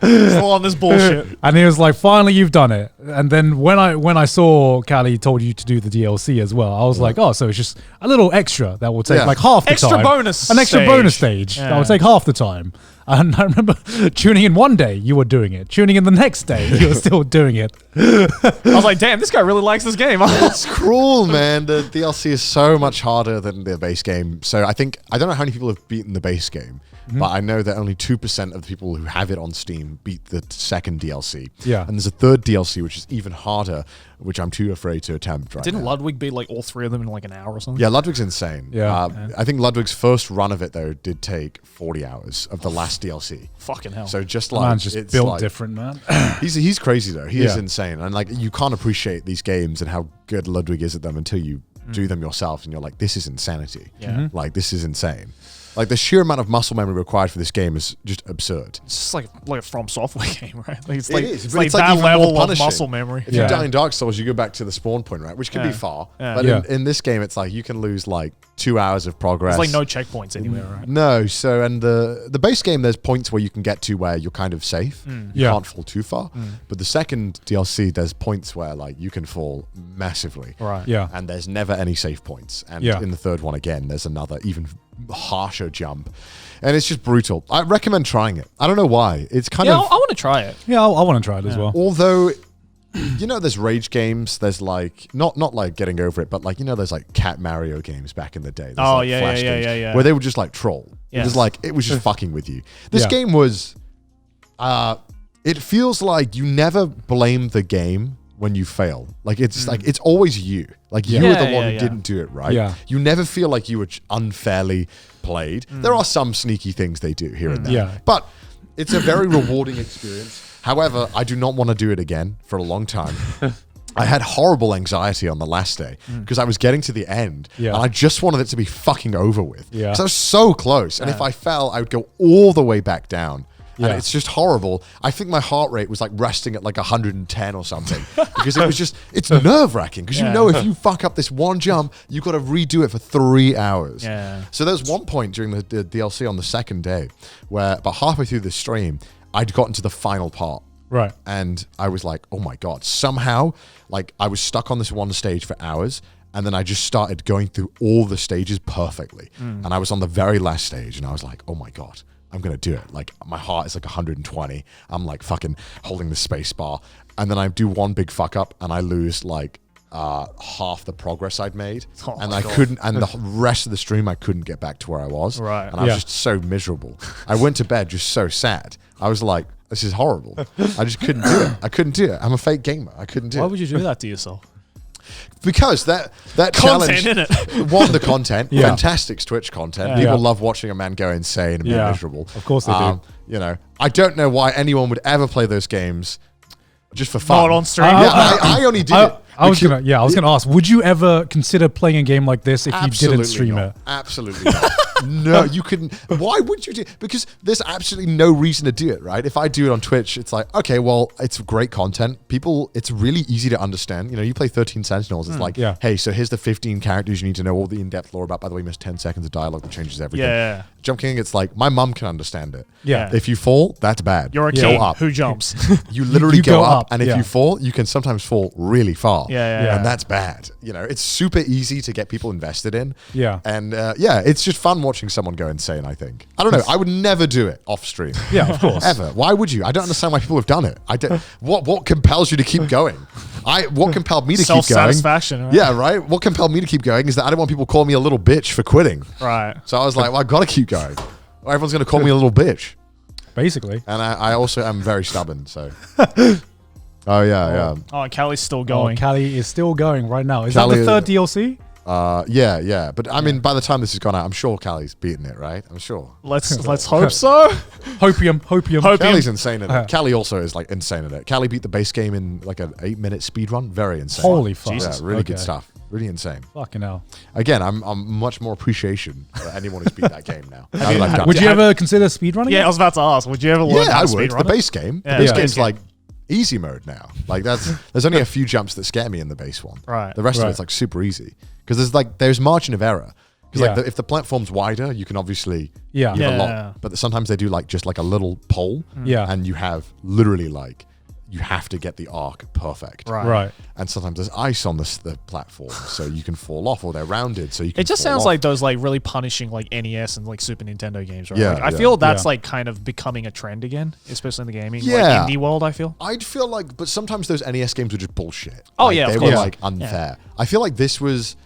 Still on this bullshit. and he was like, finally you've done it. And then when I saw Callie told you to do the DLC as well, I was like, oh, so it's just a little extra that will take like half the Extra time. bonus An extra stage. bonus stage that will take half the time. And I remember tuning in one day, you were doing it. Tuning in the next day, you were still doing it. I was like, damn, this guy really likes this game. It's cruel, man. The DLC is so much harder than the base game. So I don't know how many people have beaten the base game, but I know that only 2% of the people who have it on Steam beat the second DLC. Yeah. And there's a third DLC, which is even harder, which I'm too afraid to attempt right Didn't now. Ludwig beat like all 3 of them in like an hour or something? Yeah, Ludwig's insane. Yeah. I think Ludwig's first run of it, though, did take 40 hours of the last DLC. Fucking hell. So just like... Man's just it's built like- different, man. He's crazy, though. He is Yeah. insane. And like, you can't appreciate these games and how good Ludwig is at them until you do them yourself, and you're like, this is insanity. Yeah. Like, this is insane. Like, the sheer amount of muscle memory required for this game is just absurd. It's just like a From Software game, right? Like, it's It like, is, it's but like it's like that even more level of punishing. muscle memory. If Yeah. you die in Dark Souls, you go back to the spawn point, right? Which can be far. Yeah. But Yeah. in this game, it's like you can lose like 2 hours of progress. There's like no checkpoints anywhere, right? No, so and the base game, there's points where you can get to where you're kind of safe. You Yeah. can't fall too far. But the second DLC, there's points where like you can fall massively. Right. Yeah. And there's never any safe points. And Yeah. in the third one again, there's another even harsher jump. And it's just brutal. I recommend trying it. I don't know why. It's kind Yeah, of I want to try it. Yeah, I want to try it as well. although you know there's rage games, there's like not like getting over it, but like there's like Cat Mario games back in the day. There's Oh, like yeah, Flash yeah, games yeah, yeah. where they would just like troll. Yes. It was like it was just fucking with you. This Yeah. game was it feels like you never blame the game when you fail. Like it's like it's always you. Like you Yeah, were the one yeah, who yeah. didn't do it right. Yeah. You never feel like you were unfairly played. There are some sneaky things they do here and there. Yeah. But it's a very rewarding experience. However, I do not want to do it again for a long time. I had horrible anxiety on the last day because I was getting to the end Yeah. and I just wanted it to be fucking over with. Yeah. Because I was so close. And if I fell, I would go all the way back down. And Yeah. it's just horrible. I think my heart rate was like resting at like 110 or something because it was just, it's nerve wracking because you know if you fuck up this one jump, you've got to redo it for 3 hours. Yeah. So there's one point during the DLC on the second day where about halfway through the stream, I'd gotten to the final part. Right. And I was like, oh my God, somehow, like I was stuck on this one stage for hours. And then I just started going through all the stages perfectly. And I was on the very last stage and I was like, oh my God, I'm going to do it. Like my heart is like 120. I'm like fucking holding the space bar. And then I do one big fuck up and I lose like half the progress I'd made. Oh and my I God. couldn't, and the rest of the stream, I couldn't get back to where I was. Right. And I was Yeah. just so miserable. I went to bed just so sad. I was like, this is horrible. I just couldn't do it. I couldn't do it. I'm a fake gamer. I couldn't do Why it. would you do that to yourself? Because that Content, challenge, innit? one, the content, Yeah. fantastic Twitch content. Yeah. People Yeah. love watching a man go insane and be Yeah. miserable. Of course they do. You know, I don't know why anyone would ever play those games just for fun. Not on stream. Yeah, I only did it. I was because- gonna ask, would you ever consider playing a game like this if you didn't stream not. it? Absolutely not. No, you couldn't. Why would you do it? Because there's absolutely no reason to do it, right? If I do it on Twitch, it's like, okay, well, it's great content. People, it's really easy to understand. You know, you play 13 Sentinels. It's like, Yeah. hey, so here's the 15 characters you need to know all the in-depth lore about. By the way, you missed 10 seconds of dialogue that changes everything. Yeah. Jump King, it's like, my mum can understand it. Yeah. If you fall, that's bad. You're a Go king up. who jumps. You literally You go, go up, up, and if yeah. you fall, you can sometimes fall really far. Yeah. And that's bad. You know, it's super easy to get people invested in. Yeah. And it's just fun watching someone go insane, I think. I don't know. I would never do it off stream. Yeah, of course. Ever. Why would you? I don't understand why people have done it. I don't, what compels you to keep going? What compelled me to keep going? Self-satisfaction, right? Yeah, right? What compelled me to keep going is that I don't want people to call me a little bitch for quitting. Right. So I was like, well, I got to keep going. Or everyone's going to call me a little bitch. Basically. And I also am very stubborn, so. Oh, yeah. Oh, Callie's still Oh, going. Callie is still going right now. Is Callie that the third is- DLC? Yeah. But I mean, by the time this has gone out, I'm sure Callie's beaten it, right? I'm sure. Let's hope so. Hopium. Callie's insane at it. Callie also is like insane at it. Callie beat the base game in like an 8-minute speed run. Very insane. Holy fuck. Yeah, really good stuff. Really insane. Fucking hell. Again, I'm much more appreciation for anyone who's beat that game now. Now that I've done Would it. you ever consider speedrunning? Yeah, I was about to ask. Would you ever learn Yeah, how I to would. speedrun The it? base game. Yeah. The base Yeah. game's like easy mode now. Like there's only a few jumps that scare me in the base one. Right. The rest of Right. it's like super easy because there's margin of error. Because Yeah. if the platform's wider, you can obviously Yeah. give a Yeah. lot. But sometimes they do like just like a little pole. Yeah. And you have literally like you have to get the arc perfect. Right. And sometimes there's ice on the platform, so you can fall off, or they're rounded, so you can. It just fall sounds off. like those like really punishing like NES and like Super Nintendo games, right? Yeah, Like, I yeah. feel that's Yeah. like kind of becoming a trend again, especially in the gaming Yeah. like indie world. I feel. I'd feel like, but sometimes those NES games were just bullshit. Oh, Like, yeah, of they course. were like unfair. I feel like this was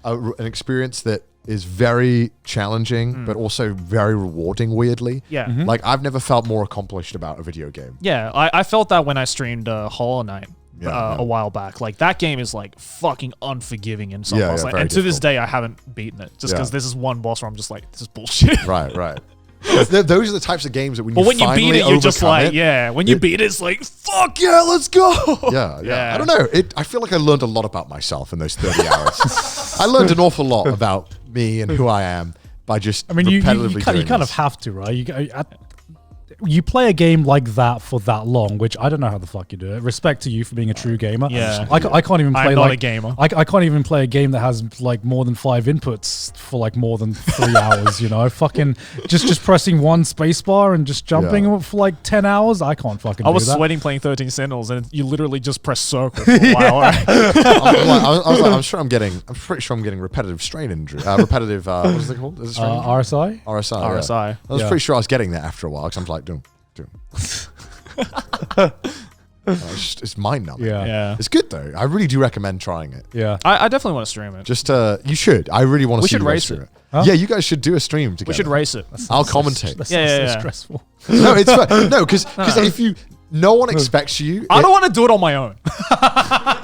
an experience that is very challenging, but also very rewarding. Weirdly, Yeah. Like I've never felt more accomplished about a video game. Yeah, I felt that when I streamed Hollow Knight Yeah. a while back. Like that game is like fucking unforgiving in some Yeah, parts. yeah, Like, very and to this difficult. day, I haven't beaten it just Yeah. because this is one boss where I'm just like, this is bullshit. Right. Those are the types of games that when But you when you finally beat it, you're just overcome like, it, yeah. When you beat it, it's like, fuck yeah, let's go. Yeah. Yeah. I don't know. I feel like I learned a lot about myself in those 30 hours. I learned an awful lot about me and who I am by just I mean, you repetitively doing kind of this. have to, right? You play a game like that for that long, which I don't know how the fuck you do it. Respect to you for being a true gamer. Yeah. I can't even play I'm not like a gamer. I can't even play a game that has like more than 5 inputs for like more than 3 hours. You know, fucking just pressing one spacebar and just jumping Yeah. for like 10 hours. I can't fucking. I was do that. sweating playing 13 Sentinels, and you literally just press circle for a while. Right? I was like, I'm pretty sure I'm getting repetitive strain injury. Repetitive, what is it called? Is it strain injury? RSI. RSI. yeah. RSI. I was Yeah. pretty sure I was getting that after a while because I'm like, doom. It's mind numbing. Yeah. Yeah. It's good though. I really do recommend trying it. Yeah. I definitely want to stream it. Just you should. I really want to We see should you guys race stream it. it. Huh? Yeah, you guys should do a stream together. We should race it. I'll commentate. That's Yeah, so yeah, yeah. stressful. No, it's fine. No, because if you, no one expects you. I don't want to do it on my own.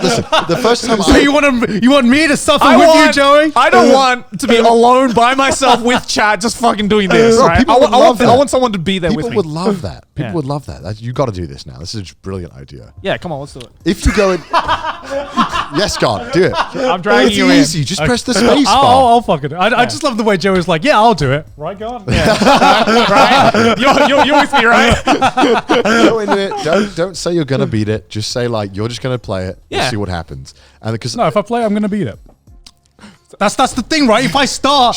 Listen, the first time So you want me to suffer with you, Joey? I don't want to be alone by myself with chat, just fucking doing this. Bro, Right? people I would want, love I that. want someone to be there people with me. would love that. People Yeah. would love that. You got to do this now. This is a brilliant idea. Yeah, come on, let's do it. If you go in, yes, God, do it. I'm dragging It's you easy. Just press the space bar. I'll fucking. I just love the way Joey's like, yeah, I'll do it. Right, Garnt? Right? You're with me, right? Go into it. Don't say you're gonna beat it. Just say like you're just gonna play it. Yeah. And see what happens. And because No, if I play, I'm gonna beat it. That's the thing, right? If I start,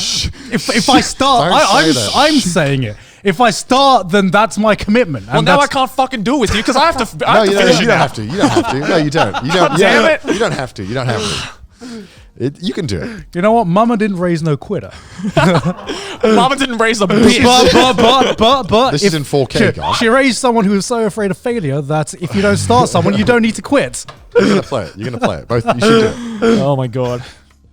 if I start, Don't say that. I'm saying it. If I start, then that's my commitment. Well, And now I that's- can't fucking do it with you because I have to. no, you don't have to. You don't have to. No, you don't. You don't. Damn yeah, it. You don't have to. You don't have to. You can do it. You know what? Mama didn't raise no quitter. Mama didn't raise a bitch. But This is in 4K, Garnt. she raised someone who was so afraid of failure that if you don't start someone, you don't need to quit. You're gonna play it. You're gonna play it. Both. You should do it. Oh my god.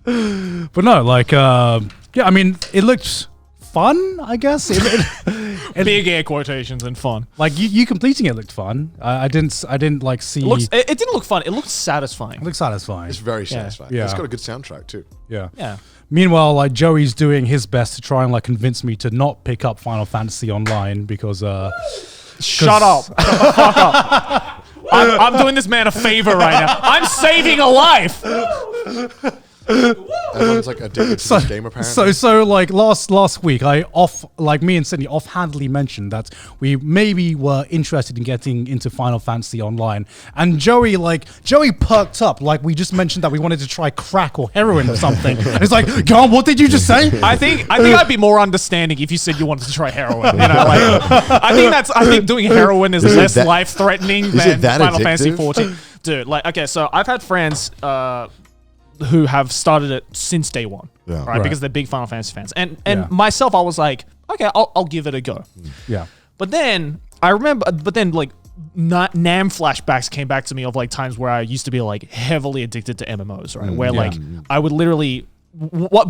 But no, like, yeah, I mean, it looked fun, I guess. Big air quotations and fun. Like you completing it looked fun. I didn't like see. It didn't look fun. It looked satisfying. It looked satisfying. It's very satisfying. Yeah. It's got a good soundtrack too. Yeah. Yeah. Meanwhile, like Joey's doing his best to try and like convince me to not pick up Final Fantasy Online because Shut up. Shut the fuck up. I'm doing this man a favor right now. I'm saving a life. Everyone's like addicted to this game apparently. So like last week, me and Sydney offhandedly mentioned that we maybe were interested in getting into Final Fantasy Online, and Joey perked up like we just mentioned that we wanted to try crack or heroin or something. And it's like, God, what did you just say? I think I'd be more understanding if you said you wanted to try heroin. You know, like I think doing heroin is Is it less that- life threatening it than that Final Fantasy addictive? 14. Dude, like okay, so I've had friends who have started it since day one, Yeah. right? Because they're big Final Fantasy fans, and Yeah. myself, I was like, okay, I'll give it a go. Yeah. But then I remember, like NAM flashbacks came back to me of like times where I used to be like heavily addicted to MMOs, right? Where Yeah. like I would literally,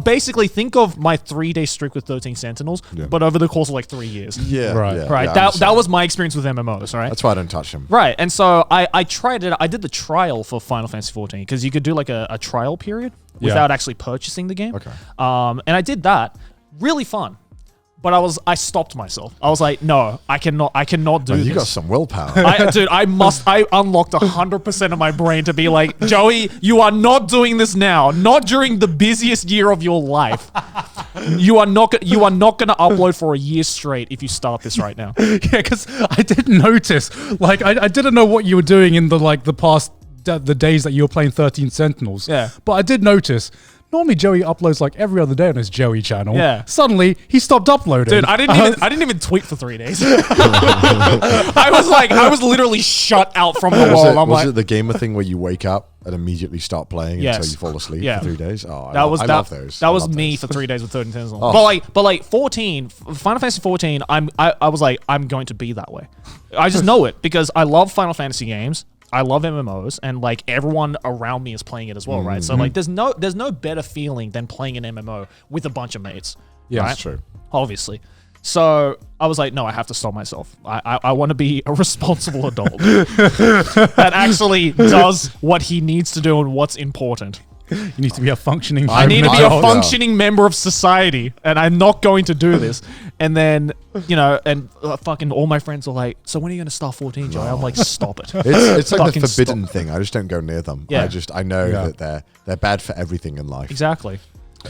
basically think of my 3-day streak with 13 Sentinels, but over the course of like 3 years. Yeah. Right. Yeah, Right. yeah, I that understand. was my experience with MMOs, right? That's why I don't touch them. Right. And so I tried it. I did the trial for Final Fantasy 14 because you could do like a trial period without actually purchasing the game. Okay. And I did that. Really fun. But I stopped myself. I was like, no, I cannot do this. You got some willpower. I unlocked 100% of my brain to be like, Joey, you are not doing this now. Not during the busiest year of your life. You are not going to upload for a year straight if you start this right now. Yeah, because I didn't notice. Like, I didn't know what you were doing in the past the days that you were playing 13 Sentinels. Yeah. But I did notice. Normally Joey uploads like every other day on his Joey channel. Yeah. Suddenly he stopped uploading. Dude, I didn't even tweet for 3 days. I was literally shut out from the world. Was it the gamer thing where you wake up and immediately start playing until you fall asleep for 3 days? Oh, I love those. That was me for 3 days with 13 Sentinels. Oh. But like 14, Final Fantasy 14, I was like, I'm going to be that way. I just know it because I love Final Fantasy games. I love MMOs, and like everyone around me is playing it as well, right? So like, there's no better feeling than playing an MMO with a bunch of mates. Yeah, right? That's true. Obviously. So I was like, no, I have to stop myself. I want to be a responsible adult that actually does what he needs to do and what's important. You need to be a functioning. I need to be a functioning member of society, and I'm not going to do this. And then, fucking all my friends are like, so when are you going to start 14, Joey? I'm like, stop it. It's like the Fucking forbidden stop. thing. I just don't go near them. Yeah. I know that they're bad for everything in life. Exactly.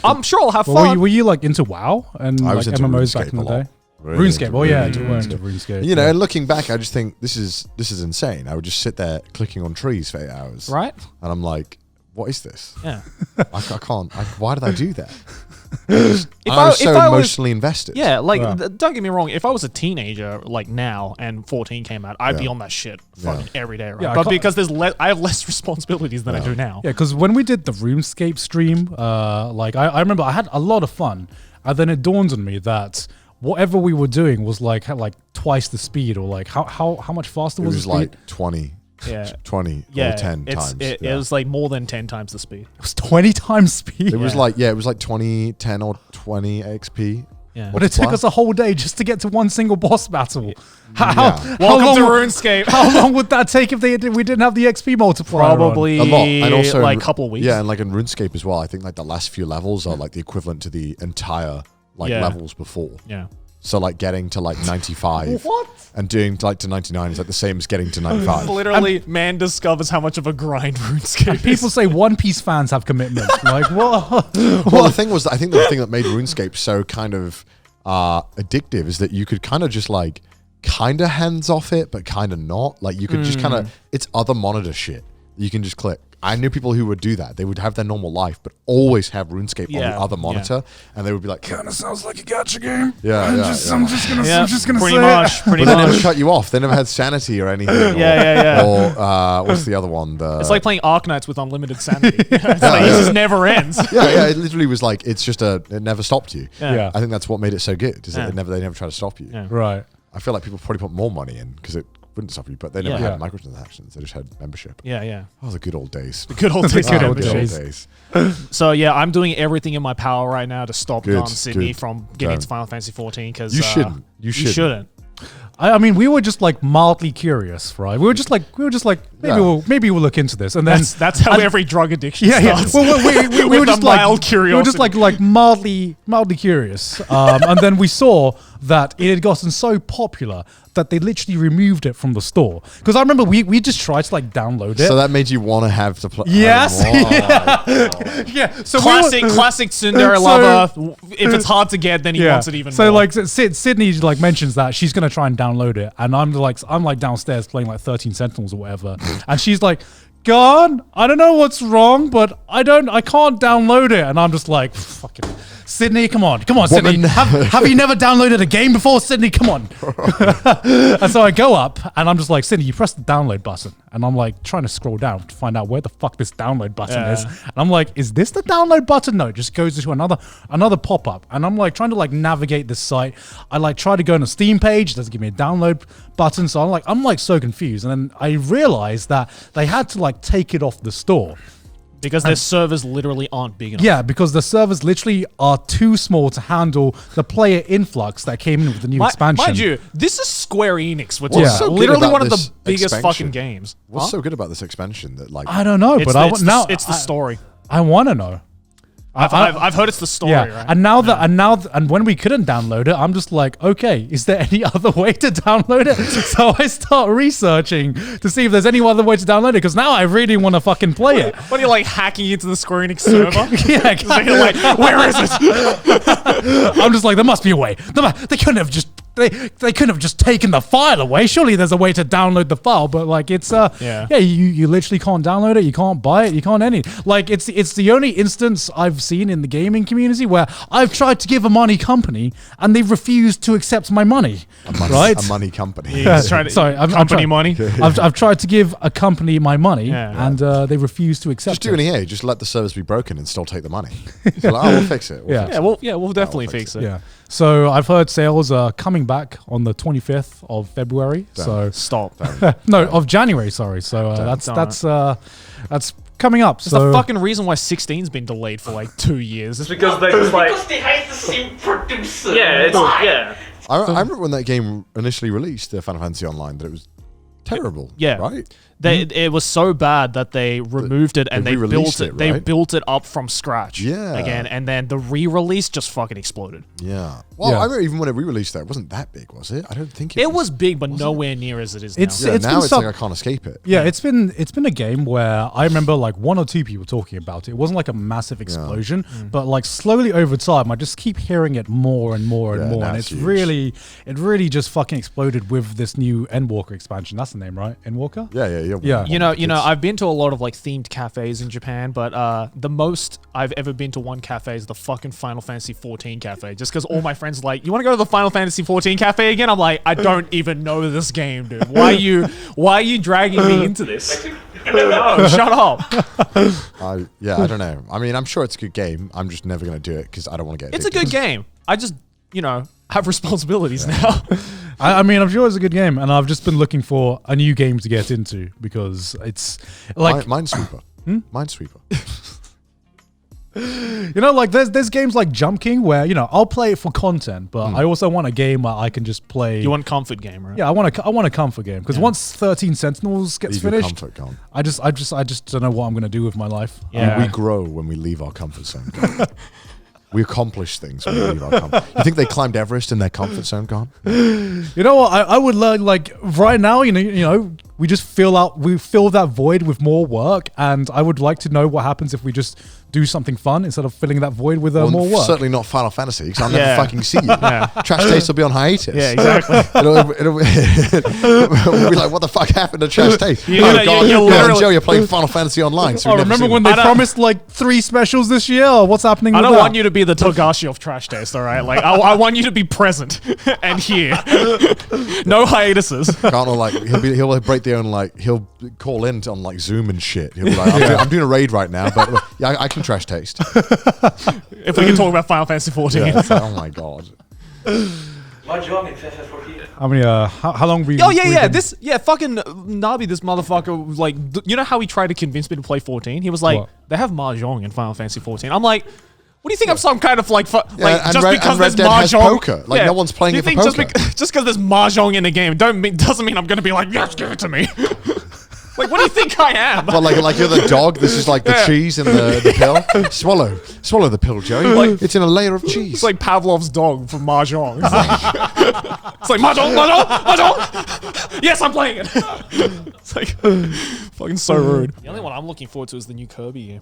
I'm sure I'll have Well, fun. were you like into WoW and I like was into MMOs back RuneScape in the a lot. day? Really RuneScape. into Oh yeah, RuneScape. you were into RuneScape. You know, and looking back, I just think this is insane. I would just sit there clicking on trees for 8 hours. Right? And I'm like, what is this? Yeah. I can't. Why did I do that? I was so emotionally invested. Yeah, like, Wow. don't get me wrong. If I was a teenager, like now, and 14 came out, I'd be on that shit fucking every day, right? Yeah, I but can't- because I have less responsibilities than I do now. Yeah, because when we did the RuneScape stream, I remember I had a lot of fun, and then it dawned on me that whatever we were doing was like twice the speed, or like how much faster It was was the speed? like 20. Yeah. 20 Yeah, or 10 times. It was like more than 10 times the speed. It was 20 times speed. It was like 20, 10 or 20 XP. Yeah. But it took us a whole day just to get to one single boss battle. How Welcome long to would- RuneScape. How long would that take if we didn't have the XP multiplier on? Probably A lot. And also like a couple of weeks. Yeah, and like in RuneScape as well, I think like the last few levels are like the equivalent to the entire levels before. Yeah. So like getting to like 95 What? and doing like to 99 is like the same as getting to 95. Literally, man discovers how much of a grind RuneScape is. People say One Piece fans have commitment. Like, what? Well, the thing was, I think the thing that made RuneScape so kind of addictive is that you could kind of just like kind of hands off it, but kind of not. Like you could just kind of, it's other monitor shit. You can just click. I knew people who would do that. They would have their normal life, but always have RuneScape on the other monitor, and they would be like, Kind of sounds like a gacha game. Yeah, I'm yeah, just yeah. I'm just gonna pretty say much. it. Pretty but they never much. cut you off. They never had sanity or anything. Yeah. Or what's the other one? It's like playing Arknights with unlimited sanity. It's like, it just never ends. yeah. It literally was like it never stopped you. Yeah. I think that's what made it so good. Is that Yeah. they never try to stop you. Yeah. Right. I feel like people probably put more money in because it wouldn't stop you, but they never Yeah. had microtransactions. They just had membership. Yeah. Oh, the good old days. Good old days. Good old Good days. old days. So yeah, I'm doing everything in my power right now to stop Good, Sydney good. from getting into Don't. Final Fantasy 14 because You shouldn't. You shouldn't. I mean, we were just like mildly curious, right? We were just like Yeah. maybe we'll look into this, and then That's how every drug addiction yeah. starts. Well, we With were a just like mild we were just curiosity. like mildly curious, and then we saw that it had gotten so popular that they literally removed it from the store. Because I remember we just tried to like download it. So that made you want to have to play. Yes. yeah. So Classic tsundere So- lover. If it's hard to get, then he wants it even so more. like Sydney like mentions that she's gonna try and download it, and I'm like downstairs playing like 13 Sentinels or whatever, and she's like, "Garnt, I don't know what's wrong, but I can't download it," and I'm just like, "Fucking Sydney, come on, Sydney, Woman. have you never downloaded a game before, Sydney? Come on." And so I go up, and I'm just like, "Sydney, you press the download button," and I'm like trying to scroll down to find out where the fuck this download button is, and I'm like, "Is this the download button?" No, it just goes into another pop up, and I'm like trying to like navigate this site. I like try to go on a Steam page, it doesn't give me a download button, so I'm like so confused, and then I realized that they had to like take it off the store. because their servers literally aren't big enough. Yeah, because the servers literally are too small to handle the player influx that came in with the new expansion. Mind you, this is Square Enix. We're What's talking so about. good Literally about one of the this biggest expansion? fucking games. What's Huh? so good about this expansion that like I don't know, It's but the, I it's, now the, it's the story. I want to know. I've heard it's the story, Yeah, right? and when we couldn't download it, I'm just like, okay, is there any other way to download it? So I start researching to see if there's any other way to download it, because now I really want to fucking play it. When you're like hacking into the Square Enix server, Yeah, so you're like, where is it? I'm just like, there must be a way. They couldn't have just. They couldn't have just taken the file away. Surely there's a way to download the file, but like it's you literally can't download it, you can't buy it, you can't like it's the only instance I've seen in the gaming community where I've tried to give a money company and they've refused to accept my money. Right? A money company. Money. I've tried to give a company my money and they refuse to accept Just do an EA. Just let the service be broken and still take the money. So like, we'll fix it. We'll definitely fix it. Yeah. So I've heard sales are coming back on the 25th of February. Damn. So Stop. of January. Sorry. So that's coming up. It's the fucking reason why 16's been delayed for like 2 years. It's because they just like. Because they hate the same producer. Yeah. I remember when that game initially released, the Final Fantasy Online, that it was terrible. Yeah. Right? It was so bad that they removed it and they built re-released it. it, They right? built it up from scratch. Yeah. Again, and then the re-release just fucking exploded. Yeah. Well, I remember even when it re-released that, it wasn't that big, was it? I don't think it was. It was big, but nowhere near as it is now. Yeah, It's now been it's like I can't escape it. Yeah, it's been a game where I remember like 1 or 2 people talking about it. It wasn't like a massive explosion, but like slowly over time, I just keep hearing it more and more and more, now and it's it huge. really just fucking exploded with this new Endwalker expansion. That's the name, right? Endwalker. Yeah. You know, I've been to a lot of like themed cafes in Japan, but the most I've ever been to one cafe is the fucking Final Fantasy 14 cafe. Just because all my friends are like, you want to go to the Final Fantasy 14 cafe again? I'm like, I don't even know this game, dude. Why are you dragging me into this? No, shut up. I don't know. I mean, I'm sure it's a good game. I'm just never going to do it because I don't want to get It's a good game. I just, have responsibilities now. I mean, I'm sure it's a good game, and I've just been looking for a new game to get into because it's like Minesweeper. Minesweeper. like there's games like Jump King where I'll play it for content, but I also want a game where I can just play. You want comfort game, right? Yeah, I want a comfort game because once 13 Sentinels gets Leave your finished, comfort gone. I just don't know what I'm gonna do with my life. Yeah. We grow when we leave our comfort zone. We accomplish things when we leave our comfort. You think they climbed Everest in their comfort zone, gone? You know what? I would learn like right now. We just fill that void with more work, and I would like to know what happens if we just do something fun instead of filling that void with more work. Certainly not Final Fantasy, because I'll never fucking see you. Trash Taste will be on hiatus. Yeah, exactly. It'll be like, what the fuck happened to Trash Taste? You're you're playing Final Fantasy Online. So remember when they promised like 3 specials this year? Or what's happening? I with don't that? want you to be the Togashi of Trash Taste, all right? Like, I want you to be present and here. No hiatuses. Garnt will like he'll break the own like he'll call in on like Zoom and shit. He'll be like, I'm doing a raid right now, but I can Trash Taste. If we can talk about Final Fantasy 14. Yeah, it's like, oh my god. Mahjong in FF14. I mean, how long we? Oh yeah. Fucking Nabi, this motherfucker was like, you know how he tried to convince me to play 14? He was like, What? they have Mahjong in Final Fantasy 14. I'm like, what do you think? I'm some kind of like, and just Red- because and there's Red Dead has Mahjong. poker. Like, no one's playing Do you it for think poker. just because there's Mahjong in the game doesn't mean I'm gonna be like, yes, give it to me. Like, what do you think I am? Well, like you're the dog. This is like the cheese and the pill. Swallow the pill, Joey. It's in a layer of cheese. It's like Pavlov's dog from Mahjong. It's like Mahjong. Yes, I'm playing it. It's like fucking so rude. The only one I'm looking forward to is the new Kirby game.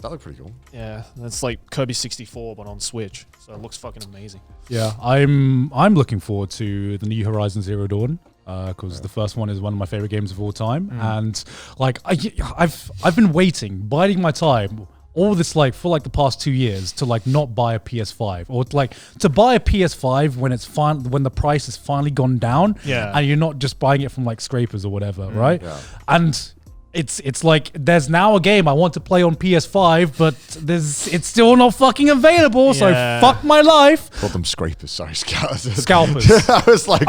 That looked pretty cool. Yeah, that's like Kirby 64 but on Switch, so it looks fucking amazing. Yeah, I'm looking forward to the new Horizon Zero Dawn because the first one is one of my favorite games of all time, and like I've been waiting, biding my time. All this like for like the past 2 years to like not buy a PS5 or like to buy a PS5 when the price has finally gone down, and you're not just buying it from like scrapers or whatever, right? Yeah. And it's like there's now a game I want to play on PS5, but it's still not fucking available. So fuck my life. Called them scrapers. Sorry, scalpers. I was like,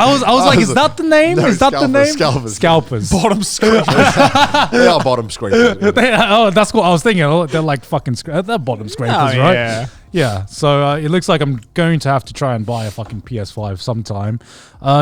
is that the name? No, is that the name? Scalpers. Bottom scrapers. They are bottom scrapers. That's what I was thinking. Oh, they're like fucking they're bottom scrapers, right? Yeah. Yeah. So it looks like I'm going to have to try and buy a fucking PS5 sometime,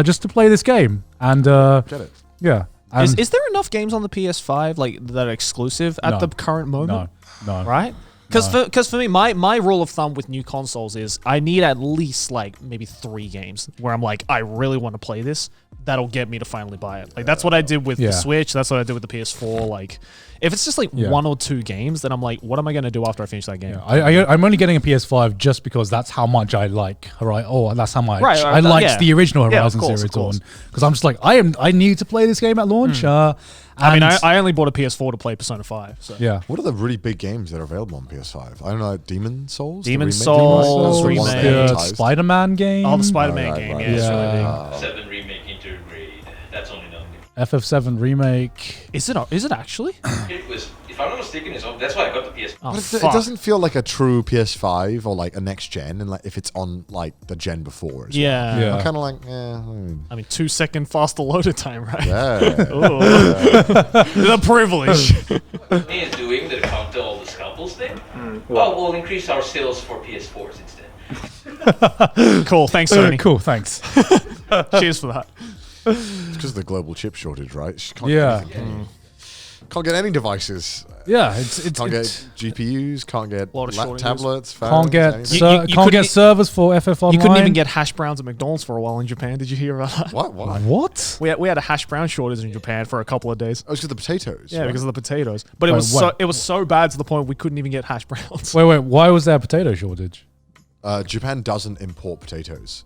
just to play this game. And Get it. yeah. Is there enough games on the PS5 like that are exclusive at the current moment? No. Right? Because for me, my rule of thumb with new consoles is I need at least like maybe 3 games where I'm like, I really want to play this. That'll get me to finally buy it. Like that's what I did with the Switch. That's what I did with the PS4. Like if it's just like 1 or 2 games, then I'm like, what am I going to do after I finish that game? Yeah. I'm only getting a PS5 just because that's how much I like. Right? Oh, that's how much I liked liked the original Horizon of course, Zero Dawn. Because I'm just like, I need to play this game at launch. I mean, I only bought a PS4 to play Persona 5. So. Yeah. What are the really big games that are available on PS5? I don't know, like Demon Souls? Demon Souls, remake? the Spider-Man game. Oh, the Spider-Man game. right. Yeah, it's really big. 7 remake Intergrade. That's only known. FF7 remake. Is it actually? It was, if I'm not mistaken, that's why I got the PS. Oh, But it doesn't feel like a true PS5 or like a next gen, and like if it's on like the gen before. As Yeah. well. I'm kind of like, I mean, 2-second faster loader time, right? yeah. The privilege. He is doing the counter all the scalpels thing. Well, we'll increase our sales for PS4s instead. Cool. Thanks, Sony. Cool, thanks. Cheers for that. It's because of the global chip shortage, right? Just can't Yeah. Get anything. Can't get any devices. Yeah, it's Can't get GPUs. Can't get Lot of shortages. tablets. Phones, can't get anything. You can't get couldn't- servers for FF Online. You couldn't even get hash browns at McDonald's for a while in Japan. Did you hear about that? What? Why? What? We had a hash brown shortage in Japan for a couple of days. Oh, it's because of the potatoes. Yeah, right? because of the potatoes. But it Wait, was what? it was so bad to the point we couldn't even get hash browns. Wait. Why was there a potato shortage? Japan doesn't import potatoes.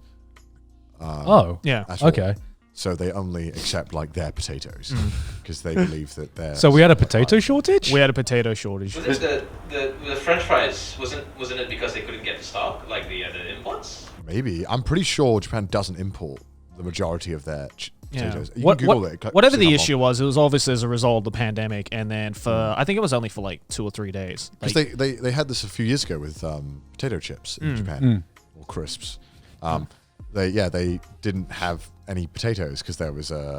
Oh, Yeah. at all. okay. So they only accept like their potatoes because they believe that they're. So we had a potato shortage. We had a potato shortage. Was it the French fries? Wasn't it because they couldn't get the stock, like the imports? Maybe. I'm pretty sure Japan doesn't import the majority of their potatoes. You can Google it. Whatever See the how issue long. was, it was obviously as a result of the pandemic, and then I think it was only for like 2 or 3 days. Because Like, they had this a few years ago with potato chips in Japan or crisps. They didn't have any potatoes because I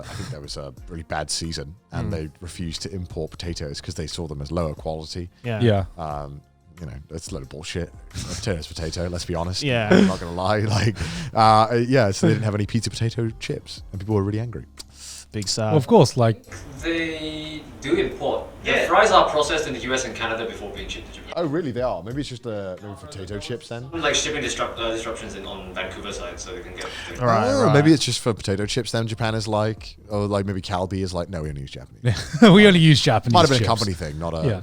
think there was a really bad season, and they refused to import potatoes because they saw them as lower quality. Yeah. That's a load of bullshit. Potato's potato. Let's be honest. Yeah. I'm not gonna lie. So they didn't have any pizza potato chips, and people were really angry. big sad. Well, of course, like They do import. Yeah. The fries are processed in the US and Canada before being shipped to Japan. Oh, really? They are. Maybe it's just maybe potato chips then. Like shipping disruptions on Vancouver side, so they can get. Right. Maybe it's just for potato chips. Then Japan is like, or like maybe Calbee is like, no, we only use Japanese. we only use Japanese. Might have been chips. a company thing, not a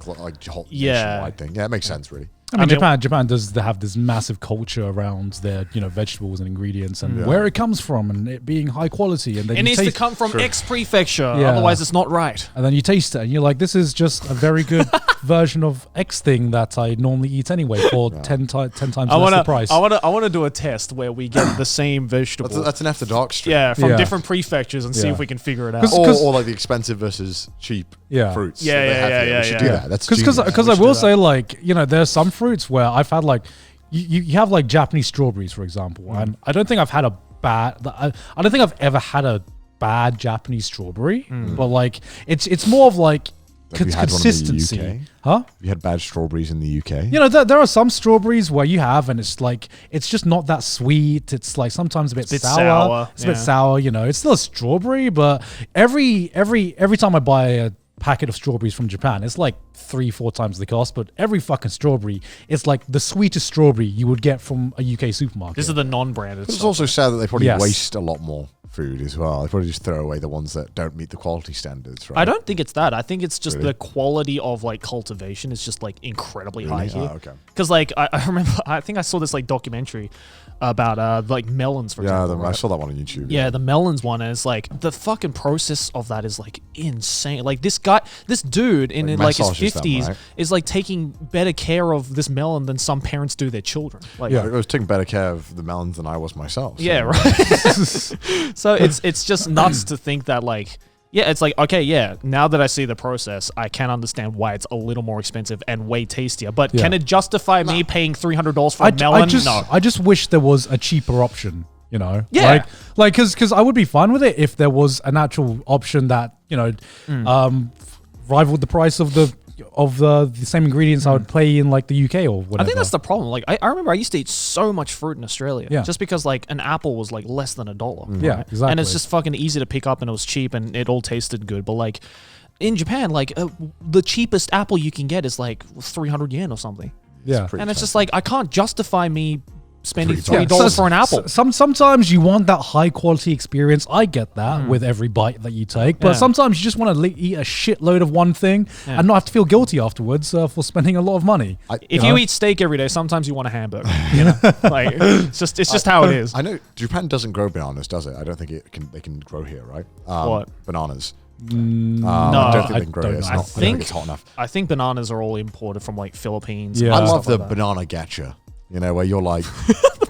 whole nationwide thing. Yeah, it makes sense, really. I mean, Japan does have this massive culture around their, vegetables and ingredients and where it comes from and it being high quality. And then it needs to come from X prefecture, otherwise it's not right. And then you taste it and you're like, this is just a very good version of X thing that I normally eat anyway for 10 times less the price. I want to do a test where we get the same vegetable. That's an after dark stream. Yeah, from different prefectures and see if we can figure it out. Or like the expensive versus cheap fruits. We should do that. That's because I will say, like, there's some fruits where I've had like you have like Japanese strawberries, for example, and I don't think I've had I don't think I've ever had a bad Japanese strawberry, but like it's more of like consistency. Have Huh? you had bad strawberries in the UK? There are some strawberries where you have, and it's like it's just not that sweet. It's like sometimes a bit sour. It's a bit sour. It's still a strawberry, but every time I buy a packet of strawberries from Japan, it's like 3-4 times the cost, but every fucking strawberry is like the sweetest strawberry you would get from a UK supermarket. This is the non-branded It's stuff. also sad that they probably waste a lot more food as well. They probably just throw away the ones that don't meet the quality standards, right? I don't think it's that. I think it's just the quality of like cultivation is just like incredibly high here. Oh, okay. Because like I remember, I think I saw this like documentary about like melons, for example. I saw that one on YouTube. Yeah, the melons one, and it's like the fucking process of that is like insane. Like this dude in like his 50s is like taking better care of this melon than some parents do their children. Like, I was taking better care of the melons than I was myself. So. Yeah, right. So it's just nuts to think that like. Yeah, it's like, okay, now that I see the process, I can understand why it's a little more expensive and way tastier. But can it justify me paying $300 for a melon? No. I just wish there was a cheaper option, Yeah. Like, because I would be fine with it if there was an actual option that, rivaled the price of the same ingredients I would play in like the UK or whatever. I think that's the problem. Like I remember I used to eat so much fruit in Australia just because like an apple was like less than $1. Yeah, exactly. And it's just fucking easy to pick up and it was cheap and it all tasted good. But like in Japan, like the cheapest apple you can get is like 300 yen or something. Yeah. pretty And it's just expensive. like, I can't justify me spending $3. $3 for an apple. Sometimes you want that high quality experience. I get that with every bite that you take, but Yeah. sometimes you just want to eat a shitload of one thing and not have to feel guilty afterwards for spending a lot of money. If you eat steak every day, sometimes you want a hamburger. You know? Like, it's just how it is. I know Japan doesn't grow bananas, does it? I don't think they can grow here, right? What? Bananas. No, I don't think I they can grow don't here. It's know. not, I don't think it's hot enough. I think bananas are all imported from like Philippines. Yeah. and I stuff love the like that. banana gacha. You know, where you're like,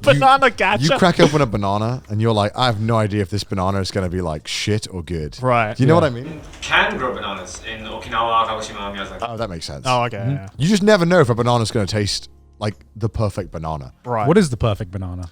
banana gacha. you crack open a banana and you're like, I have no idea if this banana is going to be like shit or good. Right. Do you know what I mean? Can grow bananas in Okinawa, Kagoshima, Miyazaki. Oh, that makes sense. Oh, okay. Yeah. You just never know if a banana's going to taste like the perfect banana. Right. What is the perfect banana?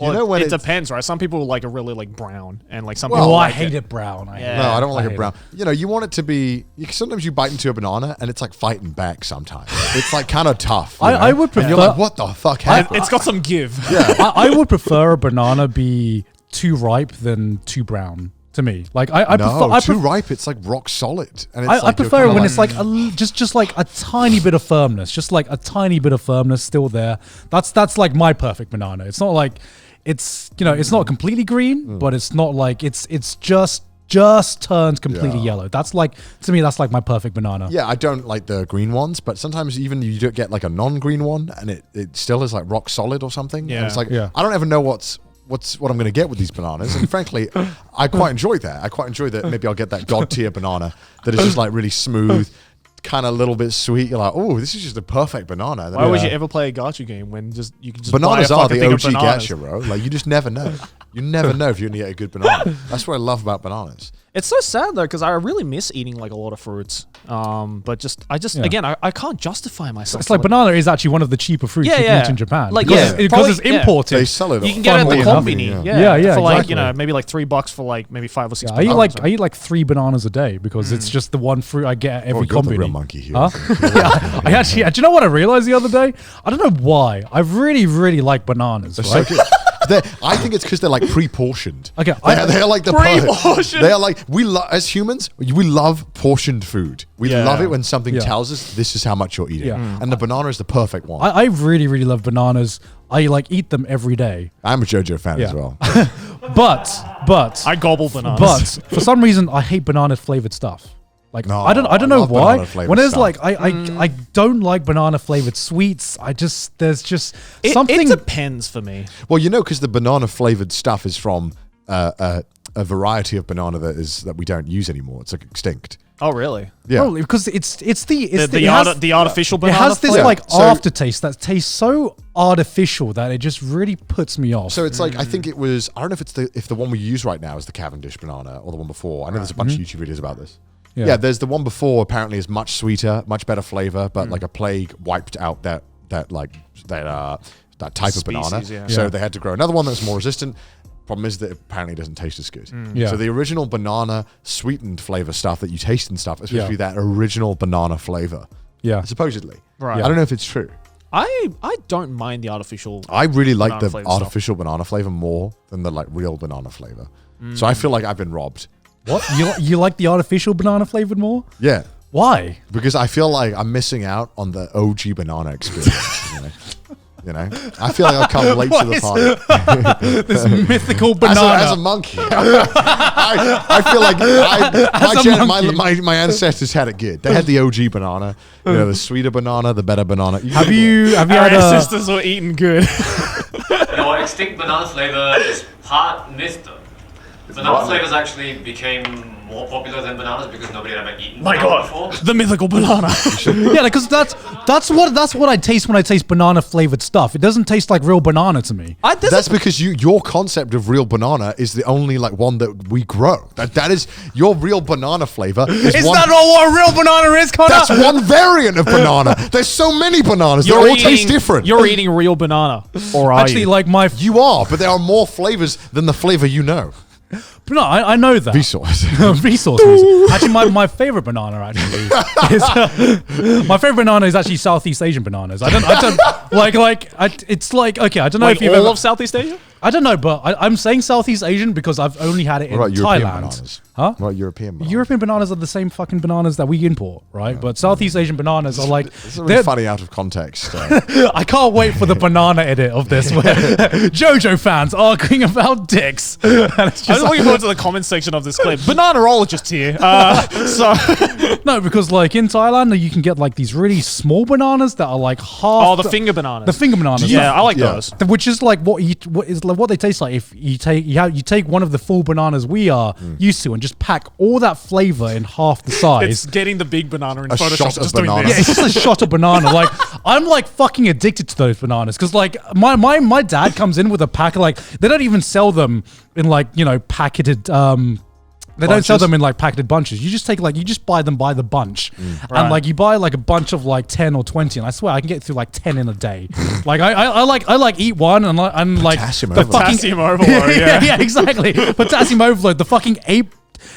You know when it it's- depends, right? Some people like it really like brown, and like some Well, people Oh, like I hate it brown. Yeah. No, I don't like hate a brown. You know, you want it to be. Sometimes you bite into a banana and it's like fighting back. Sometimes it's like kind of tough. you know? I would And you're prefer- like, what the fuck happened? It's got some give. I would prefer a banana be too ripe than too brown. To me, like I prefer too ripe. It's like rock solid, and it's I like you're prefer it kinda when it's like just like a tiny bit of firmness, just like a tiny bit of firmness still there. That's like my perfect banana. It's not like it's it's not completely green, but it's not like it's just turned completely yellow. That's like to me that's like my perfect banana. Yeah, I don't like the green ones, but sometimes even you do get like a non-green one, and it still is like rock solid or something. Yeah. And it's like Yeah. I don't ever know what I'm going to get with these bananas, and frankly, I quite enjoy that. I quite enjoy that. Maybe I'll get that god tier banana that is just like really smooth, kind of a little bit sweet. You're like, oh, this is just a perfect banana. Why would you ever play a gacha game when you can just Bananas buy a are fucking the thing OG of bananas? gacha, bro. Like you just never know. You never know if you're going to get a good banana. That's what I love about bananas. It's so sad though, because I really miss eating like a lot of fruits. But again, I can't justify myself. It's like banana is actually one of the cheaper fruits you can eat in Japan. Like, because, yeah, because probably- it's yeah. imported. They sell it. You can get it at the Funnily enough, combini. yeah. Yeah, for like exactly. maybe like $3 for like maybe 5 or 6. I eat like 3 bananas a day because it's just the one fruit I get at every you're the combini. real monkey here. Huh? Yeah, I actually. Do you know what I realized the other day? I don't know why. I really like bananas. They're Right? so good. I think it's because they're like pre-portioned. Okay, they're like the Pre-portioned? They are like as humans, we love portioned food. We Yeah. love it when something Yeah. tells us this is how much you're eating, Yeah. and the banana is the perfect one. I really love bananas. I like eat them every day. I'm a JoJo fan as Yeah. well. But I gobble bananas. but for some reason I hate banana flavored stuff. Like No, I don't I know love why. banana-flavored When there's stuff. like I don't like banana flavored sweets. There's just it something. depends for me. Well, because the banana flavored stuff is from a variety of banana that we don't use anymore. It's like extinct. Oh really? Yeah. Probably because it's the The artificial it banana. has this flavor? like So- aftertaste that tastes so artificial that it just really puts me off. So it's like I think it was. I don't know if the one we use right now is the Cavendish banana or the one before. I know there's a bunch of YouTube videos about this. Yeah, there's the one before. Apparently, is much sweeter, much better flavor, but like a plague wiped out that type of banana. Species, yeah. So Yeah. they had to grow another one that's more resistant. Problem is that it apparently doesn't taste as good. Yeah. So the original banana sweetened flavor stuff that you taste and stuff, especially Yeah. that original banana flavor, yeah. supposedly. Right. I don't know if it's true. I don't mind the artificial. I really like Banana the flavored stuff. artificial banana flavor more than the like real banana flavor. So I feel like I've been robbed. What you like the artificial banana flavored more? Yeah. Why? Because I feel like I'm missing out on the OG banana experience. I feel like I've come late to the party. This mythical banana. As a monkey, I feel like my ancestors had it good. They had the OG banana, the sweeter banana, the better banana. have you Our had a ancestors were eating good. Extinct banana flavor is part myth though. Banana flavors actually became more popular than bananas because nobody had ever eaten banana before. The mythical banana. yeah? Because that's what I taste when I taste banana flavored stuff. It doesn't taste like real banana to me. That's because your concept of real banana is the only like one that we grow. That is your real banana flavor. Is Is one, that all what a real banana is, Connor? That's one variant of banana. There's so many bananas. They all taste different. You're eating real banana, or are Actually, you? like my You are, but there are more flavors than the flavor you know. But no, I know that. Vsauce. Vsauce. Actually, my favorite banana actually is my favorite banana is actually Southeast Asian bananas. I don't it's like okay. I don't know Like if you've all ever. of Southeast Asia? I don't know, but I'm saying Southeast Asian because I've only had it in What about European Thailand. bananas? Huh? What about European bananas? European bananas are the same fucking bananas that we import, right? But Southeast Asian bananas are like... It's a really funny out of context. I can't wait for the banana edit of this where JoJo fans arguing about dicks. And it's I was just looking forward to the comment section of this clip. Bananaologist here. no, because like in Thailand, you can get like these really small bananas that are like half... Oh, the finger bananas. The finger bananas. Yeah, I like those. Which is like what they taste like if you take one of the full bananas we are used to and just pack all that flavor in half the size. It's getting the big banana in A Photoshop. shot of Just doing banana. this. Yeah, it's just a shot of banana. Like I'm like fucking addicted to those bananas because like my dad comes in with a pack of like they don't even sell them in like packeted. They don't sell them in like packeted bunches. You just buy them by the bunch, and like you buy like a bunch of like 10 or 20, and I swear I can get through like 10 in a day. Like I like eat one and I'm like Potassium the overload. Potassium overload. yeah, exactly. Potassium overload. The fucking ape.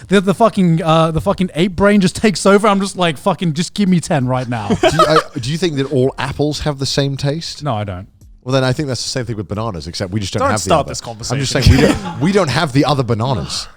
The fucking ape brain just takes over. I'm just like fucking just give me 10 right now. Do you think that all apples have the same taste? No, I don't. Well, then I think that's the same thing with bananas, except we just don't Don't have start the other. this conversation. I'm just saying we don't have the other bananas.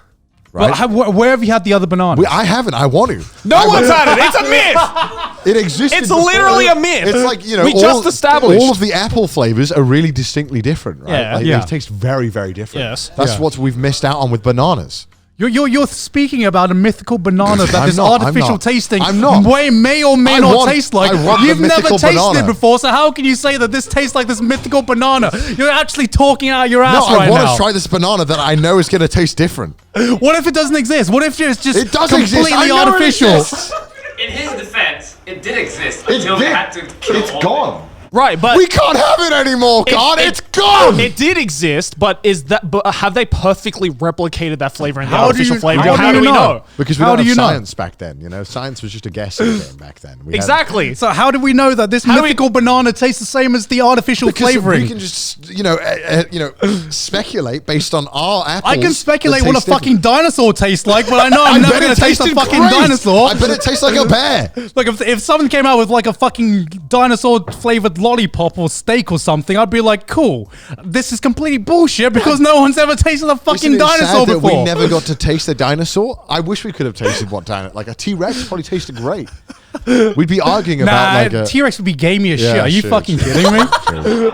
Right? Well, where have you had the other bananas? I haven't. I want to. No one's had it. It's a myth. It existed. It's before. literally a myth. It's like we just established all of the apple flavors are really distinctly different, right? Yeah. Like, Yeah. They taste very, very different. Yes. That's Yeah. what we've missed out on with bananas. You're speaking about a mythical banana that I'm is not, artificial I'm not. tasting I'm not. may or may I not want- taste like. I want the You've never mythical tasted banana. it before, so how can you say that this tastes like this mythical banana? You're actually talking out your No, ass I right want now. to try this banana that I know is going to taste different. What if it doesn't exist? What if it's just It does completely exist. I know artificial? It exists. In his defense, it did exist It until they did. had to kill It's all gone. Right, but We can't have it anymore, God. it- It's gone. it did exist. But have they perfectly replicated that flavor in the How do artificial you- flavor? how do do you we know? know? Because we How don't do have you know? science back then. Science was just a guessing game back then. We had- Exactly. So how do we know that this do we- mythical banana tastes the same as the artificial Because flavoring? we can just, speculate based on our apples. I can speculate that what a taste fucking dinosaur tastes like, but I know I'm I never bet going it to taste a tasted fucking great. dinosaur. I bet it tastes like a bear. Like if someone came out with like a fucking dinosaur flavored lollipop or steak or something, I'd be like, cool. This is completely bullshit because no one's ever tasted a fucking Isn't it dinosaur sad that before. we never got to taste a dinosaur? I wish we could have tasted what like a T-Rex probably tasted great. We'd be arguing about like a T-Rex would be gamey as Yeah, shit. Are you sure, fucking sure. kidding me? True.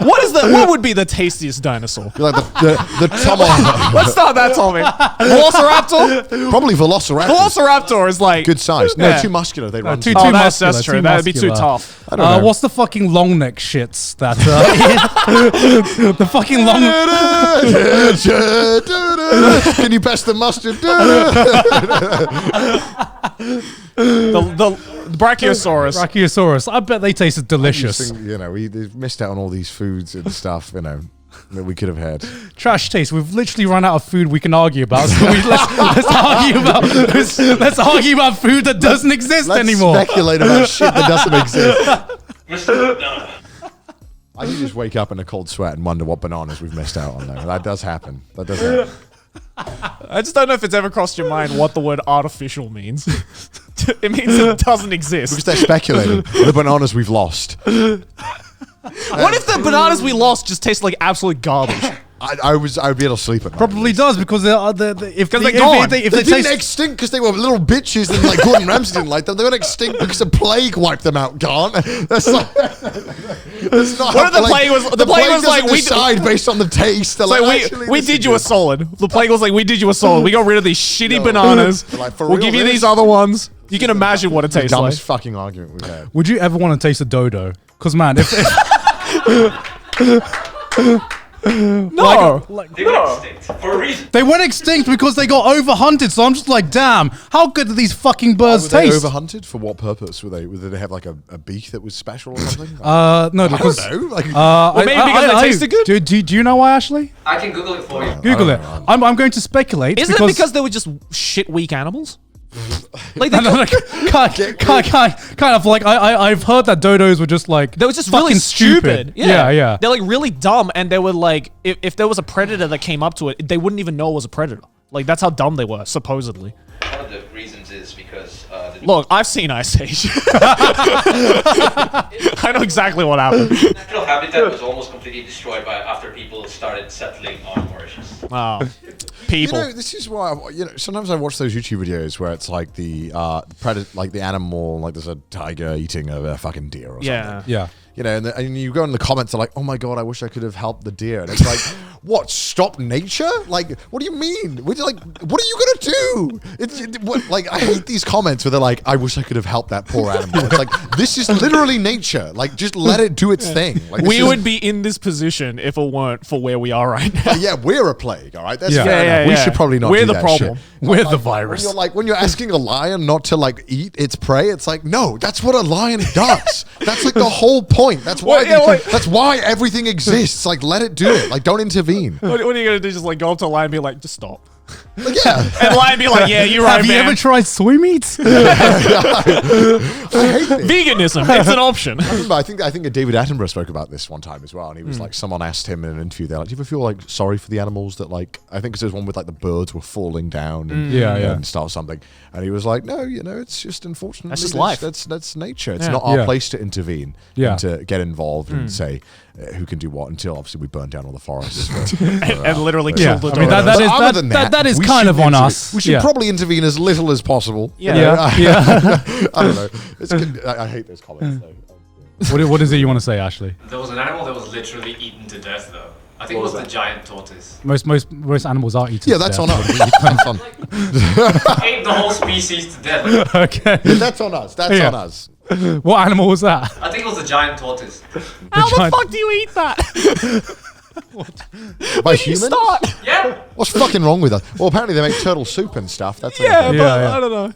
What would be the tastiest dinosaur? Like the tomahawk. Let's start that, Tommy. Velociraptor. Probably Velociraptor. Velociraptor is like Good size. No, Yeah. too muscular. They run too- too Oh, too that's muscular, true. too That'd be too muscular. tough. I don't know. What's the fucking long neck shits that the fucking long Can you pass the mustard? The Brachiosaurus. Brachiosaurus? I bet they tasted delicious. We've missed out on all these foods and stuff, that we could have had. Trash taste. We've literally run out of food we can argue about. So let's argue about food that doesn't exist Let's anymore. speculate about shit that doesn't exist. Mr. Banana. I can just wake up in a cold sweat and wonder what bananas we've missed out on, though. That does happen. That does happen. I just don't know if it's ever crossed your mind what the word artificial means. It means it doesn't exist. Because they're speculating. The bananas we've lost. What if the bananas we lost just taste like absolute garbage? I would be able to sleep at night. Probably does because they're gone. They didn't extinct because they were little bitches and like Gordon Ramsay didn't like them. They went extinct because a plague wiped them out, Garnt. That's not What if the plague was- the plague was like, we decide based on the taste. They're So like, actually, we this did is you a good. solid. The plague was like, we did you a solid. We got rid of these shitty bananas. Like, for We'll real, give you this? these other ones. You can imagine what it tastes like. Dumbest fucking argument we've had. Would you ever want to taste a dodo? Because man, if No. They went extinct for a reason. they went extinct because they got overhunted, so I'm just like, damn, how good do these fucking birds Were they taste? overhunted? For what purpose were they? Did they have like a beak that was special or something? No, I because don't know. Like, maybe because they tasted good? Do you know why, Ashley? I can Google it for you. Google it. I'm going to speculate. Isn't it because they were just shit weak animals? Like they, kind of like I've heard that dodos were just like they were just fucking really stupid. Yeah. They're like really dumb, and they were like, if there was a predator that came up to it, they wouldn't even know it was a predator. Like that's how dumb they were, supposedly. One of the reasons is because the Look, I've seen Ice Age. I know exactly what happened. Natural habitat was almost completely destroyed after people started settling on Mauritius. Oh, people. This is why sometimes I watch those YouTube videos where it's like the predator, like the animal, like there's a tiger eating a fucking deer or something. Yeah. And you go in the comments, are like, "Oh my god, I wish I could have helped the deer." And it's like, "What? Stop nature? Like, what do you mean? What are you gonna do?" I hate these comments where they're like, "I wish I could have helped that poor animal." It's like, this is literally nature. Like, just let it do its thing. Like, we would be in this position if it weren't for where we are right now. Yeah, we're a plague. All right, that's Yeah. fair enough. We should probably not. We're do the that problem. shit. We're the virus. When you're asking a lion not to like eat its prey, it's like, no, that's what a lion does. That's like the whole point. That's why that's why everything exists. Like, let it do it. Like, don't intervene. What are you gonna do? Just like go up to a lion and be like, just stop. Like, yeah. And lion be like, yeah, you're right, Have you man. ever tried soy meats? I hate this. Veganism, it's an option. I think David Attenborough spoke about this one time as well, and he was like, someone asked him in an interview, they're like, "Do you ever feel like sorry for the animals that like?" I think there's one with like the birds were falling down and, and stuff or something, and he was like, "No, it's just unfortunately That's just life. That's nature. It's not our place to intervene and to get involved and say who can do what until obviously we burn down all the forests and literally kill the I mean, dog. that is kind of on us. We should probably intervene as little as possible. Yeah. I don't know. It's good. I hate those comments though. What is it you want to say, Ashley? There was an animal that was literally eaten to death, though. I think it was the giant tortoise. Most animals are eaten. Yeah, that's on us. Ate the whole species to death. Okay. That's on us. That's on us. What animal was that? I think it was the giant tortoise. How the fuck do you eat that? By humans? Yeah. What's fucking wrong with us? Well, apparently they make turtle soup and stuff. That's Yeah, okay. but I don't know.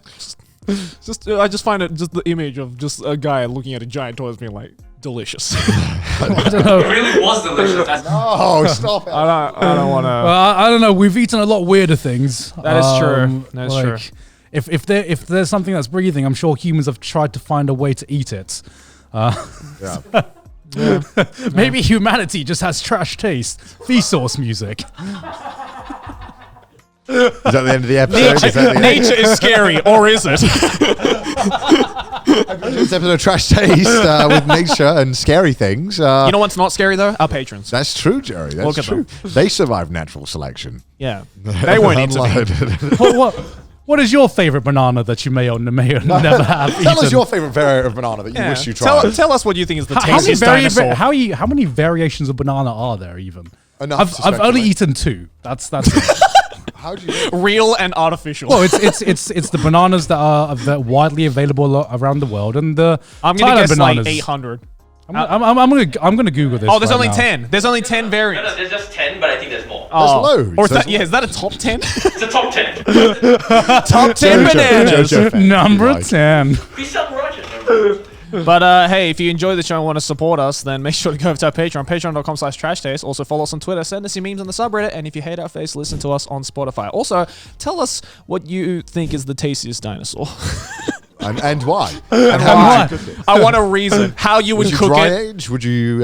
I just find it just the image of just a guy looking at a giant tortoise being like, delicious. I don't know. It really was delicious. That's Oh, stop it. I don't want to. I don't know. We've eaten a lot weirder things. That is true. That is true. If there's something that's breathing, I'm sure humans have tried to find a way to eat it. Maybe humanity just has trash taste. Vsauce music. Is that the end of the episode? Nature is scary, or is it? This episode of Trash Taste with nature and scary things. You know what's not scary though? Our patrons. That's true, Jerry. That's Look at true. They survived natural selection. Yeah, they won't intervene. What is your favorite banana that you may or never have eaten? Tell us your favorite variant of banana that you wish you tried. Tell us what you think is the tastiest dinosaur. How many variations of banana are there even? Enough to I've only speculate. eaten 2. That's it. How do you know? Real and artificial. Well, it's the bananas that are widely available around the world, and the I'm gonna Thailand guess bananas. like 800. I'm gonna Google this. Oh, there's right only now. 10. There's only 10 variants. No, there's just 10, but I think there's more. There's loads. Or is There's that that a top 10? It's a top 10. Top 10 bananas. Jojo fan, Number if you like. 10. Peace out, Roger. But hey, if you enjoy the show and want to support us, then make sure to go over to our Patreon, patreon.com/trashtaste. Also follow us on Twitter, send us your memes on the subreddit, and if you hate our face, listen to us on Spotify. Also, tell us what you think is the tastiest dinosaur. And why? And how why? would you cook it? I want a reason. How you would Would you cook dry it. age? Would you,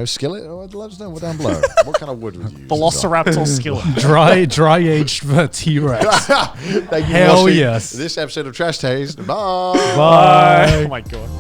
skill it? Or let us know down below. What kind of wood would you use? Velociraptor skillet. Dry aged T-Rex. Thank you for Hell watching yes. this episode of Trash Taste. Bye. Bye. Oh my god.